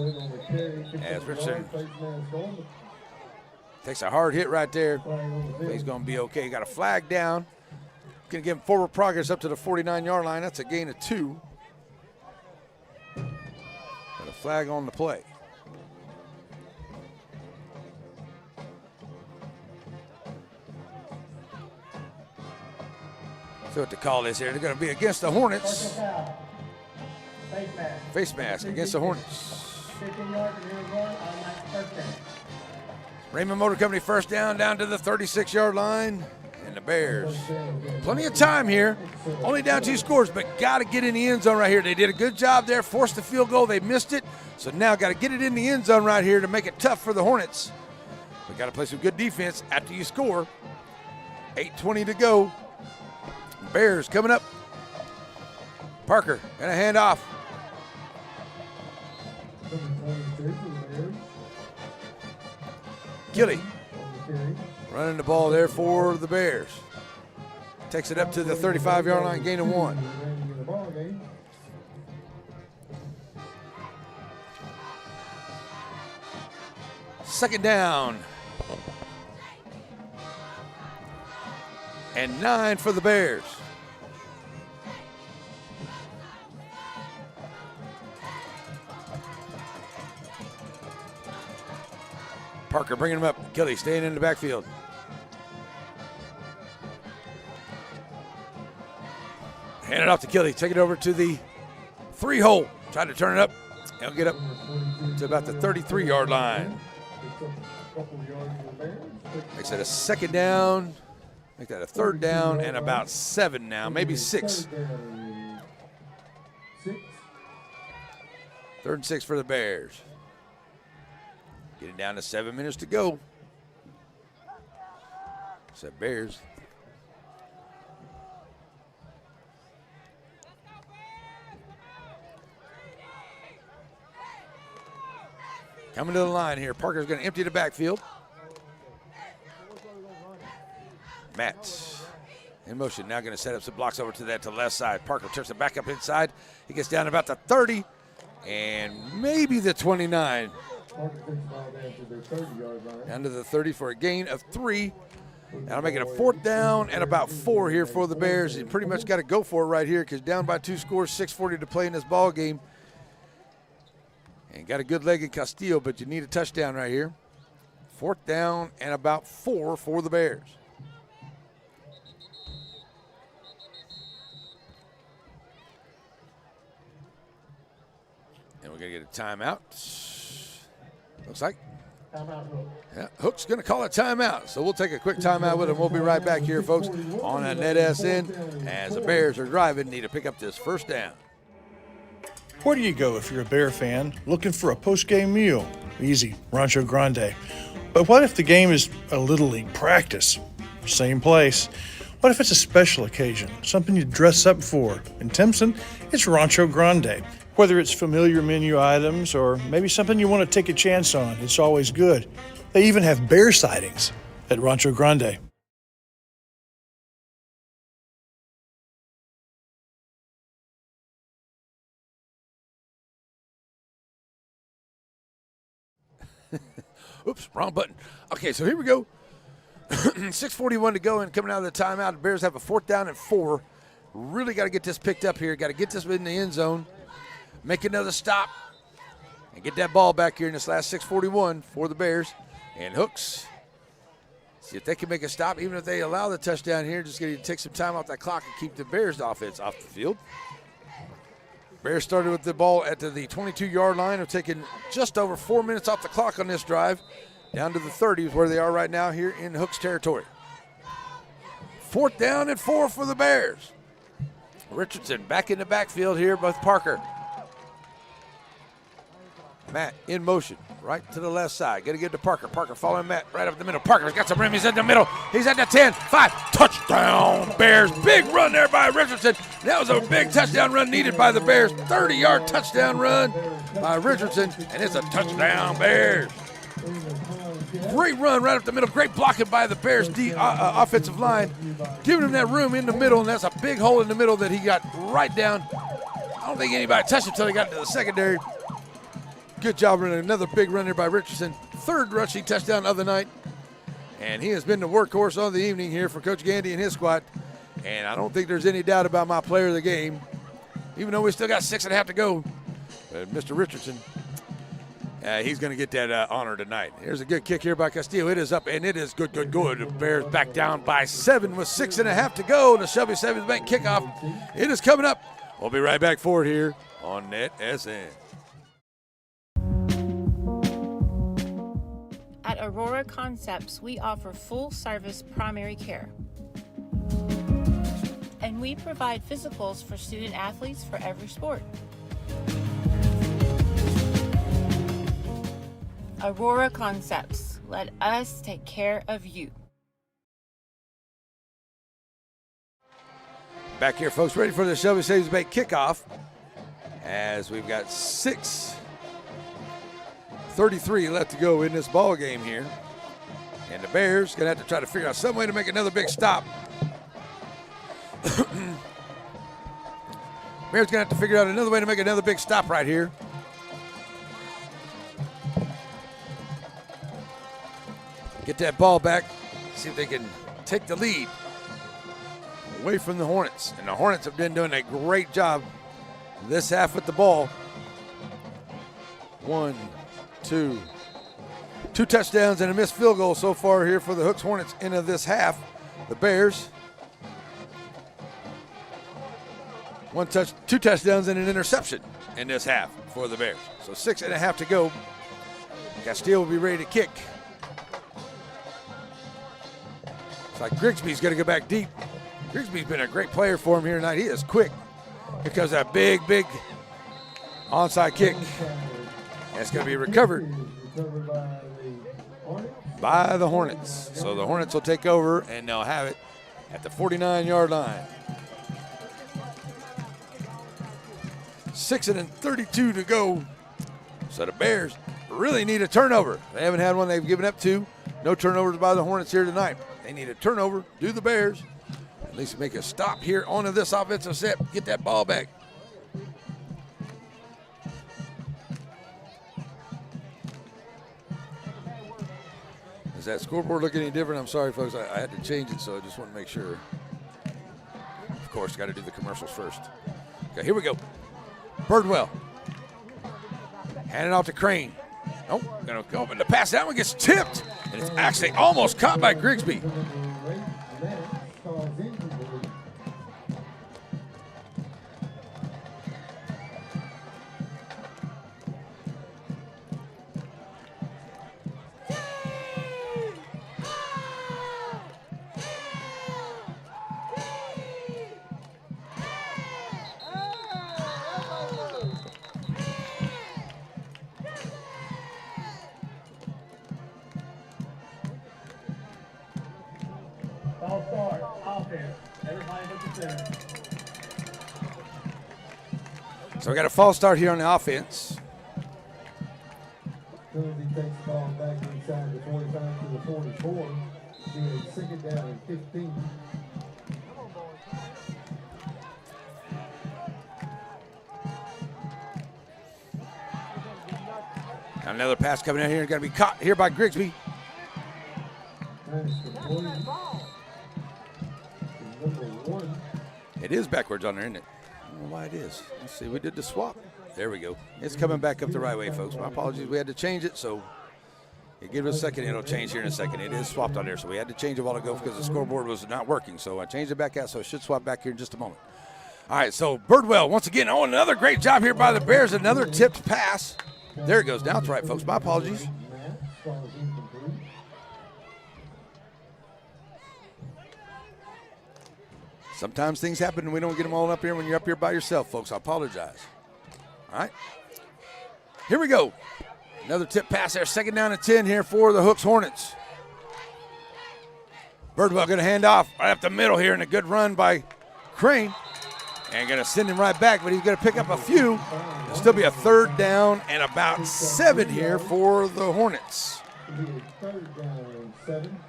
As Richardson Takes a hard hit right there. He's going to be okay. Got a flag down. Going to give him forward progress up to the 49-yard line. That's a gain of 2. Got a flag on the play. See what the call is here. They're going to be against the Hornets. Face mask against the Hornets. 15 yards and here we go. Automatic first down. Raymond Motor Company first down to the 36-yard line. And the Bears. Plenty of time here. Only down 2 scores, but got to get in the end zone right here. They did a good job there. Forced the field goal. They missed it. So now got to get it in the end zone right here to make it tough for the Hornets. But got to play some good defense after you score. 8:20 to go. Bears coming up. Parker going to hand off. Gilly running the ball there for the Bears. Takes it up to the 35-yard line, gain of 1. Second down. And 9 for the Bears. Parker bringing him up. Kelly staying in the backfield. Hand it off to Kelly. Take it over to the 3-hole. Trying to turn it up. He'll get up to about the 33-yard line. Makes it a second down. Make that a third down and about 7 now, maybe 6. 3rd and 6 for the Bears. Getting down to 7 minutes to go. So Bears. Coming to the line here. Parker's going to empty the backfield. Matt in motion. Now going to set up some blocks over to the left side. Parker turns it back up inside. He gets down about the 30 and maybe the 29. Down to the 30 for a gain of 3. That'll make it a 4th down and about 4 here for the Bears. You pretty much got to go for it right here because down by 2 scores, 6:40 to play in this ball game. And got a good leg in Castillo, but you need a touchdown right here. 4th down and about 4 for the Bears. And we're going to get a timeout. Looks like. Yeah, Hook's going to call a timeout. So we'll take a quick timeout with him. We'll be right back here, folks, on a NETSN as the Bears are driving, need to pick up this first down. Where do you go if you're a Bear fan looking for a post-game meal? Easy, Rancho Grande. But what if the game is a Little League practice? Same place. What if it's a special occasion, something you dress up for? In Timpson, it's Rancho Grande. Whether it's familiar menu items or maybe something you want to take a chance on, it's always good. They even have bear sightings at Rancho Grande. Oops, wrong button. Okay, so here we go. 6:41 to go and coming out of the timeout. The Bears have a 4th down and 4. Really got to get this picked up here. Got to get this in the end zone. Make another stop and get that ball back here in this last 6:41 for the Bears. And Hooks, see if they can make a stop. Even if they allow the touchdown here, just going to take some time off that clock and keep the Bears offense off the field. Bears started with the ball at the 22-yard line. Have taken just over 4 minutes off the clock on this drive. Down to the 30 is where they are right now here in Hooks territory. 4th down and 4 for the Bears. Richardson back in the backfield here with Parker. Matt in motion, right to the left side. Going to get to Parker. Parker following Matt right up the middle. Parker's got some room. He's in the middle. He's at the 10, 5. Touchdown, Bears. Big run there by Richardson. That was a big touchdown run needed by the Bears. 30-yard touchdown run by Richardson, and it's a touchdown, Bears. Great run right up the middle. Great blocking by the Bears offensive line. Giving him that room in the middle, and that's a big hole in the middle that he got right down. I don't think anybody touched him until he got to the secondary. Good job running. Another big run there by Richardson. 3rd rushing touchdown of the night. And he has been the workhorse of the evening here for Coach Gandy and his squad. And I don't think there's any doubt about my player of the game, even though we still got 6.5 to go. Mr. Richardson, he's going to get that honor tonight. Here's a good kick here by Castillo. It is up, and it is good. The Bears back down by 7 with 6.5 to go. The Shelby Savings Bank kickoff. It is coming up. We'll be right back for it here on NETSN. At Aurora Concepts, we offer full-service primary care. And we provide physicals for student athletes for every sport. Aurora Concepts, let us take care of you. Back here, folks, ready for the Shelby Savings Bank kickoff as we've got 6:33 left to go in this ball game here. And the Bears going to have to try to figure out some way to make another big stop. Bears going to have to figure out another way to make another big stop right here. Get that ball back, see if they can take the lead away from the Hornets. And the Hornets have been doing a great job this half with the ball. 1, 2 touchdowns and a missed field goal so far here for the Hooks Hornets into this half. The Bears, 2 touchdowns and an interception in this half for the Bears. So 6.5 to go. Castillo will be ready to kick. It's like Grigsby's going to go back deep. Grigsby's been a great player for him here tonight. He is quick. Here comes that big onside kick. And it's going to be recovered by the Hornets. So the Hornets will take over, and they'll have it at the 49-yard line. 6:32 to go. So the Bears really need a turnover. They haven't had one. They've given up 2. No turnovers by the Hornets here tonight. They need a turnover. Do the Bears. At least make a stop here onto this offensive set. Get that ball back. Does that scoreboard look any different? I'm sorry, folks. I had to change it, so I just want to make sure. Of course, got to do the commercials first. Okay, here we go. Birdwell. Hand it off to Crane. Nope, gonna go up in the pass. That one gets tipped, and it's actually almost caught by Grigsby. So we got a false start here on the offense. Penalty takes the ball back inside the 45 to the 44. Being 2nd down and 15. Got another pass coming out here. Got to be caught here by Grigsby. It is backwards on there, isn't it? I don't know why it is. Let's see. We did the swap. There we go. It's coming back up the right way, folks. My apologies. We had to change it, so give it a second. It'll change here in a second. It is swapped on there, so we had to change it a while ago because the scoreboard was not working. So I changed it back out, so it should swap back here in just a moment. All right, so Birdwell, once again, another great job here by the Bears. Another tipped pass. There it goes. Now it's right, folks. My apologies. Sometimes things happen and we don't get them all up here when you're up here by yourself, folks. I apologize. All right. Here we go. Another tip pass there. 2nd down and 10 here for the Hooks Hornets. Birdwell going to hand off right up the middle here, and a good run by Crane. And going to send him right back, but he's going to pick up a few. It'll still be a 3rd down and about 7 here for the Hornets. 3rd down and 7.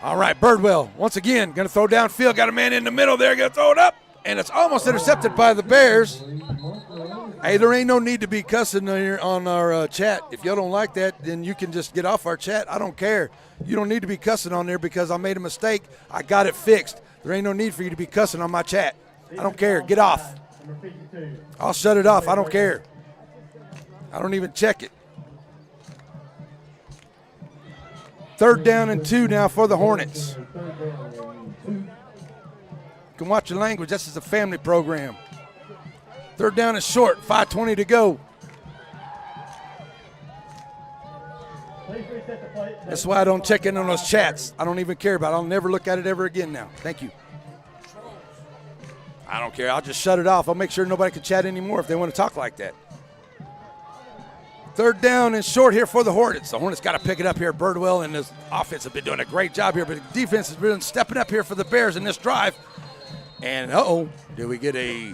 All right, Birdwell, once again, going to throw downfield. Got a man in the middle there, going to throw it up, and it's almost intercepted by the Bears. Hey, there ain't no need to be cussing on our chat. If y'all don't like that, then you can just get off our chat. I don't care. You don't need to be cussing on there because I made a mistake. I got it fixed. There ain't no need for you to be cussing on my chat. I don't care. Get off. I'll shut it off. I don't care. I don't even check it. 3rd down and 2 now for the Hornets. You can watch your language. This is a family program. 3rd down is short. 5:20 to go. That's why I don't check in on those chats. I don't even care about it. I'll never look at it ever again now. Thank you. I don't care. I'll just shut it off. I'll make sure nobody can chat anymore if they want to talk like that. 3rd down and short here for the Hornets. The Hornets got to pick it up here. Birdwell and his offense have been doing a great job here, but the defense has been stepping up here for the Bears in this drive. And, did we get a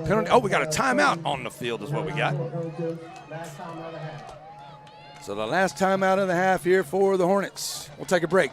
penalty? Oh, we got a timeout on the field is what we got. So the last timeout of the half here for the Hornets. We'll take a break.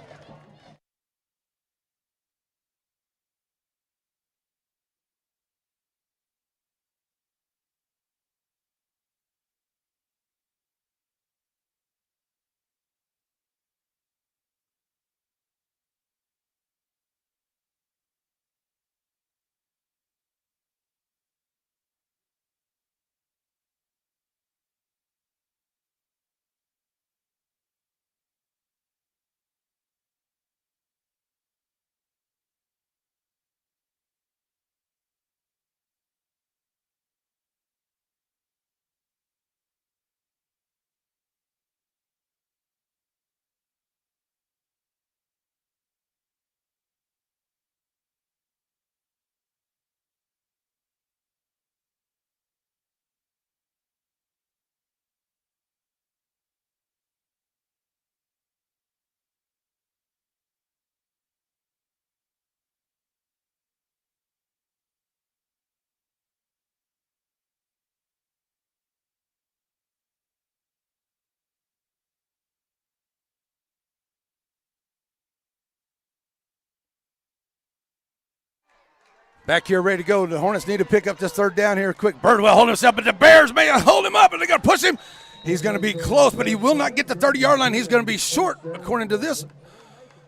Back here ready to go. The Hornets need to pick up this 3rd down here quick. Birdwell holding himself, but the Bears may hold him up, and they're going to push him. He's going to be close, but he will not get the 30-yard line. He's going to be short, according to this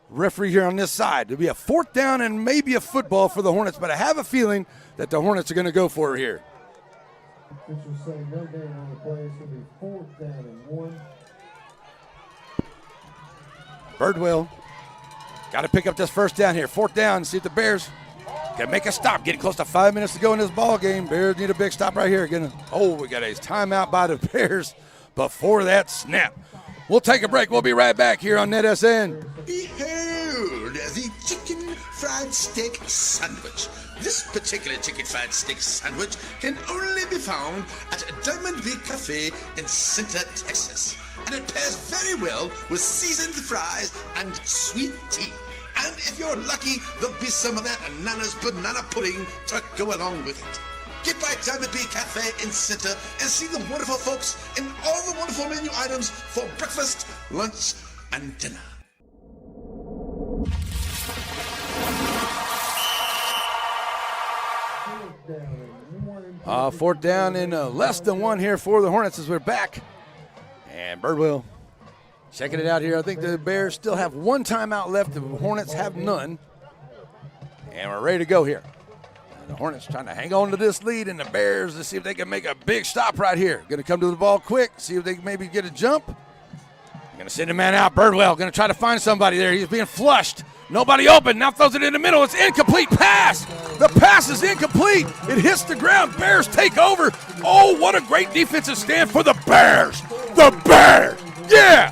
referee here on this side. It'll be a 4th down and maybe a football for the Hornets, but I have a feeling that the Hornets are going to go for it here. Officials say no gain on the play. It's going to be 4th down and 1. Birdwell got to pick up this 1st down here. 4th down, see if the Bears can make a stop. Getting close to 5 minutes to go in this ball game. Bears need a big stop right here. We got a timeout by the Bears before that snap. We'll take a break. We'll be right back here on NETSN. Behold the chicken fried steak sandwich. This particular chicken fried steak sandwich can only be found at Diamond Big Cafe in Center, Texas. And it pairs very well with seasoned fries and sweet tea. And if you're lucky, there'll be some of that Nana's banana pudding to go along with it. Get by Diamond Bee Cafe in Center and see the wonderful folks and all the wonderful menu items for breakfast, lunch, and dinner. 4th down and less than 1 here for the Hornets as we're back. And Birdwell checking it out here. I think the Bears still have 1 timeout left. The Hornets have none. And we're ready to go here. And the Hornets trying to hang on to this lead, and the Bears to see if they can make a big stop right here. Going to come to the ball quick, see if they can maybe get a jump. Going to send a man out. Birdwell going to try to find somebody there. He's being flushed. Nobody open. Now throws it in the middle. It's incomplete pass. The pass is incomplete. It hits the ground. Bears take over. Oh, what a great defensive stand for the Bears. The Bears. Yeah.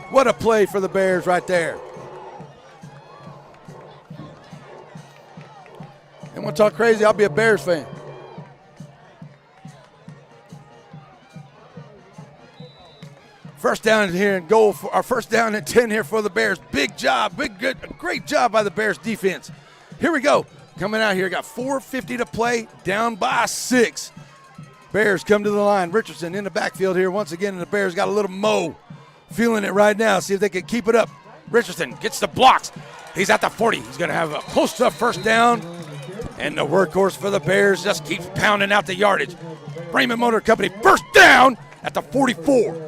What a play for the Bears right there. And want to talk crazy, I'll be a Bears fan. First down here and goal for our 1st down and 10 here for the Bears. Big job, great job by the Bears defense. Here we go. Coming out here, got 4:50 to play, down by 6. Bears come to the line. Richardson in the backfield here once again, and the Bears got a little mo. Feeling it right now. See if they can keep it up. Richardson gets the blocks. He's at the 40. He's going to have a close to a first down. And the workhorse for the Bears just keeps pounding out the yardage. Raymond Motor Company first down at the 44.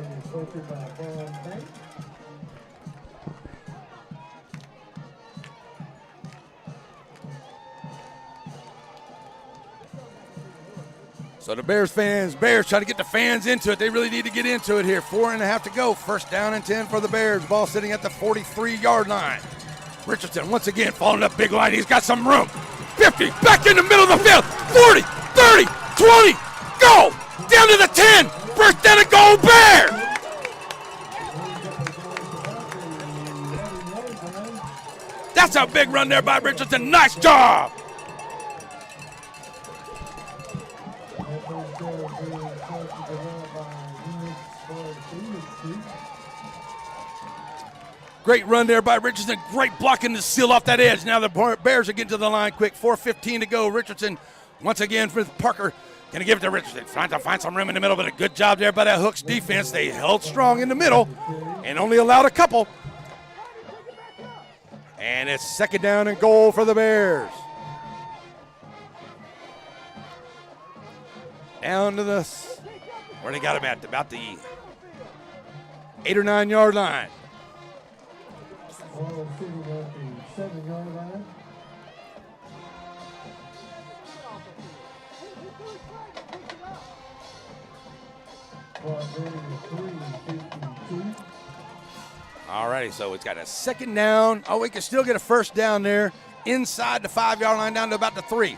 So the Bears try to get the fans into it. They really need to get into it here. 4.5 to go. First down and 10 for the Bears. Ball sitting at the 43-yard line. Richardson once again following up big line. He's got some room. 50, back in the middle of the field. 40, 30, 20, go! Down to the 10. First down and goal, Bears! That's a big run there by Richardson. Nice job! Great run there by Richardson. Great blocking to seal off that edge. Now the Bears are getting to the line quick. 4:15 to go. Richardson once again for Parker. Going to give it to Richardson. Trying to find some room in the middle, but a good job there by that Hooks defense. They held strong in the middle and only allowed a couple. And it's second down and goal for the Bears. Down to the, where they got him at? About the 8 or 9 yard line. Ball sitting at the 7-yard line. All righty, so it's got a second down. Oh, we can still get a first down there inside the 5-yard line down to about the 3.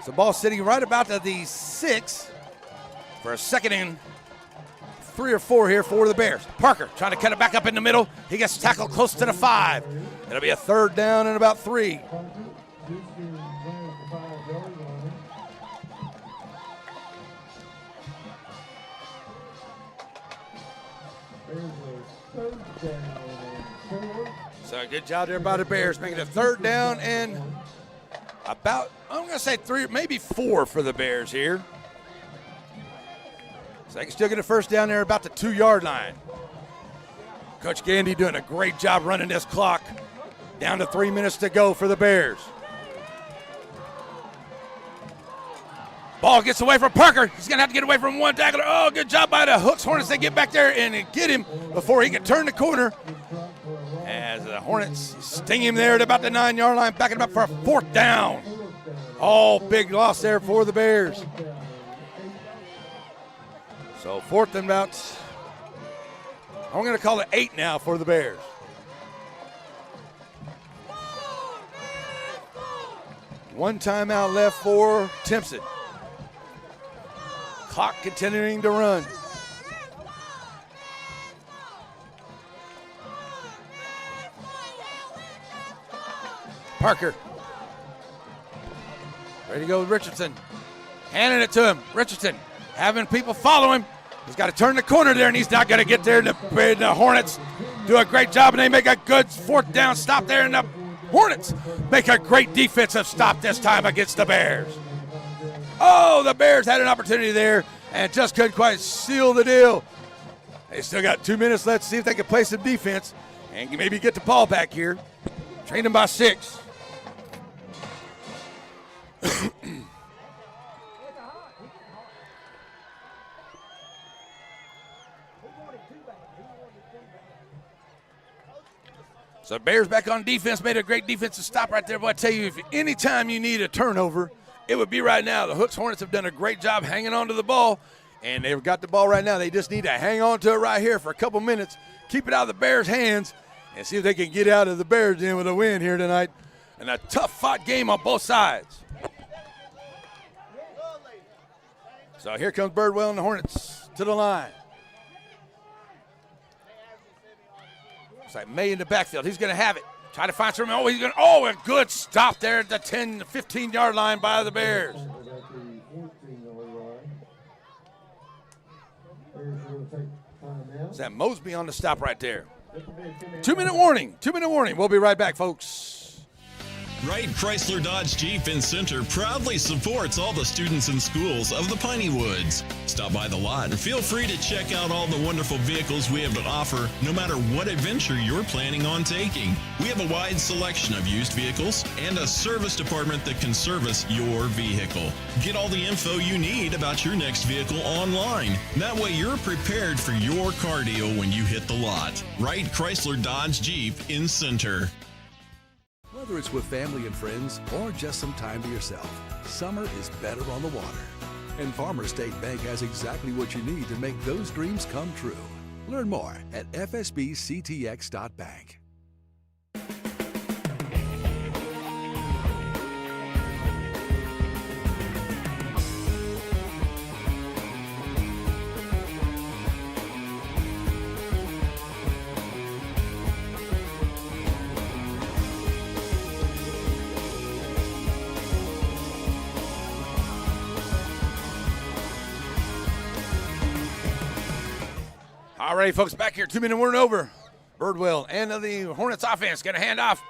So ball sitting right about to the 6 for a second and 3 or 4 here for the Bears. Parker trying to cut it back up in the middle. He gets tackled close to the 5. It'll be a third down and about 3. So good job there by the Bears, making it a third down and about, I'm going to say 3, maybe 4 for the Bears here. So they can still get a first down there about the 2-yard line. Coach Gandy doing a great job running this clock. Down to 3 minutes to go for the Bears. Ball gets away from Parker. He's going to have to get away from one tackler. Oh, good job by the Hooks Hornets. They get back there and get him before he can turn the corner. As the Hornets sting him there at about the 9-yard line, backing him up for a fourth down. Oh, big loss there for the Bears. So fourth and about, I'm going to call it 8 now for the Bears. One timeout left for Timpson. Clock continuing to run. Parker. Ready to go with Richardson. Handing it to him. Richardson having people follow him. He's got to turn the corner there, and he's not going to get there. The Hornets do a great job, and they make a good fourth down stop there, and the Hornets make a great defensive stop this time against the Bears. Oh, the Bears had an opportunity there and just couldn't quite seal the deal. They still got 2 minutes left to see if they can play some defense and maybe get the ball back here. Train them by 6. So Bears back on defense, made a great defensive stop right there. But I tell you, if anytime you need a turnover, it would be right now. The Hooks Hornets have done a great job hanging on to the ball, and they've got the ball right now. They just need to hang on to it right here for a couple minutes, keep it out of the Bears' hands, and see if they can get out of the Bears' in with a win here tonight. And a tough-fought game on both sides. So here comes Birdwell and the Hornets to the line. It's like May in the backfield. He's going to have it. Try to find some. Oh, he's going. Oh, a good stop there at the 10 to 15-yard line by the Bears. Is that Mosby on the stop right there? 2-minute warning. 2-minute warning. We'll be right back, folks. Wright Chrysler Dodge Jeep in Center proudly supports all the students and schools of the Piney Woods. Stop by the lot and feel free to check out all the wonderful vehicles we have to offer, no matter what adventure you're planning on taking. We have a wide selection of used vehicles and a service department that can service your vehicle. Get all the info you need about your next vehicle online. That way you're prepared for your car deal when you hit the lot. Wright Chrysler Dodge Jeep in Center. Whether it's with family and friends or just some time to yourself, summer is better on the water. And Farmers State Bank has exactly what you need to make those dreams come true. Learn more at fsbctx.bank. All right, folks, back here, 2 minute warning over. Birdwell and the Hornets offense going to hand off.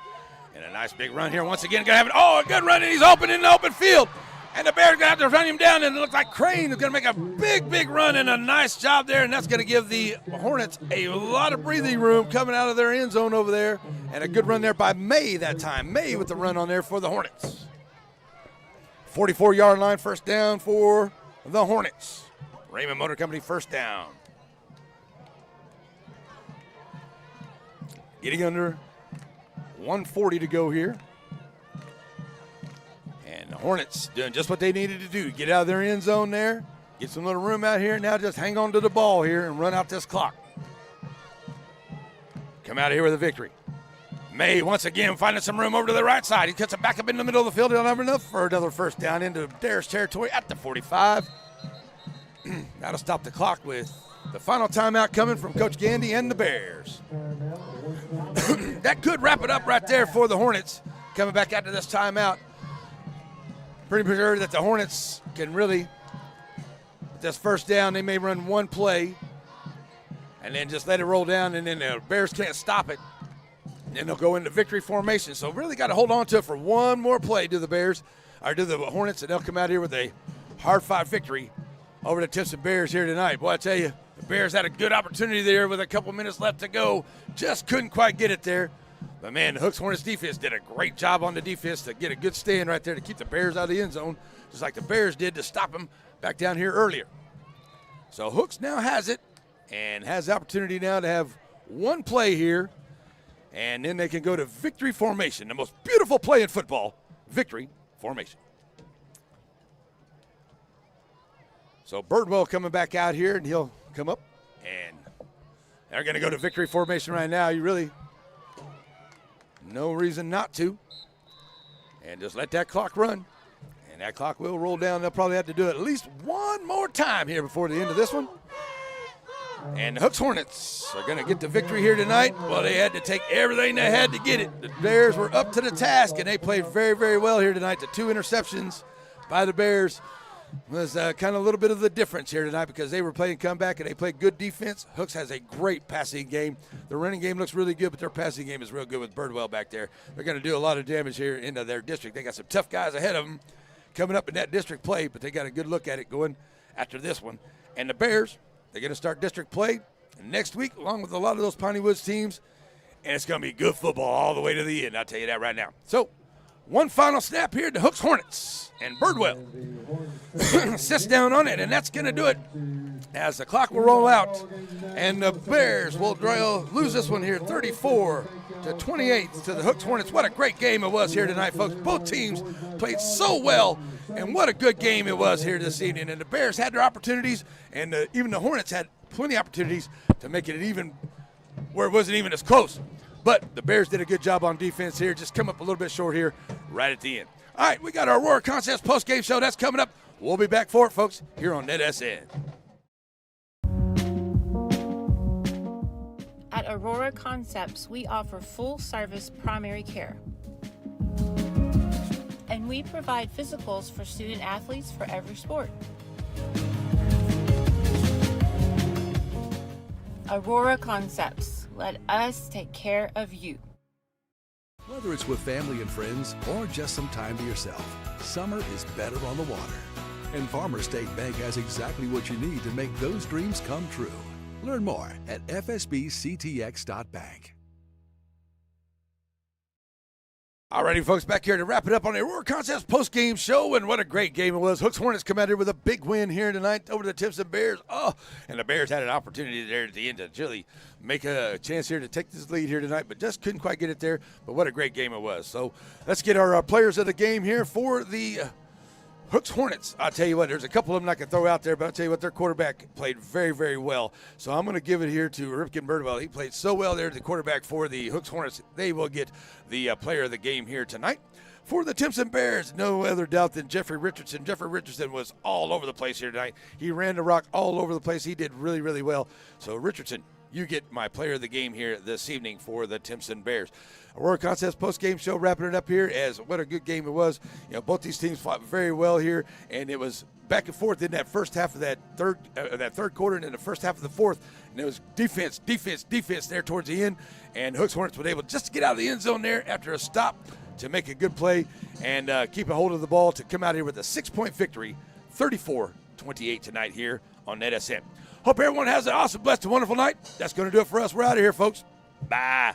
And a nice big run here. Once again, going to have a good run, and he's open in the open field. And the Bears going to have to run him down, and it looks like Crane is going to make a big run, and a nice job there, and that's going to give the Hornets a lot of breathing room coming out of their end zone over there. And a good run there by May that time. May with the run on there for the Hornets. 44-yard line, first down for the Hornets. Raymond Motor Company, first down. Getting under 140 to go here. And the Hornets doing just what they needed to do. Get out of their end zone there. Get some little room out here. Now just hang on to the ball here and run out this clock. Come out of here with a victory. May once again finding some room over to the right side. He cuts it back up in the middle of the field. He'll have enough for another first down into Bears territory at the 45. That'll stop the clock with the final timeout coming from Coach Gandy and the Bears. That could wrap it up right there for the Hornets. Coming back after this timeout. Pretty sure that the Hornets can really, with this first down, they may run one play and then just let it roll down, and then the Bears can't stop it. And then they'll go into victory formation. So really got to hold on to it for one more play to the Bears, or to the Hornets, and they'll come out here with a hard-fought victory over the Timpson Bears here tonight. Boy, I tell you, the Bears had a good opportunity there with a couple minutes left to go. Just couldn't quite get it there. But, man, the Hooks Hornets defense did a great job on the defense to get a good stand right there to keep the Bears out of the end zone, just like the Bears did to stop them back down here earlier. So Hooks now has it and has the opportunity now to have one play here, and then they can go to victory formation, the most beautiful play in football, victory formation. So Birdwell coming back out here, and he'll come up, and they're going to go to victory formation right now. You really, no reason not to. And just let that clock run, and that clock will roll down. They'll probably have to do it at least one more time here before the end of this one. And the Hooks Hornets are going to get the victory here tonight. Well, they had to take everything they had to get it. The Bears were up to the task, and they played very, very well here tonight. The 2 interceptions by the Bears was kind of a little bit of the difference here tonight, because they were playing comeback and they played good defense. Hooks has a great passing game. The running game looks really good, but their passing game is real good with Birdwell back there. They're going to do a lot of damage here into their district. They got some tough guys ahead of them coming up in that district play, but they got a good look at it going after this one. And the Bears, they're going to start district play next week along with a lot of those Piney Woods teams, and it's going to be good football all the way to the end. I'll tell you that right now. So, one final snap here to Hooks Hornets, and Birdwell sits down on it, and that's going to do it as the clock will roll out. And the Bears will lose this one here 34-28 to the Hooks Hornets. What a great game it was here tonight, folks. Both teams played so well, and what a good game it was here this evening. And the Bears had their opportunities, and even the Hornets had plenty of opportunities to make it even where it wasn't even as close. But the Bears did a good job on defense here. Just come up a little bit short here right at the end. All right, we got our Aurora Concepts post-game show. That's coming up. We'll be back for it, folks, here on NETSN. At Aurora Concepts, we offer full-service primary care. And we provide physicals for student-athletes for every sport. Aurora Concepts. Let us take care of you. Whether it's with family and friends or just some time to yourself, summer is better on the water. And Farmers State Bank has exactly what you need to make those dreams come true. Learn more at fsbctx.bank. Alrighty, folks, back here to wrap it up on the Aurora Concepts post-game show, and what a great game it was. Hooks Hornets come out here with a big win here tonight over the Timpson Bears. Oh, and the Bears had an opportunity there at the end to really make a chance here to take this lead here tonight, but just couldn't quite get it there. But what a great game it was. So let's get our players of the game here for the Hooks Hornets. I'll tell you what, there's a couple of them I can throw out there, but I'll tell you what, their quarterback played very, very well. So I'm going to give it here to Ripken Birdwell. He played so well there, the quarterback for the Hooks Hornets. They will get the player of the game here tonight. For the Timpson Bears, no other doubt than Jeffrey Richardson. Jeffrey Richardson was all over the place here tonight. He ran the rock all over the place. He did really, really well. So Richardson, you get my player of the game here this evening for the Timpson Bears. Aurora Concepts post-game show, wrapping it up here as what a good game it was. You know, both these teams fought very well here, and it was back and forth in that first half of that third quarter and in the first half of the fourth. And it was defense there towards the end, and Hooks Hornets were able just to get out of the end zone there after a stop to make a good play and keep a hold of the ball to come out here with a 6-point victory, 34-28 tonight here on NETSN. Hope everyone has an awesome, blessed, and wonderful night. That's going to do it for us. We're out of here, folks. Bye.